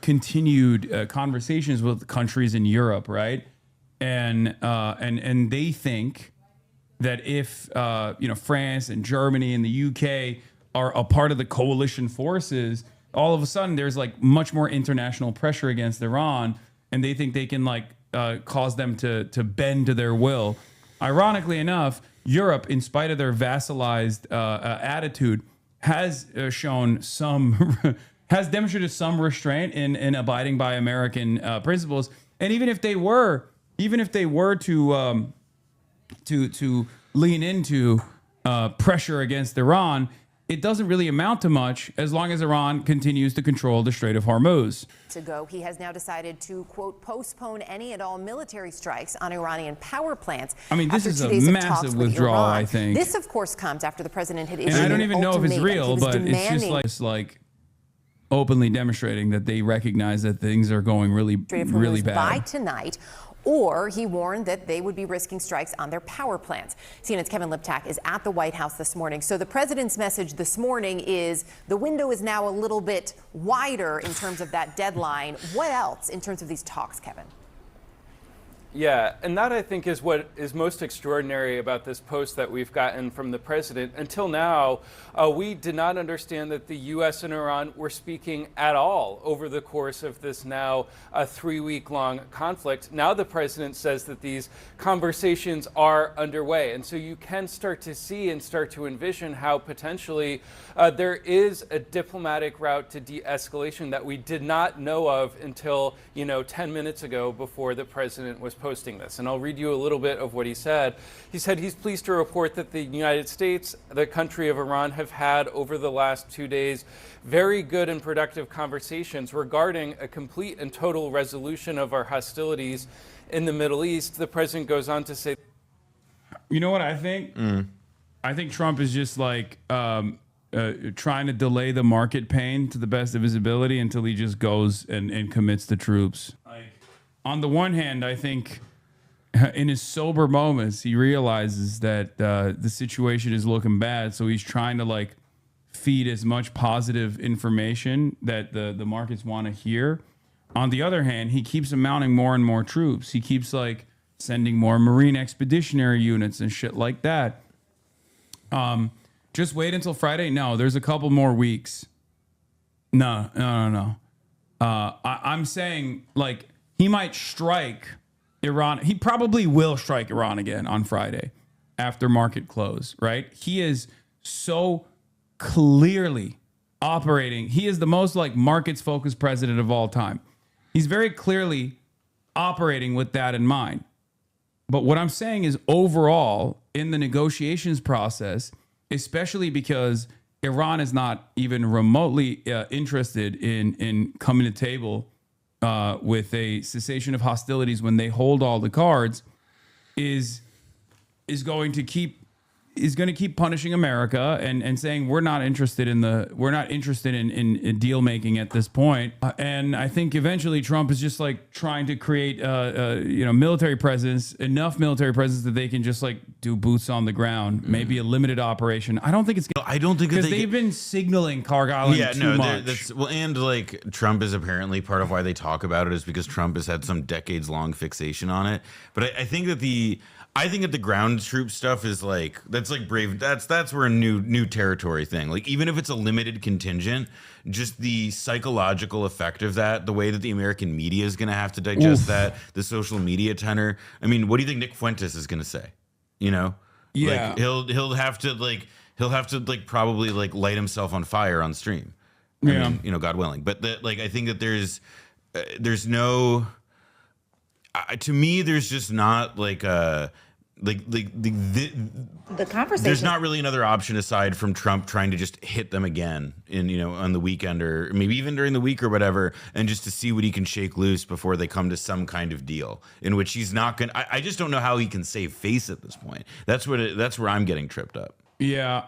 continued conversations with countries in Europe, right? And they think that if France and Germany and the UK are a part of the coalition forces, all of a sudden there's like much more international pressure against Iran. And they think they can like cause them to bend to their will. Ironically enough, Europe, in spite of their vassalized attitude, has shown some has demonstrated some restraint in abiding by American principles. And even if they were to lean into pressure against Iran, it doesn't really amount to much as long as Iran continues to control the Strait of Hormuz. Ago, he has now decided to, quote, postpone any and all military strikes on Iranian power plants. I mean, this is a massive withdrawal, I think. This, of course, comes after the president had issued and I don't even know if it's real, but demanding it's just like openly demonstrating that they recognize that things are going really bad. By tonight. Or he warned that they would be risking strikes on their power plants. CNN's Kevin Liptak is at the White House this morning. So the president's message this morning is the window is now a little bit wider in terms of that deadline. What else in terms of these talks, Kevin? Yeah, and that I think is what is most extraordinary about this post that we've gotten from the president. Until now, we did not understand that the U.S. and Iran were speaking at all over the course of this now 3-week-long conflict. Now the president says that these conversations are underway. And so you can start to see and start to envision how potentially there is a diplomatic route to de-escalation that we did not know of until, 10 minutes ago before the president was posting this. And I'll read you a little bit of what he said. He said he's pleased to report that the United States, the country of Iran, have had over the last 2 days very good and productive conversations regarding a complete and total resolution of our hostilities in the Middle East. The president goes on to say, you know what I think? I think Trump is just like trying to delay the market pain to the best of his ability until he just goes and commits the troops. On the one hand, I think in his sober moments, he realizes that the situation is looking bad. So he's trying to like feed as much positive information that the markets want to hear. On the other hand, he keeps mounting more and more troops. He keeps like sending more Marine expeditionary units and shit like that. Just wait until Friday. No, there's a couple more weeks. No. I'm saying like, he might strike Iran. He probably will strike Iran again on Friday after market close, right? He is so clearly operating. He is the most like markets focused president of all time. He's very clearly operating with that in mind. But what I'm saying is overall in the negotiations process, especially because Iran is not even remotely interested in coming to the table with a cessation of hostilities when they hold all the cards, is going to keep is going to keep punishing America and saying we're not interested in deal making at this point. And I think eventually Trump is just like trying to create military presence, enough military presence that they can just like do boots on the ground, maybe a limited operation. I don't think it's gonna, I don't think because they've been signaling Cargill Island too much. And like Trump is apparently part of why they talk about it is because Trump has had some decades long fixation on it. But I think that the ground troop stuff is like that's like brave. That's where a new territory thing. Like even if it's a limited contingent, just the psychological effect of that, the way that the American media is going to have to digest that, the social media tenor. I mean, what do you think Nick Fuentes is going to say? You know, yeah, like he'll have to probably like light himself on fire on stream. I mean, you know, God willing. But I think that there's no. To me, there's just not like a the conversation. There's not really another option aside from Trump trying to just hit them again on the weekend or maybe even during the week or whatever, and just to see what he can shake loose before they come to some kind of deal in which he's not going. I just don't know how he can save face at this point. That's where I'm getting tripped up. Yeah,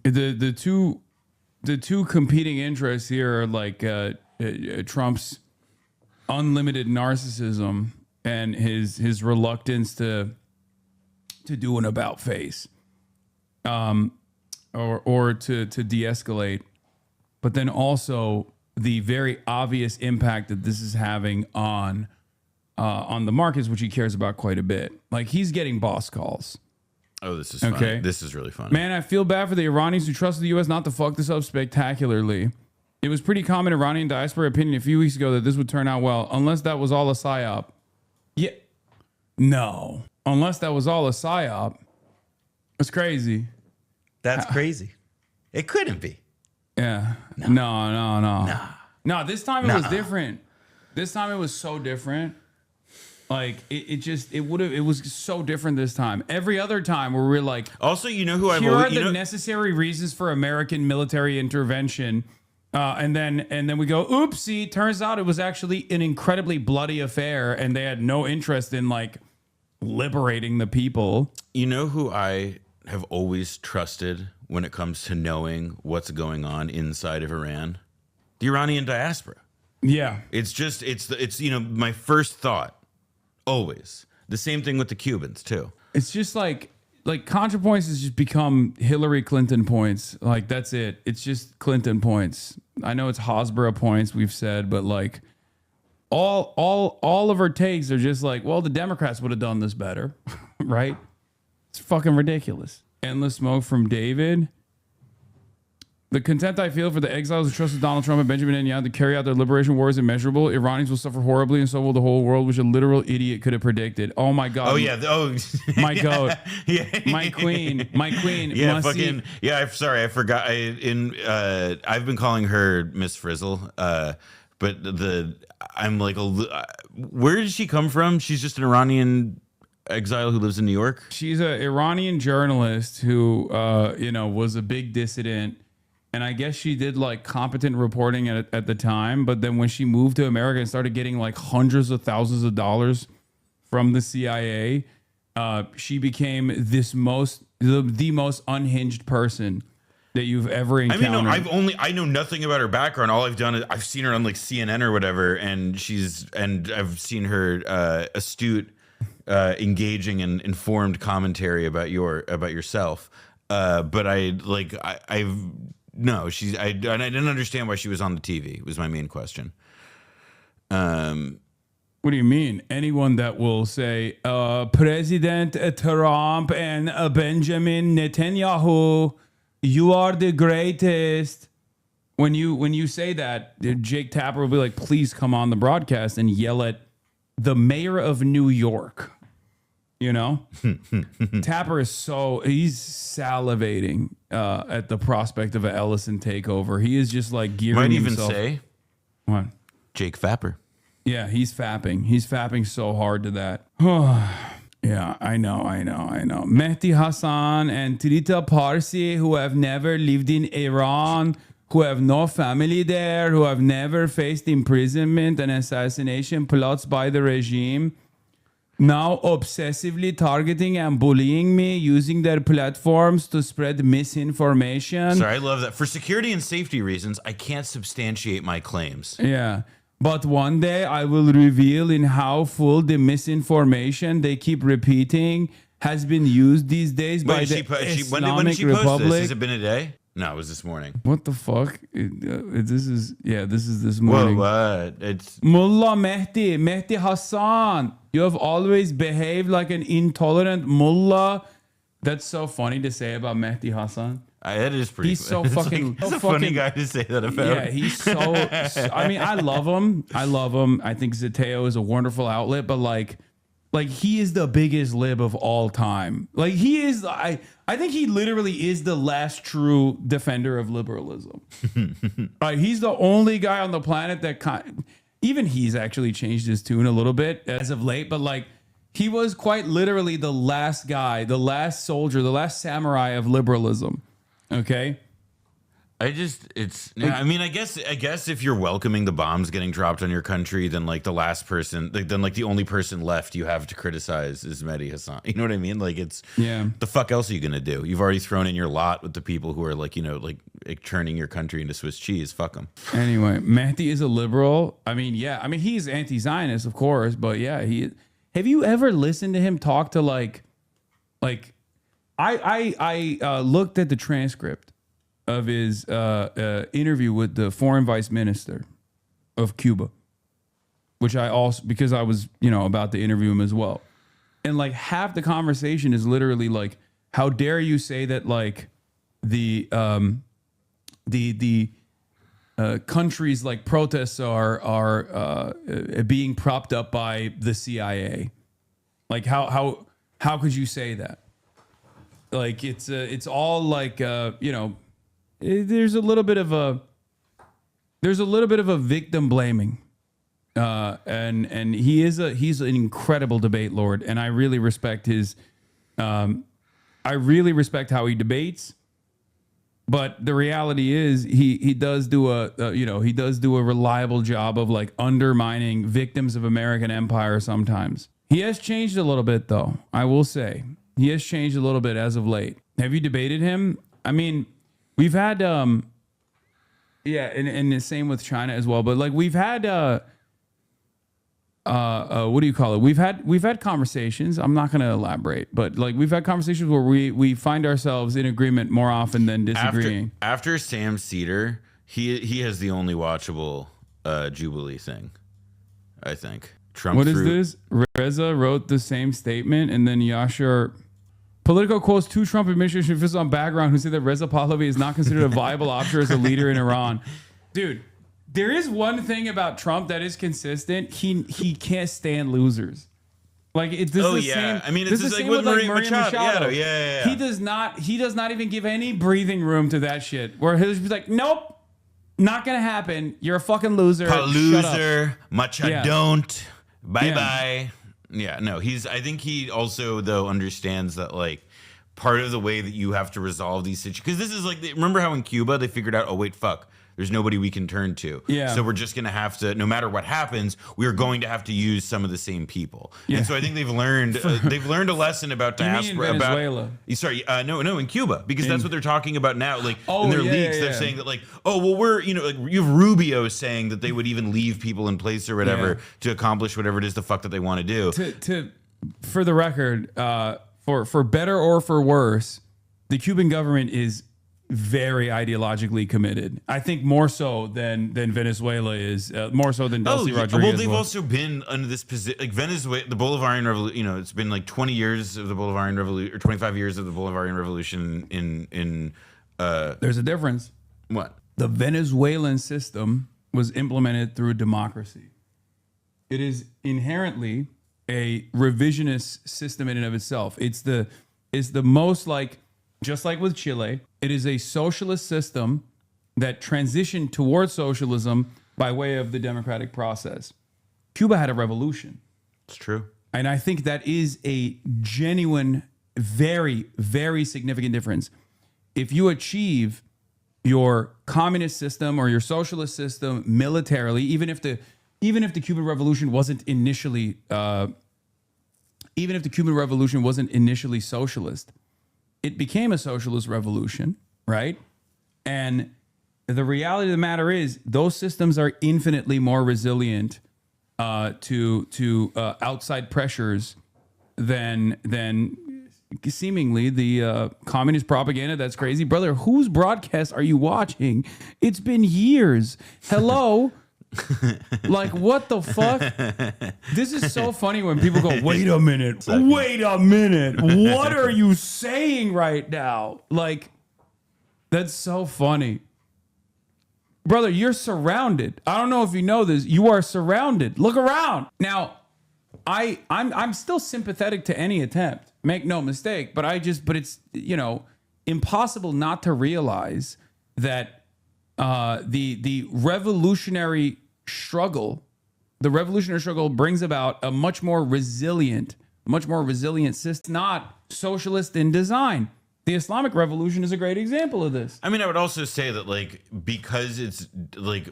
the two competing interests here are like Trump's unlimited narcissism and his reluctance to do an about face, or to de-escalate, but then also the very obvious impact that this is having on the markets, which he cares about quite a bit. Like he's getting boss calls. Oh, this is funny. This is really funny. Man, I feel bad for the Iranians who trusted the U.S. not to fuck this up spectacularly. It was pretty common Iranian diaspora opinion a few weeks ago that this would turn out well, unless that was all a psyop. Yeah. No. Unless that was all a psyop. It's crazy. That's crazy. It couldn't be. Yeah. No. No, this time it was different. This time it was so different. Like it was so different this time. Every other time where we're like, also, you know who I've here are the necessary reasons for American military intervention. And then we go, oopsie, turns out it was actually an incredibly bloody affair and they had no interest in like liberating the people. You know who I have always trusted when it comes to knowing what's going on inside of Iran? The Iranian diaspora. Yeah. It's my first thought always. The same thing with the Cubans too. It's just like ContraPoints has just become Hillary Clinton points. Like that's it. It's just Clinton points. I know it's Hasbara points we've said, but like all of her takes are just like, well, the Democrats would have done this better, right? It's fucking ridiculous. Endless smoke from David. The contempt I feel for the exiles who trusted Donald Trump and Benjamin Netanyahu to carry out their liberation war is immeasurable. Iranians will suffer horribly, and so will the whole world, which a literal idiot could have predicted. Oh my God. Oh yeah. Oh my God. Yeah. My queen. Yeah. Fucking. Yeah. I'm sorry. I forgot. I've been calling her Miss Frizzle. But I'm like, where did she come from? She's just an Iranian exile who lives in New York. She's an Iranian journalist who, was a big dissident. And I guess she did like competent reporting at the time. But then when she moved to America and started getting like hundreds of thousands of dollars from the CIA, she became the most unhinged person that you've ever encountered. I mean, I know nothing about her background. All I've done is I've seen her on like CNN or whatever, and I've seen her astute, engaging and informed commentary about yourself. But I didn't understand why she was on the TV. Was my main question. What do you mean? Anyone that will say President Trump and Benjamin Netanyahu, you are the greatest. When you say that, Jake Tapper will be like, please come on the broadcast and yell at the mayor of New York. You know, Tapper is he's salivating at the prospect of an Ellison takeover. He is just like gearing himself. Might even say, what? Jake Fapper. Yeah, he's fapping. He's fapping so hard to that. Yeah, I know. Mehdi Hasan and Trita Parsi, who have never lived in Iran, who have no family there, who have never faced imprisonment and assassination plots by the regime. now obsessively targeting and bullying me, using their platforms to spread misinformation. Sorry, I love that. For security and safety reasons, I can't substantiate my claims. Yeah. But one day I will reveal in how full the misinformation they keep repeating has been used these days by the Islamic when did she post Republic. this? Has it been a day? No, it was this morning. What the fuck? This is this morning. Whoa, what? It's Mullah Mehdi Hasan. You have always behaved like an intolerant mullah. That's so funny to say about Mehdi Hasan. that is pretty. He's so fucking. He's a funny guy to say that about. Yeah, he's so. I mean, I love him. I think Zateo is a wonderful outlet, but like he is the biggest lib of all time. Like he is. I think he literally is the last true defender of liberalism. He's the only guy on the planet that even he's actually changed his tune a little bit as of late, but like he was quite literally the last guy, the last soldier, the last samurai of liberalism. Okay. I guess if you're welcoming the bombs getting dropped on your country, then like the last person, then like the only person left you have to criticize is Mehdi Hasan. You know what I mean? Like the fuck else are you gonna do? You've already thrown in your lot with the people who are like turning your country into Swiss cheese. Fuck them. Anyway, Mehdi is a liberal. I mean, yeah. I mean, he's anti-Zionist, of course, but yeah, he. Have you ever listened to him talk to I looked at the transcript of his interview with the foreign vice minister of Cuba, which I also, because I was, about to interview him as well. And like half the conversation is literally like, how dare you say that like the countries like protests are being propped up by the CIA. Like how could you say that? Like it's all like there's a little bit of a victim blaming, and he's an incredible debate lord, and I really respect his I really respect how he debates. But the reality is he does do a reliable job of like undermining victims of American empire sometimes. He has changed a little bit though, I will say. He has changed a little bit as of late. Have you debated him? I mean, we've had and the same with China as well, but like we've had what do you call it? We've had conversations. I'm not going to elaborate, but like we've had conversations where we find ourselves in agreement more often than disagreeing. After Sam Cedar, he has the only watchable Jubilee thing, I think. Trump. What is this? Reza wrote the same statement, and then Yashar. Politico quotes two Trump administration officials on background who say that Reza Pahlavi is not considered a viable option as a leader in Iran. Dude, there is one thing about Trump that is consistent. He can't stand losers. Like it's the same. I mean, it's just like with Maria Machado. Yeah. He does not even give any breathing room to that shit. Where he'll just be like, nope, not gonna happen. You're a fucking loser. Loser. Machado don't. Bye. Yeah, no, I think he also though understands that like part of the way that you have to resolve these situations, because this is like, remember how in Cuba they figured out, oh wait, fuck, there's nobody we can turn to. Yeah. So we're just gonna have to, no matter what happens, we are going to have to use some of the same people. Yeah. And so I think they've learned a lesson about diaspora. You mean Venezuela? No, in Cuba, because that's what they're talking about now. Like in their leaks, they're saying that like, oh well, we're like you have Rubio saying that they would even leave people in place or whatever to accomplish whatever it is the fuck that they want to do. For the record, for better or for worse, the Cuban government is very ideologically committed. I think more so than Venezuela is, more so than Delcy Rodriguez. Well, they've also been under this position, like Venezuela, the Bolivarian Revolution. It's been like 20 years of the Bolivarian Revolution, or 25 years of the Bolivarian Revolution. There's a difference. What? The Venezuelan system was implemented through democracy. It is inherently a revisionist system in and of itself. It's the most like. Just like with Chile, it is a socialist system that transitioned towards socialism by way of the democratic process. Cuba had a revolution. It's true. And I think that is a genuine, very, very significant difference. If you achieve your communist system or your socialist system militarily, even if the Cuban Revolution wasn't initially even if the Cuban Revolution wasn't initially socialist, it became a socialist revolution, right? And the reality of the matter is those systems are infinitely more resilient to outside pressures than seemingly the communist propaganda. That's crazy. Brother, whose broadcast are you watching? It's been years. Hello? Like, what the fuck? This is so funny when people go, wait a minute. Wait a minute. What are you saying right now? Like, that's so funny. Brother, you're surrounded. I don't know if you know this. You are surrounded. Look around. Now, I'm still sympathetic to any attempt. Make no mistake. But it's, impossible not to realize that the revolutionary struggle brings about a much more resilient system, not socialist in design. The Islamic Revolution is a great example of this. I mean, I would also say that, like, because it's like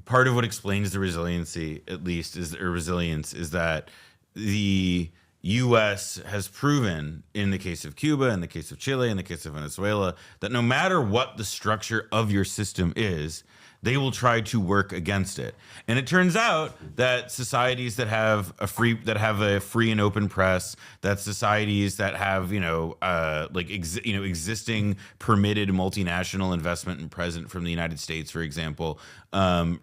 part of what explains the resiliency, at least, resilience is that the U.S. has proven in the case of Cuba, in the case of Chile, in the case of Venezuela, that no matter what the structure of your system is, they will try to work against it. And it turns out that societies that have a free and open press, that societies that have existing permitted multinational investment and present from the United States, for example,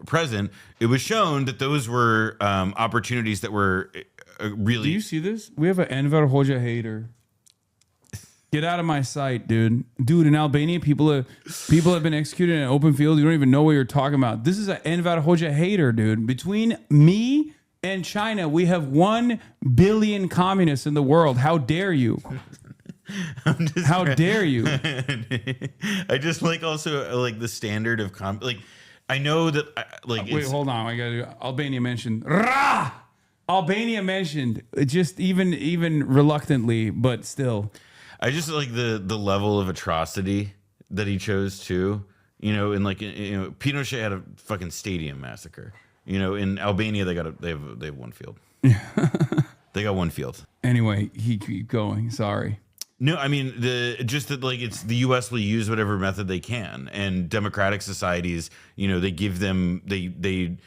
present, it was shown that those were opportunities that were really. Do you see this? We have an Enver Hoxha hater. Get out of my sight, dude. Dude, in Albania, people have been executed in an open field. You don't even know what you're talking about. This is an Enver Hoxha hater, dude. Between me and China, we have 1 billion communists in the world. How dare you? How dare you? I just like also like the standard of I know that wait, hold on. I got to Albania mentioned. Albania mentioned just even reluctantly, but still. I just like the level of atrocity that he chose to, Pinochet had a fucking stadium massacre. In Albania they have 1 field. They got 1 field. Anyway, he keep going. Sorry. No, I mean it's the U.S. will use whatever method they can, and democratic societies, they give them the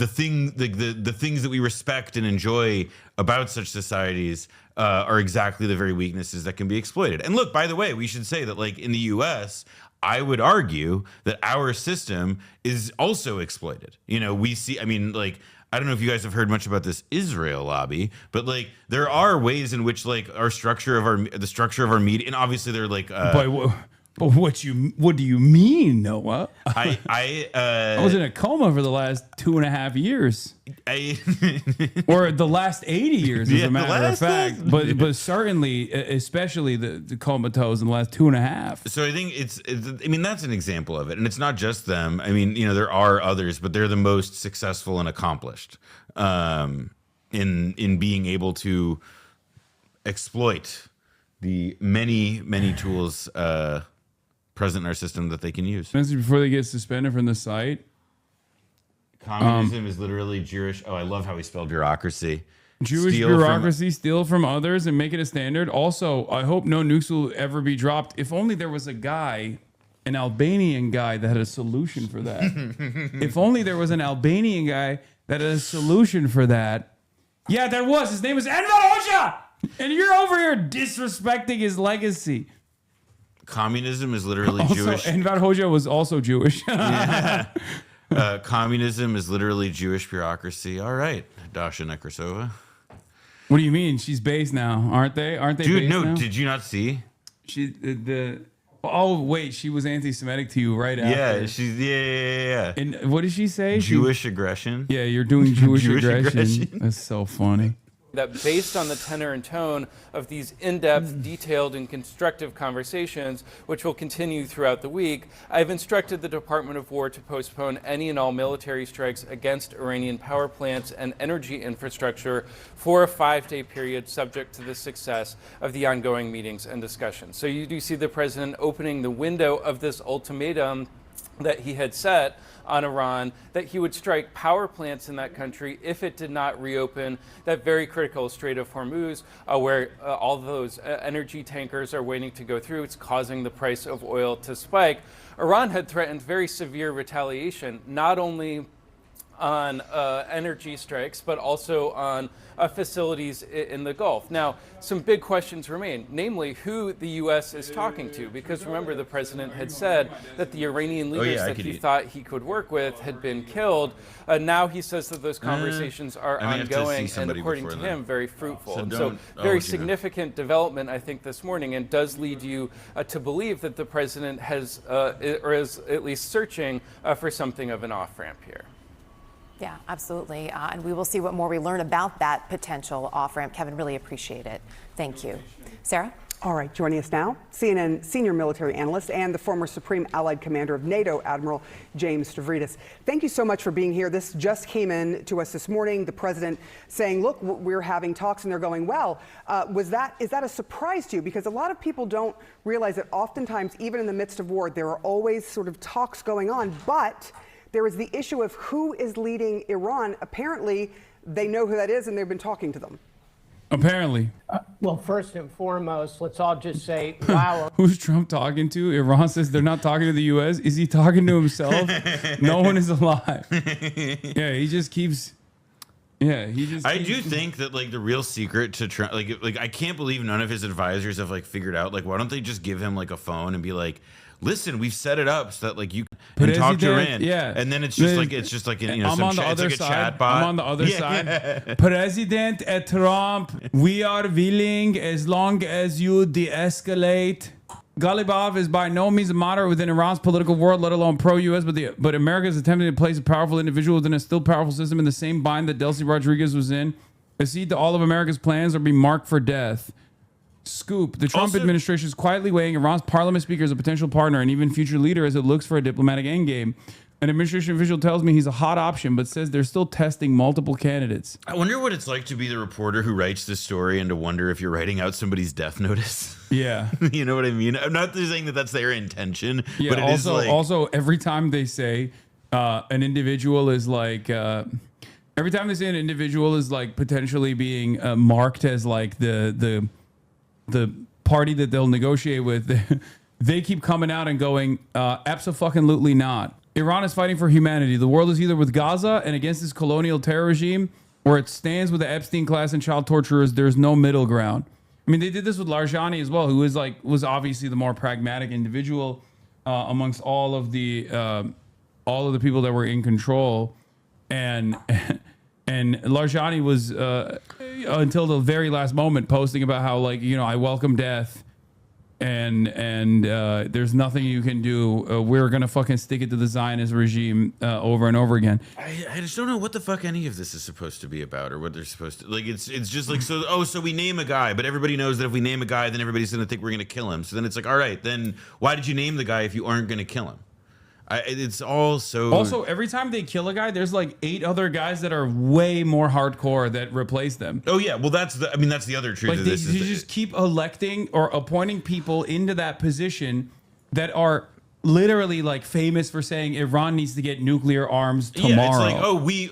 things that we respect and enjoy about such societies are exactly the very weaknesses that can be exploited. And look, by the way, we should say that, like, in the U.S., I would argue that our system is also exploited. We see, I don't know if you guys have heard much about this Israel lobby, but like there are ways in which like the structure of our media, and obviously they're like. But what do you mean, Noah? I was in a coma for the last 2.5 years, or the last 80 years, as a matter of fact. But certainly, especially the comatose in the last 2.5. So I think that's an example of it, and it's not just them. There are others, but they're the most successful and accomplished in being able to exploit the many tools present in our system that they can use. Before they get suspended from the site. Communism is literally Jewish. Oh, I love how he spelled bureaucracy. Jewish bureaucracy, steal from others and make it a standard. Also, I hope no nukes will ever be dropped. If only there was an Albanian guy that had a solution for that. If only there was an Albanian guy that had a solution for that. Yeah, there was. His name was Enver Hoxha! And you're over here disrespecting his legacy. Communism is literally Jewish. Enver Hoxha was also Jewish. Communism is literally Jewish bureaucracy. All right, Dasha Nekrasova. What do you mean? She's based now, aren't they? Dude, based now? Did you not see? Oh wait, she was anti-Semitic to you right after. Yeah. And what did she say? Jewish aggression. Yeah, you're doing Jewish aggression. That's so funny. That based on the tenor and tone of these in-depth, detailed, and constructive conversations, which will continue throughout the week, I've instructed the Department of War to postpone any and all military strikes against Iranian power plants and energy infrastructure for a 5-day period, subject to the success of the ongoing meetings and discussions. So you do see the president opening the window of this ultimatum that he had set on Iran, that he would strike power plants in that country if it did not reopen that very critical Strait of Hormuz, where all those energy tankers are waiting to go through. It's causing the price of oil to spike. Iran had threatened very severe retaliation, not only on energy strikes, but also on facilities in the Gulf. Now, some big questions remain, namely who the U.S. is talking to, because remember, the president had said that the Iranian leaders that he thought he could work with had been killed. Now he says that those conversations are ongoing and, according to him, very fruitful. So very significant development, I think, this morning, and does lead you to believe that the president has, or is at least searching for something of an off-ramp here. Yeah, absolutely. And we will see what more we learn about that potential off-ramp. Kevin, really appreciate it. Thank you. Sarah? All right, joining us now, CNN senior military analyst and the former Supreme Allied Commander of NATO, Admiral James Stavridis. Thank you so much for being here. This just came in to us this morning. The president saying, look, we're having talks and they're going well. Is that a surprise to you? Because a lot of people don't realize that oftentimes, even in the midst of war, there are always sort of talks going on, but there is the issue of who is leading Iran. Apparently, they know who that is, and they've been talking to them. Apparently. Well, first and foremost, let's all just say, wow. Who's Trump talking to? Iran says they're not talking to the U.S. Is he talking to himself? No one is alive. Yeah, he just keeps... Yeah, he just... I do think that, like, the real secret to Trump... Like, I can't believe none of his advisors have, like, figured out, like, why don't they just give him, like, a phone and be like... Listen, we've set it up so that like you can talk to Iran, and then it's just like you know, I'm on the other side. I'm on the other side. President Trump, we are willing as long as you de-escalate. Ghalibaf is by no means a moderate within Iran's political world, let alone pro-U.S., but America is attempting to place a powerful individual within a still powerful system in the same bind that Delcy Rodriguez was in. Accede to all of America's plans or be marked for death. Scoop. The Trump administration is quietly weighing Iran's parliament speaker as a potential partner and even future leader as it looks for a diplomatic endgame. An administration official tells me he's a hot option, but says they're still testing multiple candidates. I wonder what it's like to be the reporter who writes this story and to wonder if you're writing out somebody's death notice. Yeah. You know what I mean? I'm not saying that that's their intention, yeah, but it is like... Also, every time they say an individual is like... every time they say an individual is like potentially being marked as like the party that they'll negotiate with, they keep coming out and going, abso-fucking-lutely not. Iran is fighting for humanity. The world is either with Gaza and against this colonial terror regime, or it stands with the Epstein class and child torturers. There's no middle ground. I mean, they did this with Larjani as well, who was obviously the more pragmatic individual amongst all of the people that were in control, and Larjani was until the very last moment posting about how, like, you know, I welcome death and there's nothing you can do. We're gonna fucking stick it to the Zionist regime over and over again. I just don't know what the fuck any of this is supposed to be about, or what they're supposed to like. It's just like, so we name a guy, but everybody knows that if we name a guy, then everybody's gonna think we're gonna kill him. So then it's like, all right, then why did you name the guy if you aren't gonna kill him? It's all so... Also, every time they kill a guy, there's like 8 other guys that are way more hardcore that replace them. Oh yeah, well that's the other truth like of this. You just keep electing or appointing people into that position that are literally like famous for saying Iran needs to get nuclear arms tomorrow. Yeah,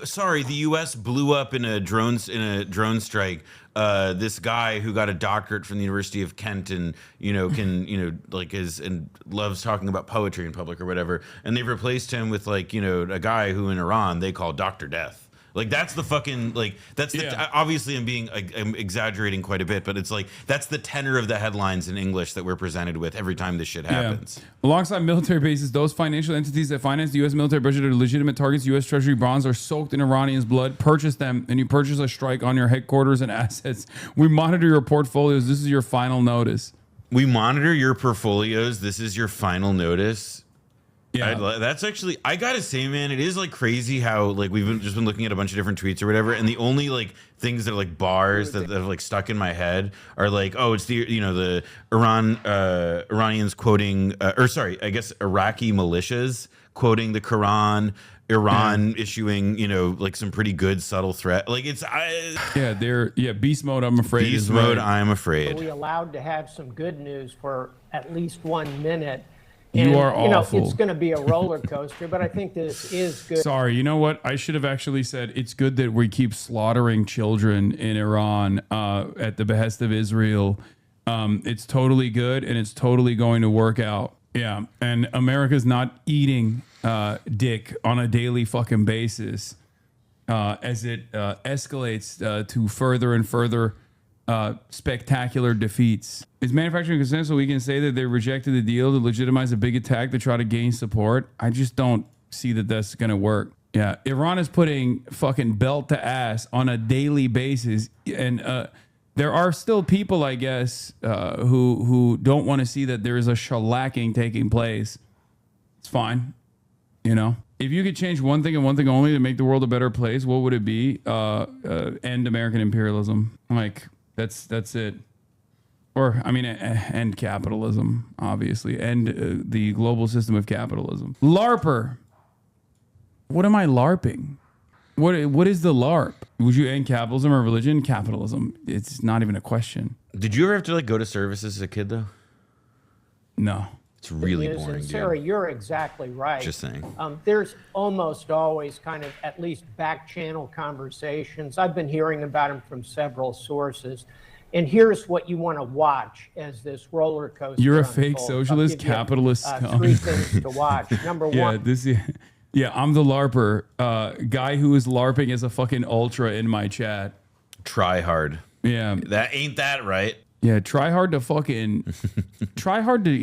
it's like, the U.S. blew up in a drone strike. This guy who got a doctorate from the University of Kent and and loves talking about poetry in public or whatever, and they've replaced him with a guy who in Iran they call Dr. Death. Like that's the fucking obviously I'm exaggerating quite a bit, but it's like that's the tenor of the headlines in English that we're presented with every time this shit happens. Yeah. Alongside military bases, those financial entities that finance the U.S. military budget are legitimate targets. U.S. Treasury bonds are soaked in Iranians' blood. Purchase them, and you purchase a strike on your headquarters and assets. We monitor your portfolios. This is your final notice. We monitor your portfolios. This is your final notice. Yeah, that's actually, I gotta say, man, it is like crazy how we've just been looking at a bunch of different tweets or whatever, and the only things that are bars that have stuck in my head are it's the Iranians quoting Iraqi militias quoting the Quran, Iran issuing some pretty good subtle threat. Beast mode. I'm afraid. Beast mode. I'm afraid. Are we allowed to have some good news for at least 1 minute? You are awful. It's going to be a roller coaster, but I think this is good. Sorry, you know what? I should have actually said it's good that we keep slaughtering children in Iran at the behest of Israel. It's totally good, and it's totally going to work out. Yeah, and America's not eating dick on a daily fucking basis as it escalates to further and further spectacular defeats. Is manufacturing consent so we can say that they rejected the deal to legitimize a big attack to try to gain support? I just don't see that that's going to work. Yeah, Iran is putting fucking belt to ass on a daily basis, and there are still people, I guess, who don't want to see that there is a shellacking taking place. It's fine, you know. If you could change one thing and one thing only to make the world a better place, what would it be? End American imperialism. Like that's it. Or I mean, end capitalism, obviously, end the global system of capitalism. LARPer. What am I LARPing? What is the LARP? Would you end capitalism or religion? Capitalism. It's not even a question. Did you ever have to like go to services as a kid though? No. It's really boring. And Sarah, you're exactly right. Just saying. There's almost always kind of at least back channel conversations. I've been hearing about them from several sources. And here's what you want to watch as this roller coaster. You're a unfolds. fake socialist, capitalist scum. 3 things to watch. Number one. Yeah, I'm the LARPer. Guy who is LARPing as a fucking ultra in my chat. Try hard. Yeah. Ain't that right? Yeah, try hard to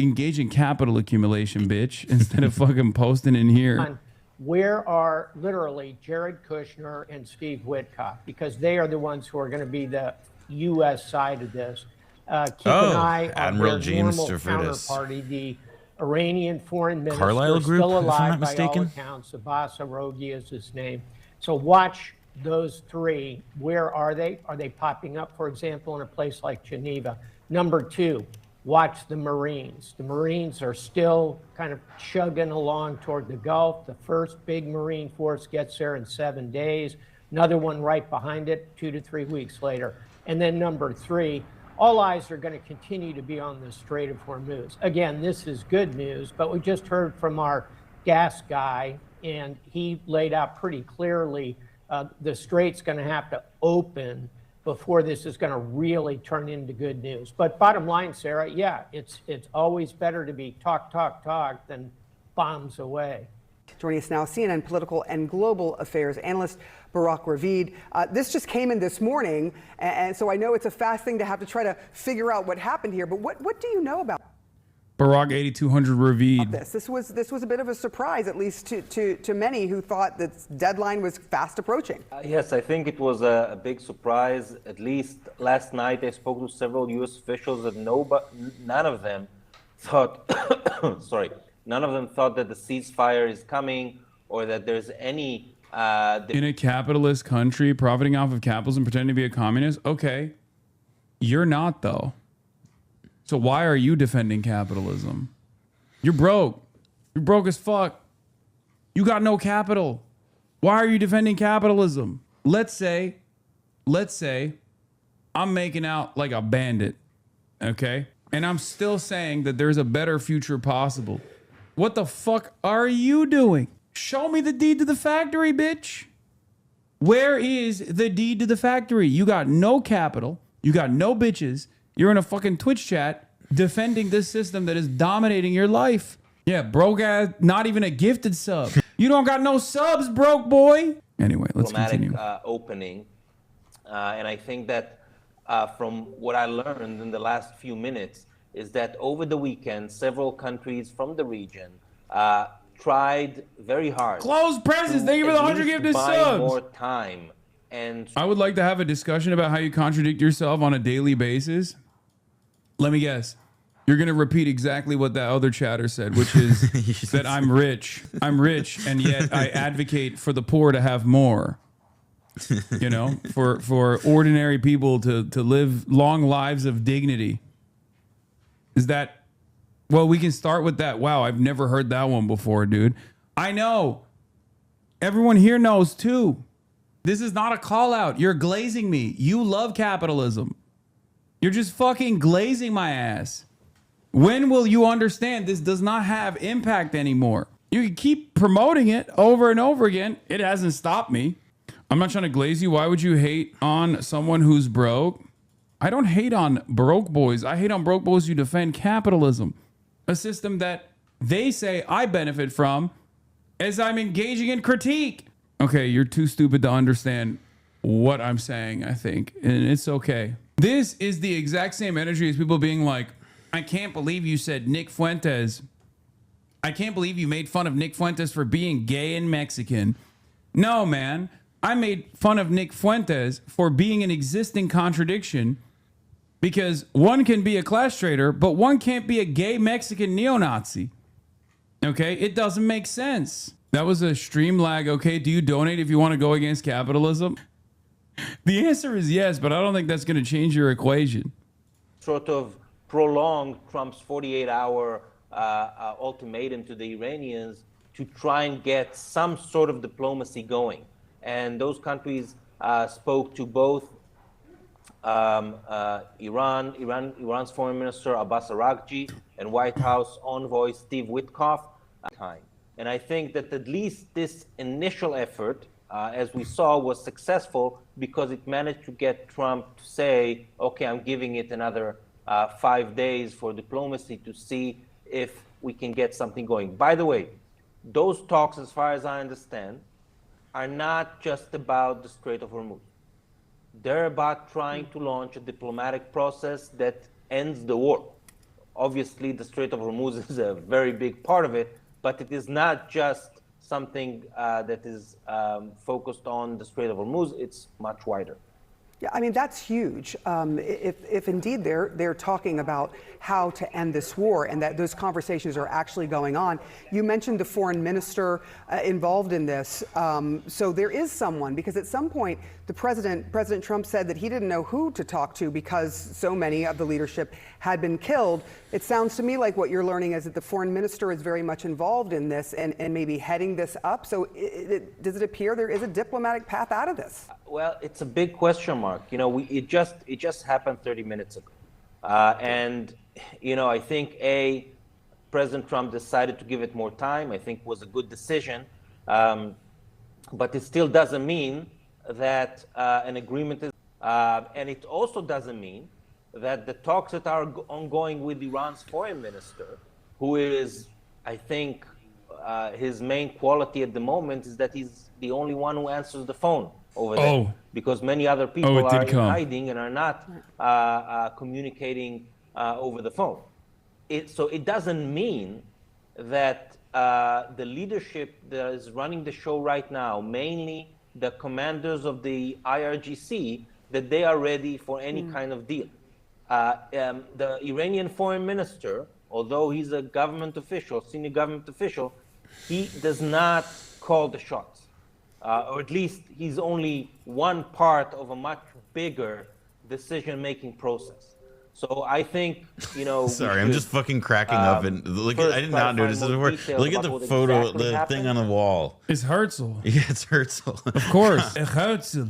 engage in capital accumulation, bitch, instead of fucking posting in here. Where are literally Jared Kushner and Steve Witkoff? Because they are the ones who are going to be the U.S. side of this. Keep an eye on Admiral their James normal Stavridis. counterparty, the Iranian foreign minister, Carlyle Group, still if I'm alive not by mistaken. all accounts. Abbas Aroghi is his name. So watch those three. Where are they? Are they popping up, for example, in a place like Geneva? Number two, watch the Marines. The Marines are still kind of chugging along toward the Gulf. The first big Marine force gets there in 7 days. Another one right behind it 2 to 3 weeks later. And then number three, all eyes are going to continue to be on the Strait of Hormuz. Again, this is good news, but we just heard from our gas guy, and he laid out pretty clearly the strait's going to have to open before this is going to really turn into good news. But bottom line, Sarah, yeah, it's always better to be talk than bombs away. Joining us now, CNN political and global affairs analyst Barak Ravid. This just came in this morning, and so I know it's a fast thing to have to try to figure out what happened here, but what do you know about Barak 8200 Ravid. this was a bit of a surprise, at least to many who thought that deadline was fast approaching. Yes, I think it was a big surprise. At least last night, I spoke to several U.S. officials that none of them thought, none of them thought that the ceasefire is coming or that there's any. In a capitalist country, profiting off of capitalism, pretending to be a communist. Okay, you're not though. So why are you defending capitalism? You're broke. You're broke as fuck. You got no capital. Why are you defending capitalism? Let's say I'm making out like a bandit, okay? And I'm still saying that there's a better future possible. What the fuck are you doing? Show me the deed to the factory, bitch. Where is the deed to the factory? You got no capital. You got no bitches. You're in a fucking Twitch chat defending this system that is dominating your life. Yeah, broke ass, not even a gifted sub. You don't got no subs, broke boy. Anyway, let's continue. Opening. And I think that from what I learned in the last few minutes is that over the weekend, several countries from the region tried very hard. Close presses. Thank you for the 100 gifted subs. More time. And I would like to have a discussion about how you contradict yourself on a daily basis. Let me guess. You're going to repeat exactly what that other chatter said, which is that I'm rich. I'm rich, and yet I advocate for the poor to have more. You know, for ordinary people to live long lives of dignity. Is that... Well, we can start with that. Wow, I've never heard that one before, dude. I know. Everyone here knows, too. This is not a call out. You're glazing me. You love capitalism. You're just fucking glazing my ass. When will you understand this does not have impact anymore? You can keep promoting it over and over again. It hasn't stopped me. I'm not trying to glaze you. Why would you hate on someone who's broke? I don't hate on broke boys. I hate on broke boys who defend capitalism, a system that they say I benefit from as I'm engaging in critique. Okay, you're too stupid to understand what I'm saying, I think, and it's okay. This is the exact same energy as people being like, I can't believe you said Nick Fuentes. I can't believe you made fun of Nick Fuentes for being gay and Mexican. No, man. I made fun of Nick Fuentes for being an existing contradiction because one can be a class traitor, but one can't be a gay Mexican neo-Nazi. Okay? It doesn't make sense. That was a stream lag. Okay, do you donate if you want to go against capitalism? The answer is yes, but I don't think that's going to change your equation. Sort of prolonged Trump's 48-hour ultimatum to the Iranians to try and get some sort of diplomacy going. And those countries spoke to both Iran's foreign minister Abbas Araghchi and White House envoy Steve Witkoff at the time. And I think that at least this initial effort, as we saw, was successful because it managed to get Trump to say, okay, I'm giving it another 5 days for diplomacy to see if we can get something going. By the way, those talks, as far as I understand, are not just about the Strait of Hormuz. They're about trying to launch a diplomatic process that ends the war. Obviously, the Strait of Hormuz is a very big part of it, but it is not just something that is focused on the Strait of Hormuz. It's much wider. Yeah, I mean, that's huge. If indeed they're talking about how to end this war and that those conversations are actually going on. You mentioned the foreign minister involved in this. So there is someone, because at some point President Trump said that he didn't know who to talk to because so many of the leadership had been killed. It sounds to me like what you're learning is that the foreign minister is very much involved in this and maybe heading this up. So does it appear there is a diplomatic path out of this? Well, it's a big question mark. You know, it just happened 30 minutes ago. And, you know, I think President Trump decided to give it more time. I think was a good decision. But it still doesn't mean that an agreement is, and it also doesn't mean that the talks that are ongoing with Iran's foreign minister, who is, I think, his main quality at the moment is that he's the only one who answers the phone over there, because many other people are in hiding and are not communicating over the phone. So it doesn't mean that the leadership that is running the show right now, mainly the commanders of the IRGC, that they are ready for any kind of deal. The Iranian foreign minister, although he's a government official, senior government official, he does not call the shots. Or at least he's only one part of a much bigger decision-making process. So I think, you know. Sorry, I'm just fucking cracking up. And look, I did not notice this before. Look at the photo, exactly the thing on the wall. It's Herzl. Yeah, it's Herzl. Of course, Herzl.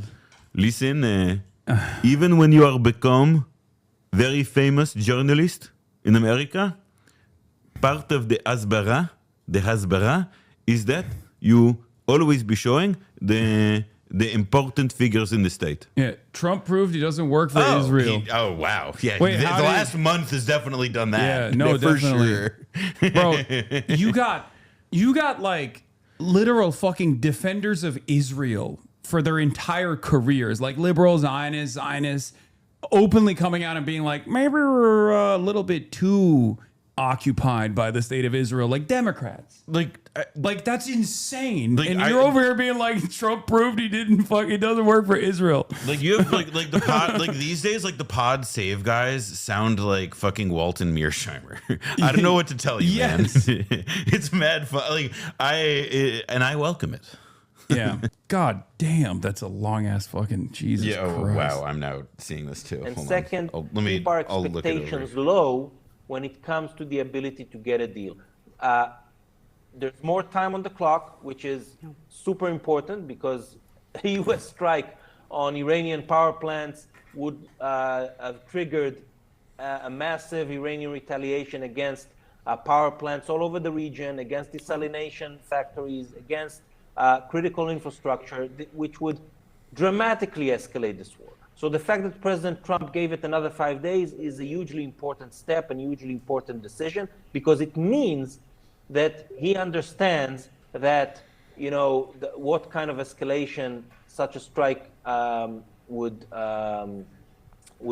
Listen, even when you are become very famous journalist in America, part of the hasbara is that you always be showing the important figures in the state. Yeah, Trump proved he doesn't work for Israel. Wow. Yeah, wait, the last month has definitely done that. Yeah, no, for definitely. sure. Bro, you got like literal fucking defenders of Israel for their entire careers, like liberal Zionists, openly coming out and being like, maybe we're a little bit too occupied by the state of Israel, like Democrats. Like that's insane. Like, and you're over here being like, Trump proved he doesn't work for Israel. Like you have like the pod, like these days, like the pod save guys sound like fucking Walton Mearsheimer. I don't know what to tell you, man. It's mad fun. Like I welcome it. Yeah. God damn, that's a long ass fucking Jesus Christ. Wow, I'm now seeing this too. And Hold second, keep our expectations low when it comes to the ability to get a deal. There's more time on the clock, which is super important because a U.S. strike on Iranian power plants would have triggered a massive Iranian retaliation against power plants all over the region, against desalination factories, against critical infrastructure, which would dramatically escalate this war. So the fact that President Trump gave it another 5 days is a hugely important step and hugely important decision, because it means that he understands that, you know, what kind of escalation such a strike would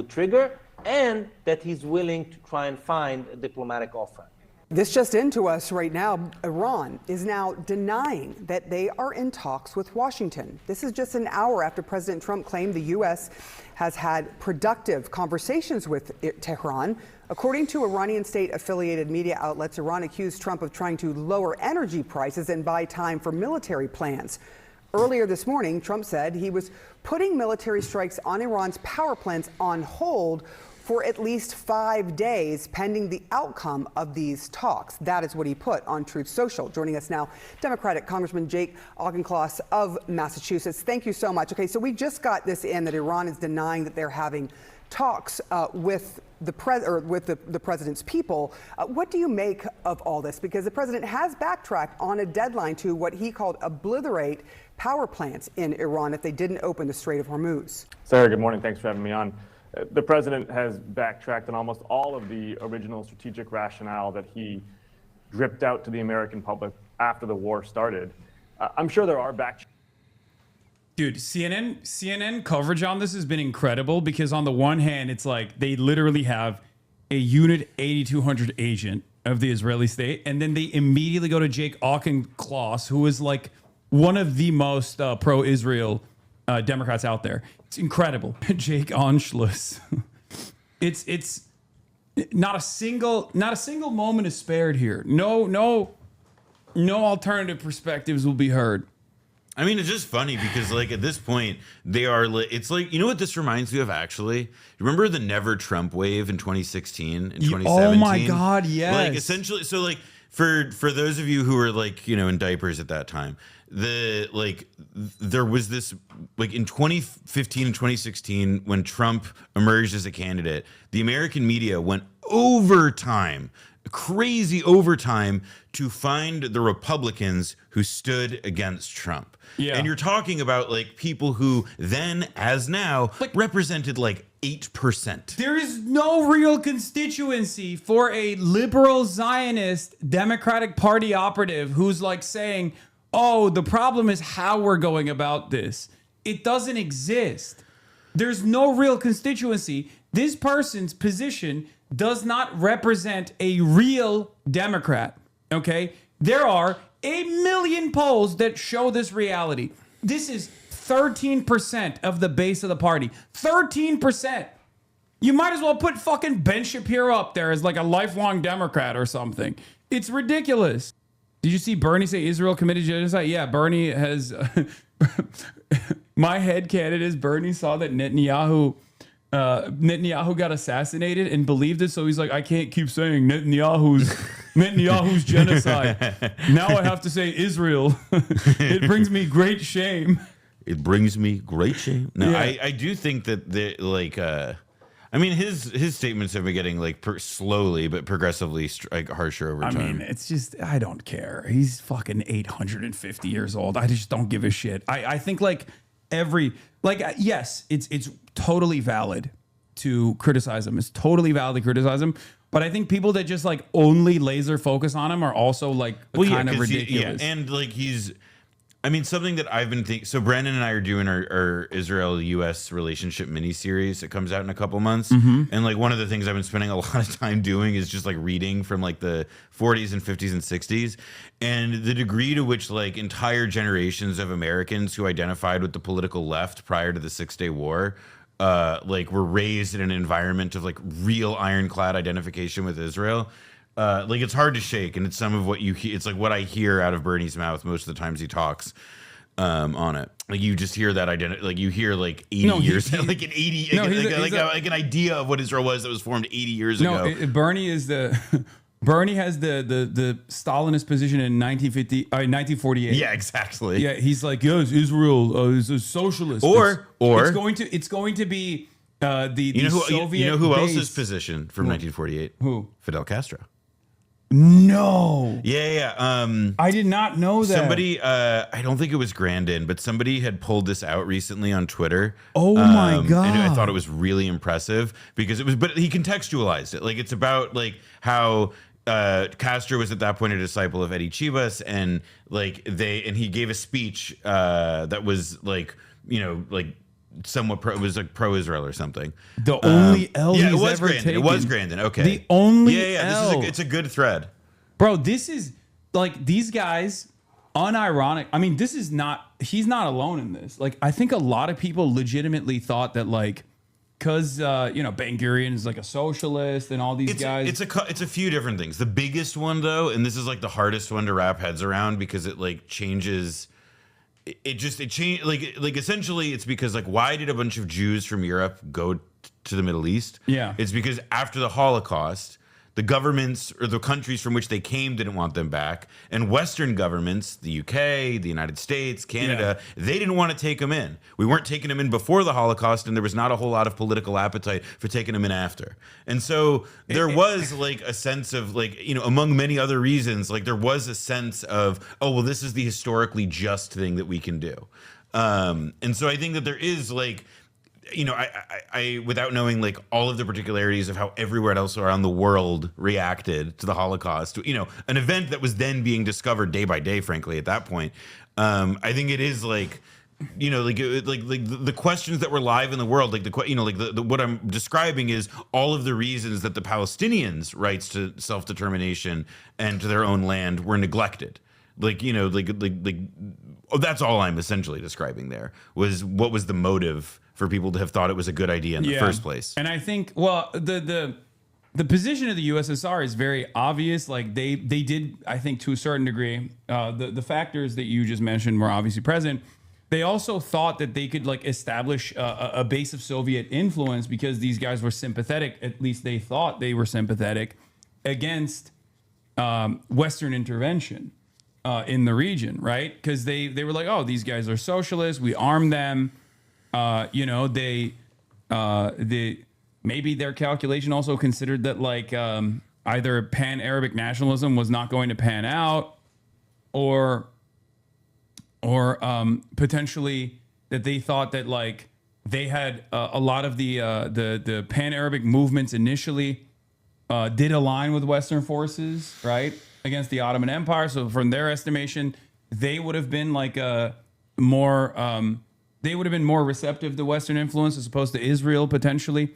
trigger, and that he's willing to try and find a diplomatic offer. This just into us right now. Iran is now denying that they are in talks with Washington. This is just an hour after President Trump claimed the U.S. has had productive conversations with Tehran. According to Iranian state-affiliated media outlets, Iran accused Trump of trying to lower energy prices and buy time for military plans. Earlier this morning, Trump said he was putting military strikes on Iran's power plants on hold for at least 5 days, pending the outcome of these talks. That is what he put on Truth Social. Joining us now, Democratic Congressman Jake Auchincloss of Massachusetts. Thank you so much. Okay, so we just got this in that Iran is denying that they're having talks with the president's people. What do you make of all this? Because the president has backtracked on a deadline to what he called obliterate power plants in Iran if they didn't open the Strait of Hormuz. Sarah, good morning. Thanks for having me on. The president has backtracked on almost all of the original strategic rationale that he dripped out to the American public after the war started. I'm sure there are Dude, CNN coverage on this has been incredible, because on the one hand, it's like they literally have a Unit 8200 agent of the Israeli state, and then they immediately go to Jake Auchincloss, who is like one of the most pro-Israel Democrats out there. It's incredible. Jake Auchincloss. It's not a single moment is spared here. No alternative perspectives will be heard. I mean, it's just funny because, like, at this point, they are. It's like, you know what this reminds me of? Actually, remember the Never Trump wave in 2016 and 2017? Oh my God, yes. Like, essentially, so like for those of you who were like, you know, in diapers at that time, there was this, like, in 2015 and 2016 when Trump emerged as a candidate, the American media went overtime, crazy overtime, to find the Republicans who stood against Trump. Yeah. And you're talking about like people who then, as now, represented like 8%. There is no real constituency for a liberal Zionist Democratic Party operative who's like saying, oh, the problem is how we're going about this. It doesn't exist. There's no real constituency. This person's position does not represent a real Democrat, okay? There are 1 million polls that show this reality. This is 13% of the base of the party. 13%. You might as well put fucking Ben Shapiro up there as like a lifelong Democrat or something. It's ridiculous. Did you see Bernie say Israel committed genocide? Yeah, Bernie has... My headcanon is Bernie saw that Netanyahu got assassinated and believed it, so he's like, I can't keep saying Netanyahu's genocide. Now I have to say Israel. It brings me great shame. It brings me great shame. No, Yeah. I do think that I mean, his statements have been getting like slowly but progressively harsher over time. I mean, it's just, I don't care. He's fucking 850 years old. I just don't give a shit. I think like yes, it's totally valid to criticize him. It's totally valid to criticize him. But I think people that just like only laser focus on him are also like kind of ridiculous. And like I mean, something that I've been thinking. So Brandon and I are doing our Israel-U.S. relationship mini-series that comes out in a couple months. Mm-hmm. And like one of the things I've been spending a lot of time doing is just like reading from like the 40s and 50s and 60s. And the degree to which like entire generations of Americans who identified with the political left prior to the 6-Day War like were raised in an environment of like real ironclad identification with Israel. Like it's hard to shake, and it's some of what you hear. It's like what I hear out of Bernie's mouth most of the times he talks on it. Like you just hear that identity. Like you hear like 80 years, like an 80, like an idea of what Israel was that was formed 80 years ago. Bernie is Bernie has the Stalinist position in 1948. Yeah, exactly. Yeah, he's like, yes, Israel is a socialist. Or it's going to be You know who else's base- position from 1948? Who? Fidel Castro. No. Yeah. I did not know that. Somebody, I don't think it was Grandin, but somebody had pulled this out recently on Twitter. Oh my God. And I thought it was really impressive because but he contextualized it. Like, it's about like how Castro was at that point a disciple of Eddie Chivas, and like he gave a speech that was like, like somewhat pro-Israel or something. The only L yeah, he's it was ever Grandin. taken. It was Grandin. Okay. The only yeah. L. It's a good thread. Bro, this is like these guys, unironic. I mean, he's not alone in this. Like, I think a lot of people legitimately thought that, like, because Ben Gurion is like a socialist and all these guys. It's a few different things. The biggest one, though, and this is like the hardest one to wrap heads around because it like changes. It changed. Like essentially, it's because like, why did a bunch of Jews from Europe go to the Middle East? Yeah, it's because after the Holocaust, the governments or the countries from which they came didn't want them back, and Western governments, the UK, the United States, Canada, they didn't want to take them in. We weren't taking them in before the Holocaust, and there was not a whole lot of political appetite for taking them in after. And so there was like a sense of like, among many other reasons, like there was a sense of, oh, well, this is the historically just thing that we can do. And so I think that there is like, I without knowing like all of the particularities of how everywhere else around the world reacted to the Holocaust, an event that was then being discovered day by day, frankly, at that point, I think it is like, the questions that were live in the world, like what I'm describing is all of the reasons that the Palestinians' rights to self-determination and to their own land were neglected. That's all I'm essentially describing there was what was the motive for people to have thought it was a good idea in the first place. And I think, well, the position of the USSR is very obvious. Like they did, I think, to a certain degree, the factors that you just mentioned were obviously present. They also thought that they could like establish a base of Soviet influence because these guys were sympathetic. At least they thought they were sympathetic against Western intervention in the region, right? Because they were like, oh, these guys are socialists. We arm them. They maybe their calculation also considered that like either pan-Arabic nationalism was not going to pan out, or potentially that they thought that like they had a lot of the pan-Arabic movements initially did align with Western forces, right, against the Ottoman Empire. So from their estimation, they would have been like they would have been more receptive to Western influence as opposed to Israel potentially.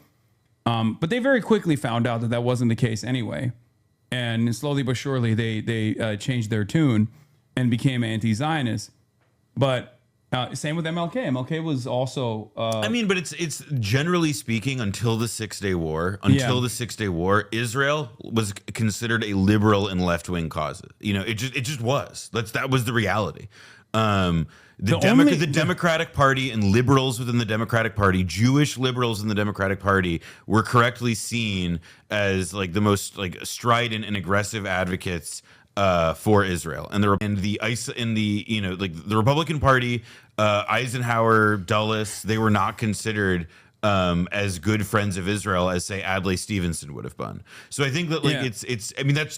But they very quickly found out that wasn't the case anyway. And slowly but surely they changed their tune and became anti-Zionist. But same with MLK. MLK was also... but it's generally speaking, until the 6-Day War, Israel was considered a liberal and left-wing cause. It just was. That was the reality. The Democratic Party and liberals within the Democratic Party, Jewish liberals in the Democratic Party, were correctly seen as like the most like strident and aggressive advocates for Israel. And the Republican Party, Eisenhower, Dulles, they were not considered as good friends of Israel as say Adlai Stevenson would have been. So I think that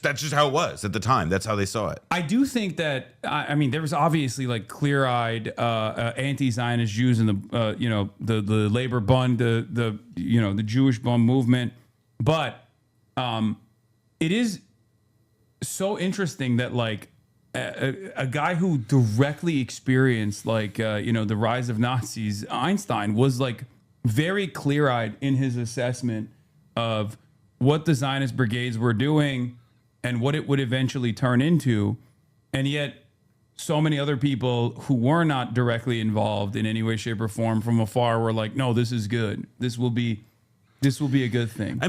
that's just how it was at the time. That's how they saw it. I do think that there was obviously like clear-eyed anti-Zionist Jews in the Labor Bund, the Jewish Bund movement, but it is so interesting that like a guy who directly experienced the rise of Nazis, Einstein, was like very clear-eyed in his assessment of what the Zionist brigades were doing and what it would eventually turn into. And yet so many other people who were not directly involved in any way, shape, or form from afar were like, no, this is good. This will be a good thing.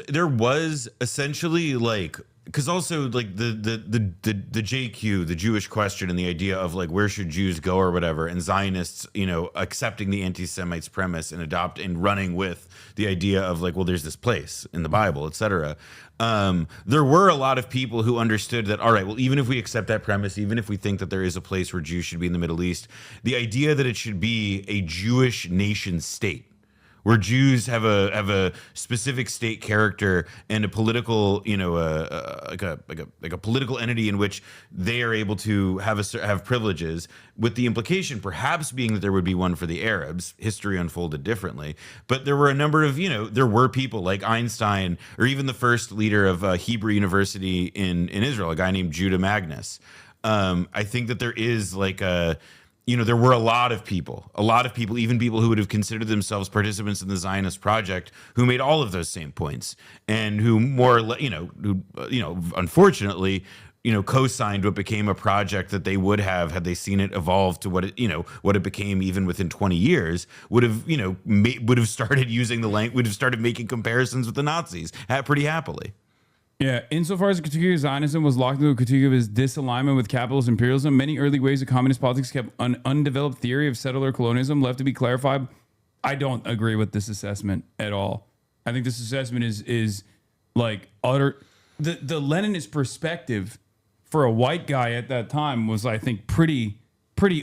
There was essentially like, because also like the JQ, the Jewish question, and the idea of like where should Jews go or whatever, and Zionists, accepting the anti-Semites premise and running with the idea of like, well, there's this place in the Bible, etc. There were a lot of people who understood that, all right, well, even if we accept that premise, even if we think that there is a place where Jews should be in the Middle East, the idea that it should be a Jewish nation state where Jews have a specific state character and a political, like a political entity in which they are able to have privileges, with the implication perhaps being that there would be one for the Arabs. History unfolded differently, but there were a number of, there were people like Einstein, or even the first leader of Hebrew University in Israel, a guy named Judah Magnus. I think that there is like there were a lot of people, even people who would have considered themselves participants in the Zionist project, who made all of those same points, and who more or less, unfortunately, co-signed what became a project that they would have, had they seen it evolve to what it became even within 20 years, would have started using the language, would have started making comparisons with the Nazis pretty happily. Yeah, insofar as the critique of Zionism was locked into a critique of his disalignment with capitalist imperialism, many early waves of communist politics kept an undeveloped theory of settler colonialism left to be clarified. I don't agree with this assessment at all. I think this assessment is like utter. The Leninist perspective for a white guy at that time was, I think, pretty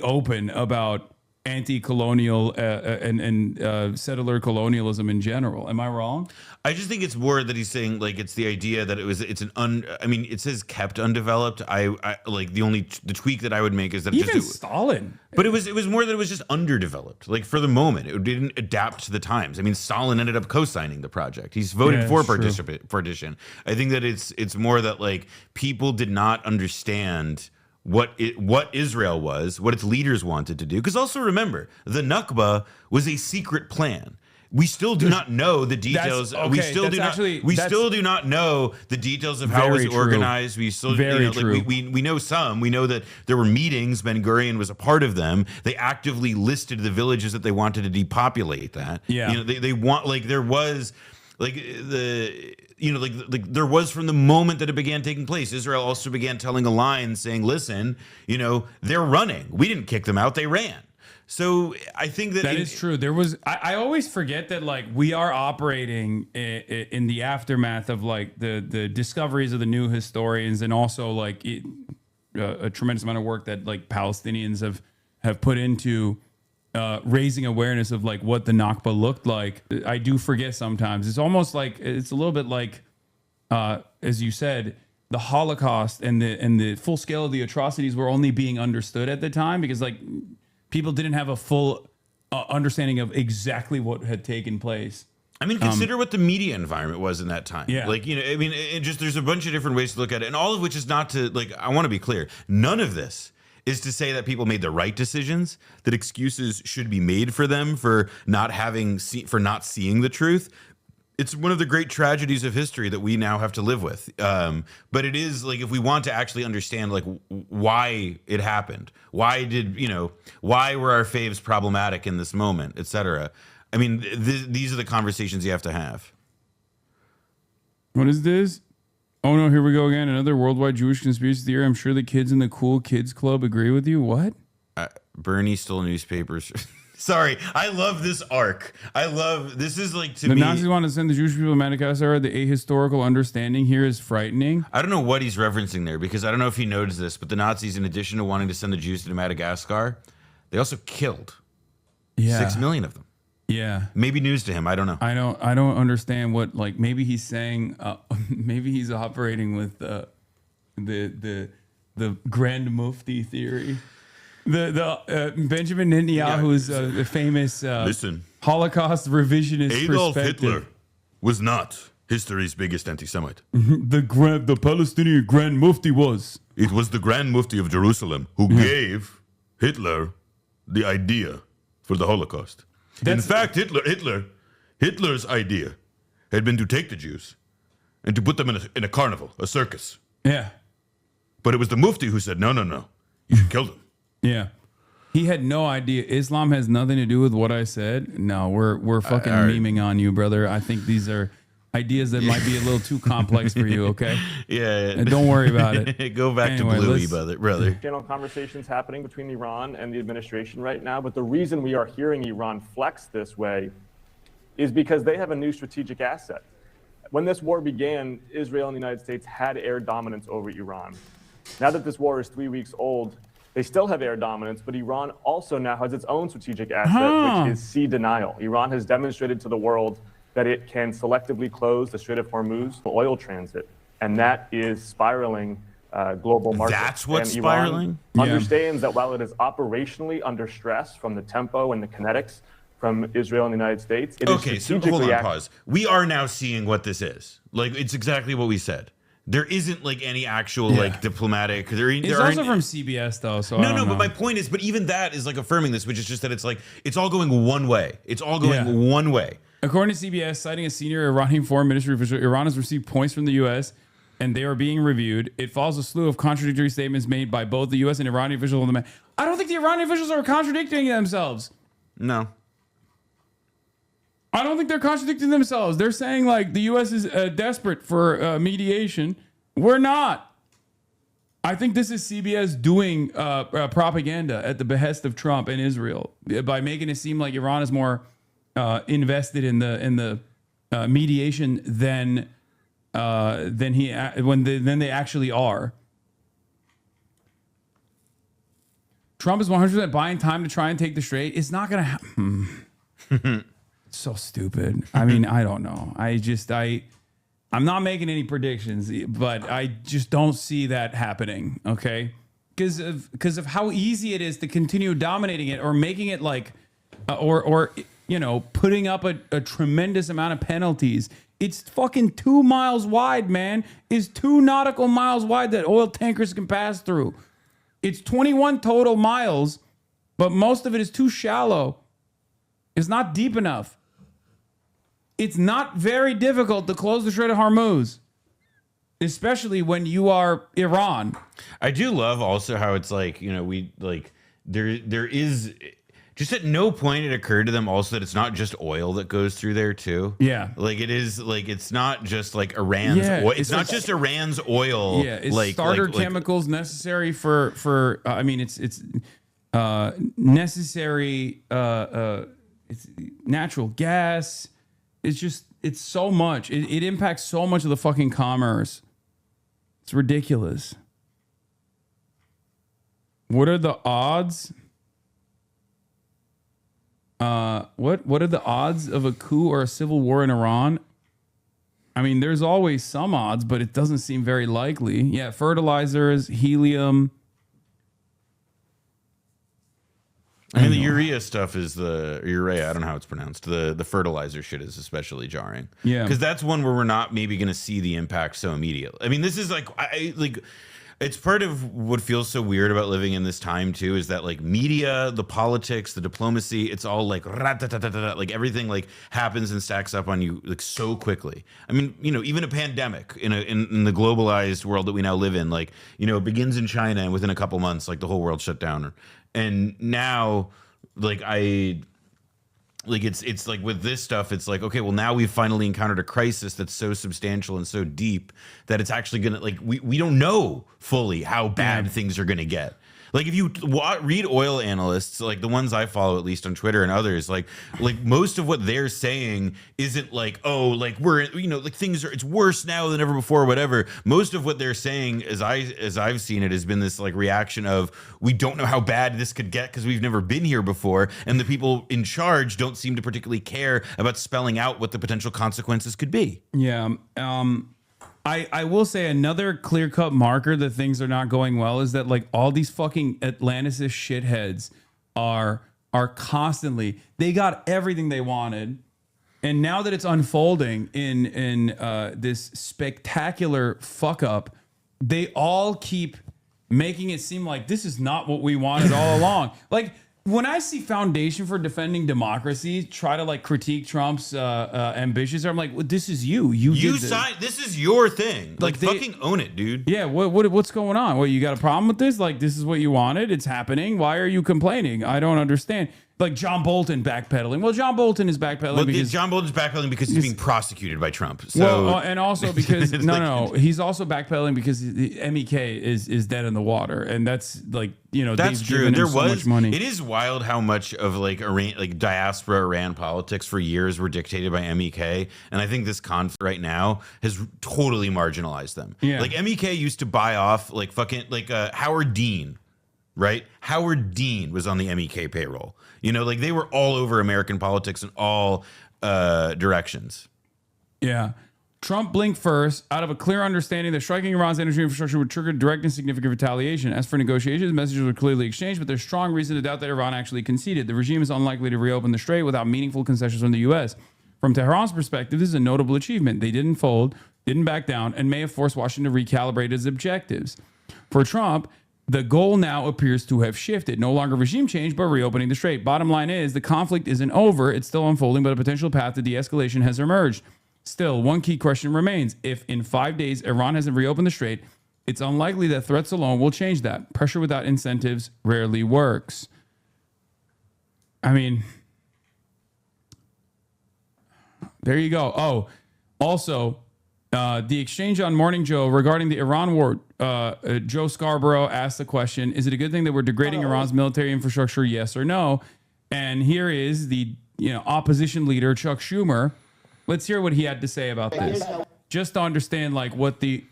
open about anti-colonial and settler colonialism in general. Am I wrong? I just think it's more that he's saying, like, it's the idea that it says kept undeveloped. I like the tweak that I would make is that even Stalin. But it was more that it was just underdeveloped. Like, for the moment, it didn't adapt to the times. I mean, Stalin ended up co-signing the project. He's voted for partition. I think that it's more that, like, people did not understand what Israel was, what its leaders wanted to do. Because also remember, the Nakba was a secret plan. We still do not know the details. We still do not know the details of how it was organized. We still we know some. We know that there were meetings. Ben Gurion was a part of them. They actively listed the villages that they wanted to depopulate. That they want, like, there was, like, there was, from the moment that it began taking place. Israel also began telling a line saying, listen, they're running. We didn't kick them out. They ran. So I think that is true. There was, I always forget that, like, we are operating in the aftermath of, like, the discoveries of the new historians, and also, like, a tremendous amount of work that, like, Palestinians have put into raising awareness of, like, what the Nakba looked like. I do forget sometimes. It's almost like, it's a little bit like, as you said, the Holocaust and the full scale of the atrocities were only being understood at the time because, like, people didn't have a full understanding of exactly what had taken place. I mean, consider what the media environment was in that time. Yeah. Like, there's a bunch of different ways to look at it, and all of which is not to, like, I want to be clear, none of this is to say that people made the right decisions, that excuses should be made for them for not seeing the truth. It's one of the great tragedies of history that we now have to live with. But it is, like, if we want to actually understand, like, why it happened, why were our faves problematic in this moment, etc. I mean, these are the conversations you have to have. What is this? Oh no, here we go again. Another worldwide Jewish conspiracy theory. I'm sure the kids in the Cool Kids Club agree with you. What? Bernie stole newspapers. Sorry, I love this arc. This is, like, to me. The Nazis want to send the Jewish people to Madagascar. The ahistorical understanding here is frightening. I don't know what he's referencing there, because I don't know if he noticed this, but the Nazis, in addition to wanting to send the Jews to Madagascar, they also killed 6 million of them. Yeah. Maybe news to him. I don't know. I don't understand what, like, maybe he's saying, maybe he's operating with the Grand Mufti theory. The Benjamin Netanyahu's famous Holocaust revisionist Adolf perspective. Hitler was not history's biggest anti-Semite. The Palestinian Grand Mufti was. It was the Grand Mufti of Jerusalem who gave Hitler the idea for the Holocaust. In fact, Hitler's idea had been to take the Jews and to put them in a carnival, a circus. Yeah. But it was the Mufti who said, no, you should kill them. Yeah. He had no idea. Islam has nothing to do with what I said. No, we're fucking memeing on you, brother. I think these are ideas that might be a little too complex for you, okay? Yeah. And don't worry about it. Go back to Bluey, brother. Channel conversations happening between Iran and the administration right now, but the reason we are hearing Iran flex this way is because they have a new strategic asset. When this war began, Israel and the United States had air dominance over Iran. Now that this war is 3 weeks old, They still have air dominance, but Iran also now has its own strategic asset, which is sea denial. Iran has demonstrated to the world that it can selectively close the Strait of Hormuz for oil transit, and that is spiraling global markets. That's what's and Iran spiraling? understands that while it is operationally under stress from the tempo and the kinetics from Israel and the United States, it is Okay, so strategically hold on, pause. We are now seeing what this is. Like, it's exactly what we said. There isn't like any actual like diplomatic. It's also from CBS though, so no. But my point is, but even that is like affirming this, which is just that it's like it's all going one way. It's all going one way. According to CBS, citing a senior Iranian foreign ministry official, Iran has received points from the U.S. and they are being reviewed. It follows a slew of contradictory statements made by both the U.S. and Iranian officials on the matter. I don't think the Iranian officials are contradicting themselves. No. I don't think they're contradicting themselves. They're saying like the U.S. is desperate for mediation. We're not. I think this is CBS doing propaganda at the behest of Trump and Israel by making it seem like Iran is more invested in the mediation than they actually are. Trump is 100% buying time to try and take the Strait. It's not going to happen. So stupid. I mean, I don't know. I'm not making any predictions, but I just don't see that happening. Okay, because of how easy it is to continue dominating it or making it like, or putting up a tremendous amount of penalties. It's fucking 2 miles wide, man. It's 2 nautical miles wide that oil tankers can pass through. It's 21 total miles, but most of it is too shallow. It's not deep enough. It's not very difficult to close the Strait of Hormuz, especially when you are Iran. I do love also how it's like, there is just at no point it occurred to them also that it's not just oil that goes through there too. Yeah. Like it is like, it's not just like Iran's oil. It's not just Iran's oil. Yeah. It's starter chemicals necessary for it's necessary, it's natural gas. It's so much. It impacts so much of the fucking commerce. It's ridiculous. What are the odds? What are the odds of a coup or a civil war in Iran? I mean, there's always some odds, but it doesn't seem very likely. Yeah, fertilizers, helium. I mean, the urea stuff is urea. I don't know how it's pronounced. The fertilizer shit is especially jarring. Yeah, because that's one where we're not maybe going to see the impact so immediately. I mean, this is like it's part of what feels so weird about living in this time too, is that like media, the politics, the diplomacy, it's all like like everything like happens and stacks up on you like so quickly. I mean, even a pandemic in the globalized world that we now live in, like, it begins in China and within a couple months, like the whole world shut down. And now, like it's like with this stuff, it's like, okay, well now we've finally encountered a crisis that's so substantial and so deep that it's actually gonna like we don't know fully how bad things are gonna get. Like if you read oil analysts, like the ones I follow at least on Twitter and others, like most of what they're saying isn't like, oh, like we're like it's worse now than ever before or whatever. Most of what they're saying, as I've seen it, has been this like reaction of we don't know how bad this could get because we've never been here before, and the people in charge don't seem to particularly care about spelling out what the potential consequences could be. Yeah. I will say another clear-cut marker that things are not going well is that like all these fucking Atlanticist shitheads are constantly, they got everything they wanted, and now that it's unfolding in this spectacular fuck up, they all keep making it seem like this is not what we wanted all along. Like when I see Foundation for Defending Democracy try to like critique Trump's ambitions, I'm like, well, this is you. You signed. This is your thing. Like fucking own it, dude. Yeah. What's going on? Well, you got a problem with this? Like, this is what you wanted. It's happening. Why are you complaining? I don't understand. Like John Bolton backpedaling. Well, John Bolton is backpedaling because John Bolton's backpedaling because he's being prosecuted by Trump. So and also because no, he's also backpedaling because the MEK is dead in the water, and that's like that's true. There was so much money. It is wild how much of like Iran, like diaspora Iran politics for years were dictated by MEK, and I think this conflict right now has totally marginalized them. Yeah. Like MEK used to buy off like fucking like Howard Dean. right? Howard Dean was on the MEK payroll. You know, like they were all over American politics in all directions. Yeah. Trump blinked first out of a clear understanding that striking Iran's energy infrastructure would trigger direct and significant retaliation. As for negotiations, messages were clearly exchanged, but there's strong reason to doubt that Iran actually conceded. The regime is unlikely to reopen the strait without meaningful concessions from the U.S. From Tehran's perspective, this is a notable achievement. They didn't fold, didn't back down, and may have forced Washington to recalibrate its objectives. For Trump, the goal now appears to have shifted. No longer regime change, but reopening the strait. Bottom line is, the conflict isn't over. It's still unfolding, but a potential path to de-escalation has emerged. Still, one key question remains. If in 5 days Iran hasn't reopened the strait, it's unlikely that threats alone will change that. Pressure without incentives rarely works. I mean, there you go. Oh, also, the exchange on Morning Joe regarding the Iran war, Joe Scarborough asked the question, is it a good thing that we're degrading Iran's military infrastructure, yes or no? And here is the opposition leader, Chuck Schumer. Let's hear what he had to say about this. Just to understand like what the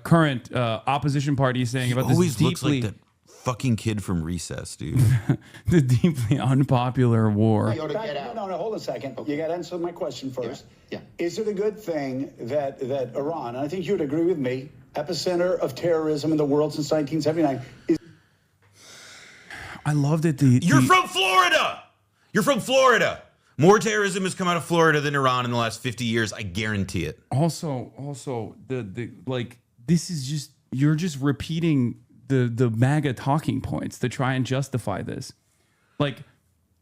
current opposition party is saying about this always deeply, looks like that fucking kid from Recess, dude. the deeply unpopular war. No, hold a second. You got to answer my question first. Yeah. Is it a good thing that Iran, and I think you would agree with me, epicenter of terrorism in the world since 1979? I love that You're from Florida. You're from Florida. More terrorism has come out of Florida than Iran in the last 50 years. I guarantee it. Also, the like this is just you're just repeating the MAGA talking points to try and justify this. Like,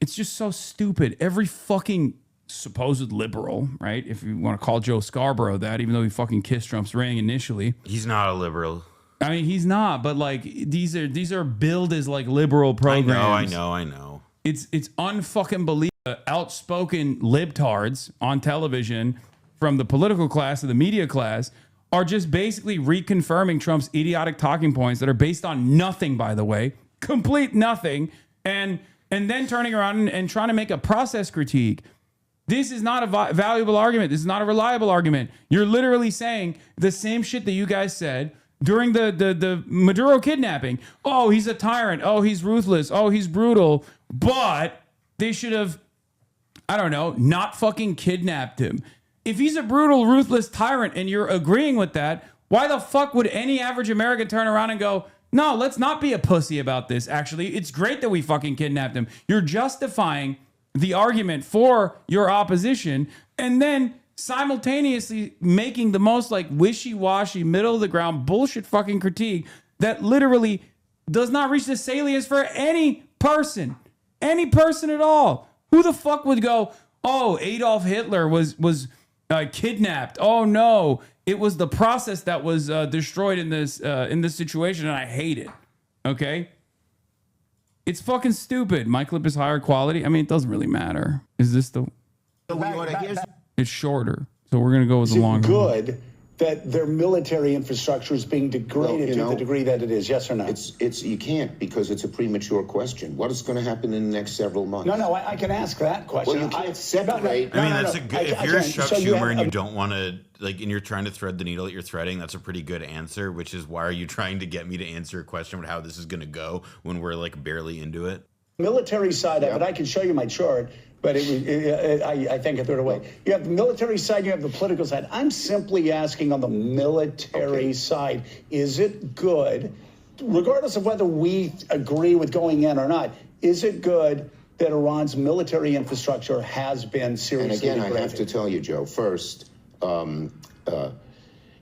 it's just so stupid. Every fucking supposed liberal, right? If you want to call Joe Scarborough that, even though he fucking kissed Trump's ring initially. He's not a liberal. I mean, he's not, but like these are billed as like liberal programs. I know. It's unfucking believable. Outspoken libtards on television from the political class to the media class are just basically reconfirming Trump's idiotic talking points that are based on nothing, by the way, complete nothing, and then turning around and trying to make a process critique. This is not a valuable argument. This is not a reliable argument. You're literally saying the same shit that you guys said during the Maduro kidnapping. Oh, he's a tyrant. Oh, he's ruthless. Oh, he's brutal. But they should have, I don't know, not fucking kidnapped him. If he's a brutal, ruthless tyrant and you're agreeing with that, why the fuck would any average American turn around and go, no, let's not be a pussy about this. Actually, it's great that we fucking kidnapped him. You're justifying the argument for your opposition and then simultaneously making the most like wishy-washy, middle of the ground bullshit fucking critique that literally does not reach the salience for any person at all. Who the fuck would go, oh, Adolf Hitler was kidnapped. Oh no, it was the process that was destroyed in this situation, and I hate it. Okay, it's fucking stupid. My clip is higher quality. I mean, it doesn't really matter. Is this the? It's shorter, so we're gonna go with the longer. Good that their military infrastructure is being degraded to the degree that it is. Yes or no? It's you can't, because it's a premature question. What is going to happen in the next several months? No, I can ask that question. Well, you can't separate. I mean, that's a good. If you're Chuck Schumer and you don't want to and you're trying to thread the needle that you're threading, that's a pretty good answer. Which is why are you trying to get me to answer a question about how this is going to go when we're like barely into it? Military side of it, I can show you my chart. But I think I threw it away. You have the military side, you have the political side. I'm simply asking on the military side, is it good, regardless of whether we agree with going in or not, is it good that Iran's military infrastructure has been seriously degraded? And again, I have to tell you, Joe, first,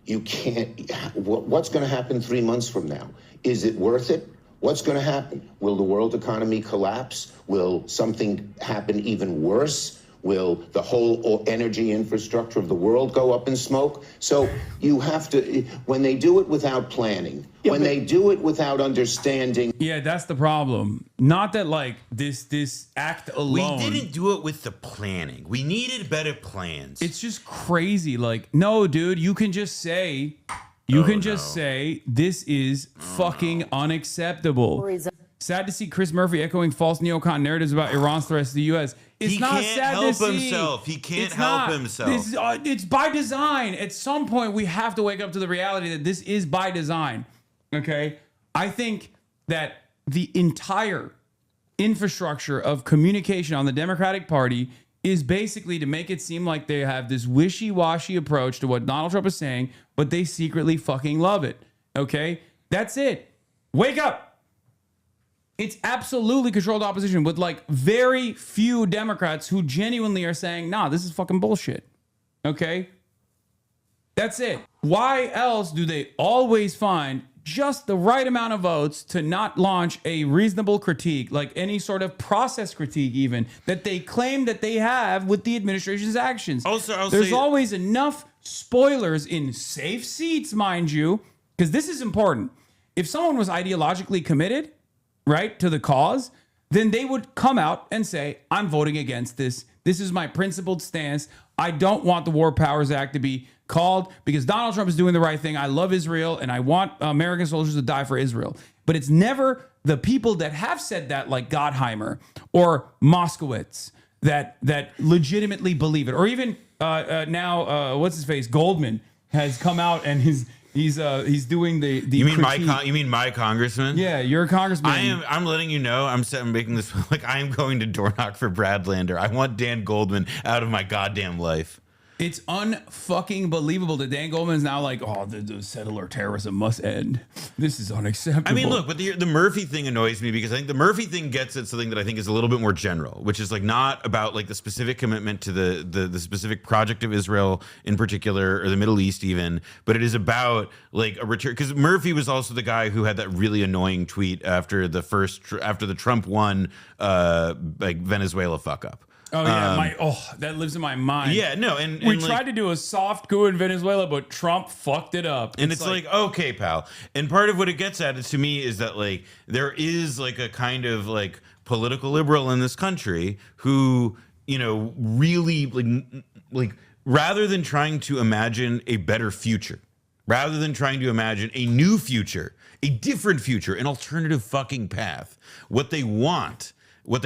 you can't, what's going to happen 3 months from now? Is it worth it? What's going to happen? Will the world economy collapse? Will something happen even worse? Will the whole energy infrastructure of the world go up in smoke? So you have to, when they do it without planning, when they do it without understanding. Yeah, that's the problem. Not that like this act alone. We didn't do it with the planning. We needed better plans. It's just crazy. Like, no, dude, you can just say, say this is fucking unacceptable. Sad to see Chris Murphy echoing false neocon narratives about Iran's threats to the U.S. It's not sad to see. He can't help himself. It's by design. At some point, we have to wake up to the reality that this is by design. Okay? I think that the entire infrastructure of communication on the Democratic Party is basically to make it seem like they have this wishy-washy approach to what Donald Trump is saying, but they secretly fucking love it. Okay? That's it. Wake up. It's absolutely controlled opposition with like very few Democrats who genuinely are saying, nah, this is fucking bullshit. Okay? That's it. Why else do they always find just the right amount of votes to not launch a reasonable critique, like any sort of process critique even, that they claim that they have with the administration's actions? Also, there's always enough spoilers in safe seats, mind you, because this is important. If someone was ideologically committed, right, to the cause, then they would come out and say, I'm voting against this. This is my principled stance. I don't want the War Powers Act to be called because Donald Trump is doing the right thing. I love Israel and I want American soldiers to die for Israel. But it's never the people that have said that, like Gottheimer or Moskowitz, that legitimately believe it. Or even now, what's his face? Goldman has come out and he's doing the You mean critique. you mean my congressman? Yeah, you're a congressman. I'm letting you know. I'm making this like I am going to door knock for Bradlander. I want Dan Goldman out of my goddamn life. It's unfucking believable that Dan Goldman is now like, oh, the settler terrorism must end. This is unacceptable. I mean, look, but the Murphy thing annoys me because I think the Murphy thing gets at something that I think is a little bit more general, which is like not about like the specific commitment to the specific project of Israel in particular or the Middle East even, but it is about like a return. Because Murphy was also the guy who had that really annoying tweet after the Trump won like Venezuela fuck up. Oh yeah, that lives in my mind. Yeah, no, and we like, tried to do a soft coup in Venezuela, but Trump fucked it up. And it's like, okay, pal. And part of what it gets at is to me is that like there is like a kind of like political liberal in this country who, you know, really like rather than trying to imagine a better future, rather than trying to imagine a new future, a different future, an alternative fucking path, what they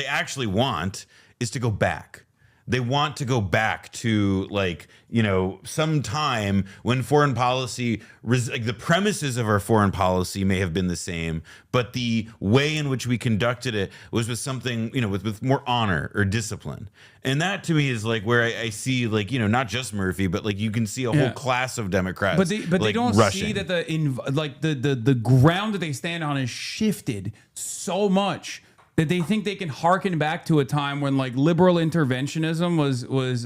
actually want is to go back. They want to go back to like, you know, some time when foreign policy, like the premises of our foreign policy may have been the same, but the way in which we conducted it was with something, you know, with more honor or discipline. And that to me is like where I see like, you know, not just Murphy, but like you can see a whole class of Democrats. But they don't see that the ground that they stand on is shifted so much that they think they can harken back to a time when like liberal interventionism was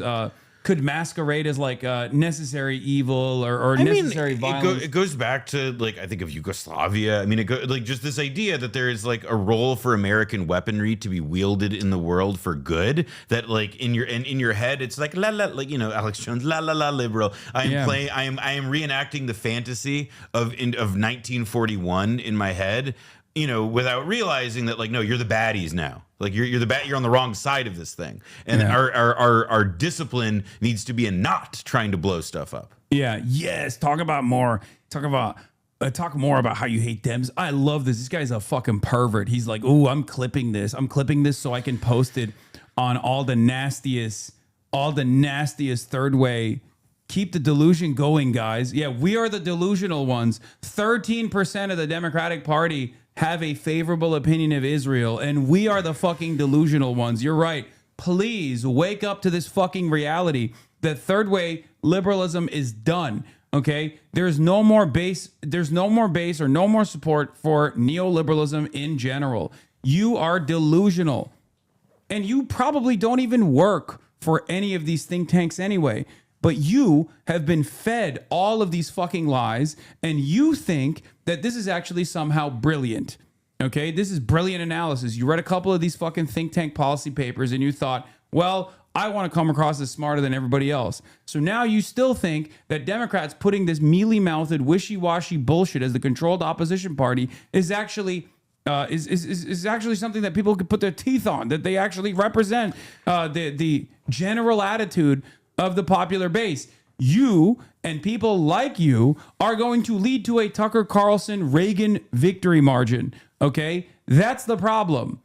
could masquerade as like necessary evil or necessary violence. It goes back to like I think of Yugoslavia. I mean, like just this idea that there is like a role for American weaponry to be wielded in the world for good. That like in your head, it's like la la, like you know Alex Jones, la la la liberal. I am reenacting the fantasy of 1941 in my head. You know, without realizing that, like, no, you're the baddies now. Like, you're on the wrong side of this thing, and our discipline needs to be in not trying to blow stuff up. Yeah. Yes. Talk more about how you hate Dems. I love this. This guy's a fucking pervert. He's like, ooh, I'm clipping this so I can post it on all the nastiest third way. Keep the delusion going, guys. Yeah, we are the delusional ones. 13% of the Democratic Party have a favorable opinion of Israel, and we are the fucking delusional ones. You're right. Please wake up to this fucking reality that third way liberalism is done. Okay? There's no more base or no more support for neoliberalism in general. You are delusional. And you probably don't even work for any of these think tanks anyway. But you have been fed all of these fucking lies, and you think that this is actually somehow brilliant. Okay? This is brilliant analysis. You read a couple of these fucking think tank policy papers, and you thought, well, I want to come across as smarter than everybody else. So now you still think that Democrats putting this mealy-mouthed, wishy-washy bullshit as the controlled opposition party is actually is actually something that people could put their teeth on, that they actually represent the general attitude of the popular base. You and people like you are going to lead to a Tucker Carlson Reagan victory margin. Okay? That's the problem.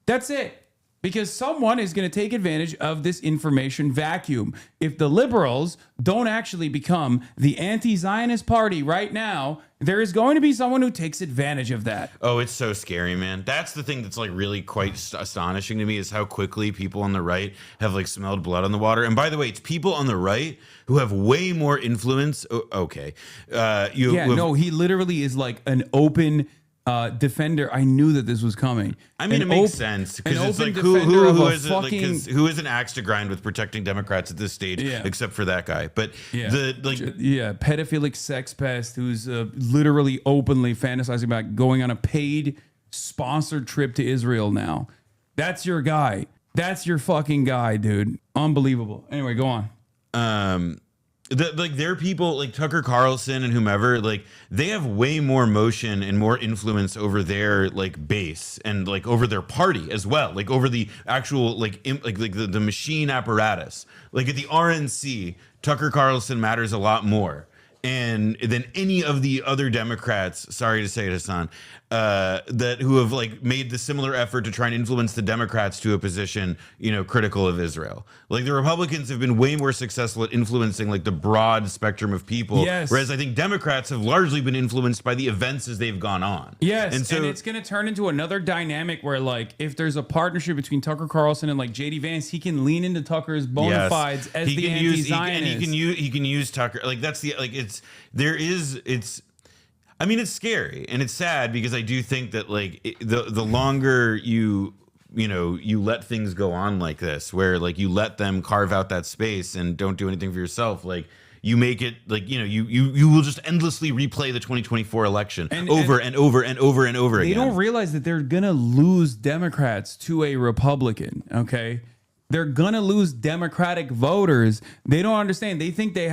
That's it. because someone is going to take advantage of this information vacuum. If the liberals don't actually become the anti-Zionist party right now, there is going to be someone who takes advantage of that. Oh, it's so scary, man. That's the thing that's like really quite astonishing to me is how quickly people on the right have like smelled blood on the water. And by the way, it's people on the right who have way more influence. Okay. He literally is like an open defender. I knew that this was coming. I mean, it makes sense because it's like who is an axe to grind with protecting Democrats at this stage, except for that guy. But pedophilic sex pest who's literally openly fantasizing about going on a paid sponsored trip to Israel now. That's your guy. That's your fucking guy, dude. Unbelievable. Anyway, go on. There are people like Tucker Carlson and whomever, like they have way more motion and more influence over their like base and like over their party as well, like over the actual the machine apparatus. Like at the RNC, Tucker Carlson matters a lot more and than any of the other Democrats, sorry to say it, Hasan, that who have like made the similar effort to try and influence the Democrats to a position, critical of Israel. Like the Republicans have been way more successful at influencing like the broad spectrum of people. Yes. Whereas I think Democrats have largely been influenced by the events as they've gone on. Yes. And so it's going to turn into another dynamic where like, if there's a partnership between Tucker Carlson and like JD Vance, he can lean into Tucker's bona fides as the anti-Zionist. He can use Tucker. Like that's the, like I mean, it's scary and it's sad because I do think that like the longer you let things go on like this, where like you let them carve out that space and don't do anything for yourself, like you make it like, you will just endlessly replay the 2024 election over and over and over and over again. They don't realize that they're going to lose Democrats to a Republican. Okay. They're going to lose Democratic voters. They don't understand. They think they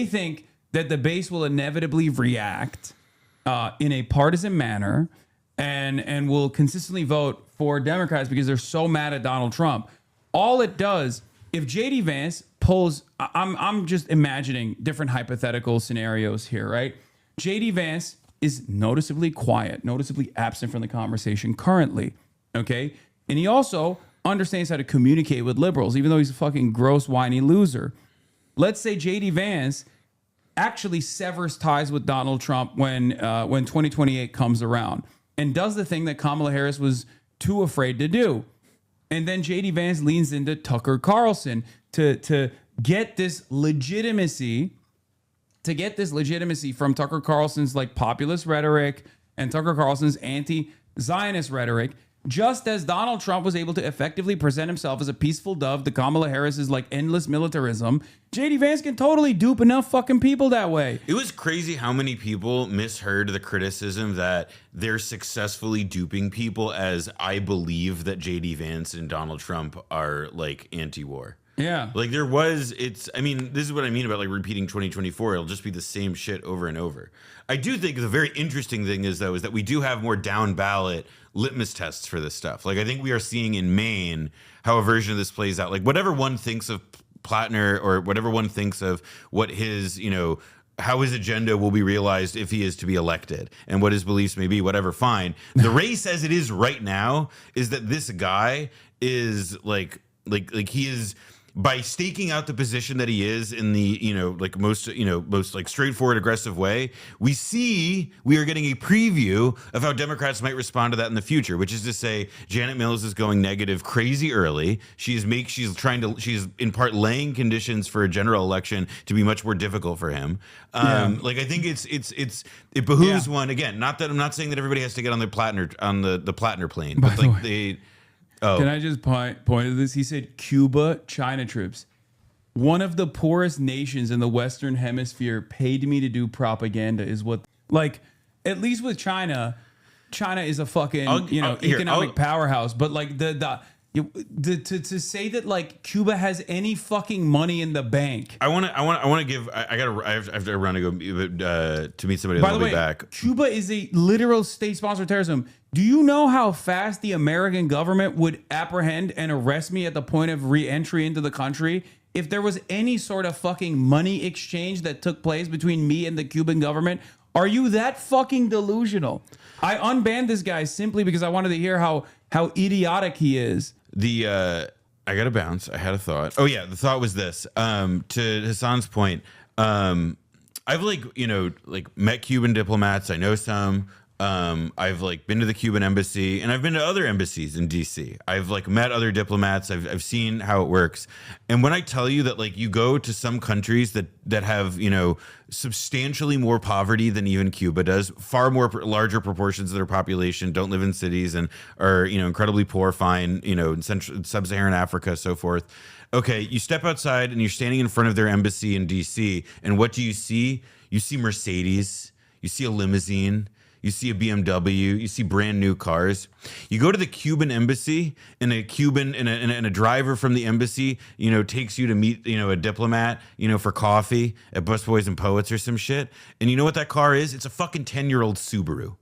think that the base will inevitably react in a partisan manner and will consistently vote for Democrats because they're so mad at Donald Trump. All it does, if JD Vance pulls, I'm just imagining different hypothetical scenarios here, right? JD Vance is noticeably quiet, noticeably absent from the conversation currently, okay? And he also understands how to communicate with liberals, even though he's a fucking gross, whiny loser. Let's say JD Vance actually severs ties with Donald Trump when 2028 comes around and does the thing that Kamala Harris was too afraid to do. And then JD Vance leans into Tucker Carlson to get this legitimacy, from Tucker Carlson's like populist rhetoric and Tucker Carlson's anti-Zionist rhetoric. Just as Donald Trump was able to effectively present himself as a peaceful dove to Kamala Harris's like endless militarism, JD Vance can totally dupe enough fucking people that way. It was crazy how many people misheard the criticism that they're successfully duping people as I believe that JD Vance and Donald Trump are like anti-war. Yeah. Like this is what I mean about like repeating 2024. It'll just be the same shit over and over. I do think the very interesting thing is that we do have more down ballot litmus tests for this stuff. Like I think we are seeing in Maine how a version of this plays out. Like whatever one thinks of Plattner or whatever one thinks of what his, how his agenda will be realized if he is to be elected and what his beliefs may be, whatever, fine. The race as it is right now is that this guy is like he is, by staking out the position that he is in the, most like straightforward, aggressive way, we are getting a preview of how Democrats might respond to that in the future, which is to say Janet Mills is going negative crazy early. She's in part laying conditions for a general election to be much more difficult for him. Like I think it behooves one, again, not that I'm not saying that everybody has to get on the Plattner plane, but like Can I just point to this? He said Cuba, China troops. One of the poorest nations in the Western Hemisphere paid me to do propaganda is what, like, at least with China is a fucking, economic powerhouse. But like to say that like Cuba has any fucking money in the bank. I have to run to go to meet somebody. By the way, back. Cuba is a literal state-sponsored terrorism. Do you know how fast the American government would apprehend and arrest me at the point of re-entry into the country if there was any sort of fucking money exchange that took place between me and the Cuban government? Are you that fucking delusional? I unbanned this guy simply because I wanted to hear how how idiotic he is. I gotta bounce. I had a thought. Oh yeah, the thought was this. To Hasan's point, I've met Cuban diplomats. I know some. I've been to the Cuban embassy, and I've been to other embassies in DC. I've met other diplomats. I've seen how it works. And when I tell you that you go to some countries that have substantially more poverty than even Cuba does, far more larger proportions of their population don't live in cities and are incredibly poor, fine, in sub-Saharan Africa, so forth. Okay, you step outside and you're standing in front of their embassy in DC, and what do you see? You see Mercedes, you see a limousine, you see a BMW, you see brand new cars. You go to the Cuban embassy, and a Cuban and a driver from the embassy, takes you to meet, a diplomat, for coffee at Busboys and Poets or some shit. And you know what that car is? It's a fucking 10-year-old Subaru.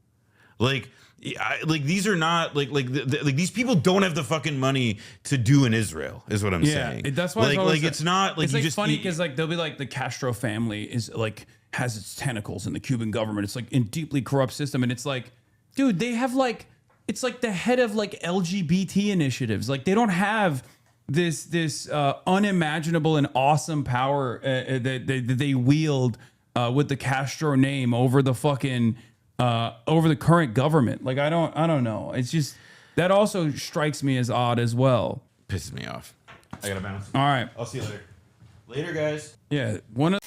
These are not these people don't have the fucking money to do in Israel, is what I'm saying. That's why it's not like it's funny because they'll be the Castro family is has its tentacles in the Cuban government. It's in deeply corrupt system, and it's dude, they have it's the head of LGBT initiatives. They don't have this unimaginable and awesome power that they wield with the Castro name over the fucking over the current government. I don't know. It's just that also strikes me as odd as well. Pisses me off. I gotta bounce. All right, I'll see you later. Later, guys. Yeah, one of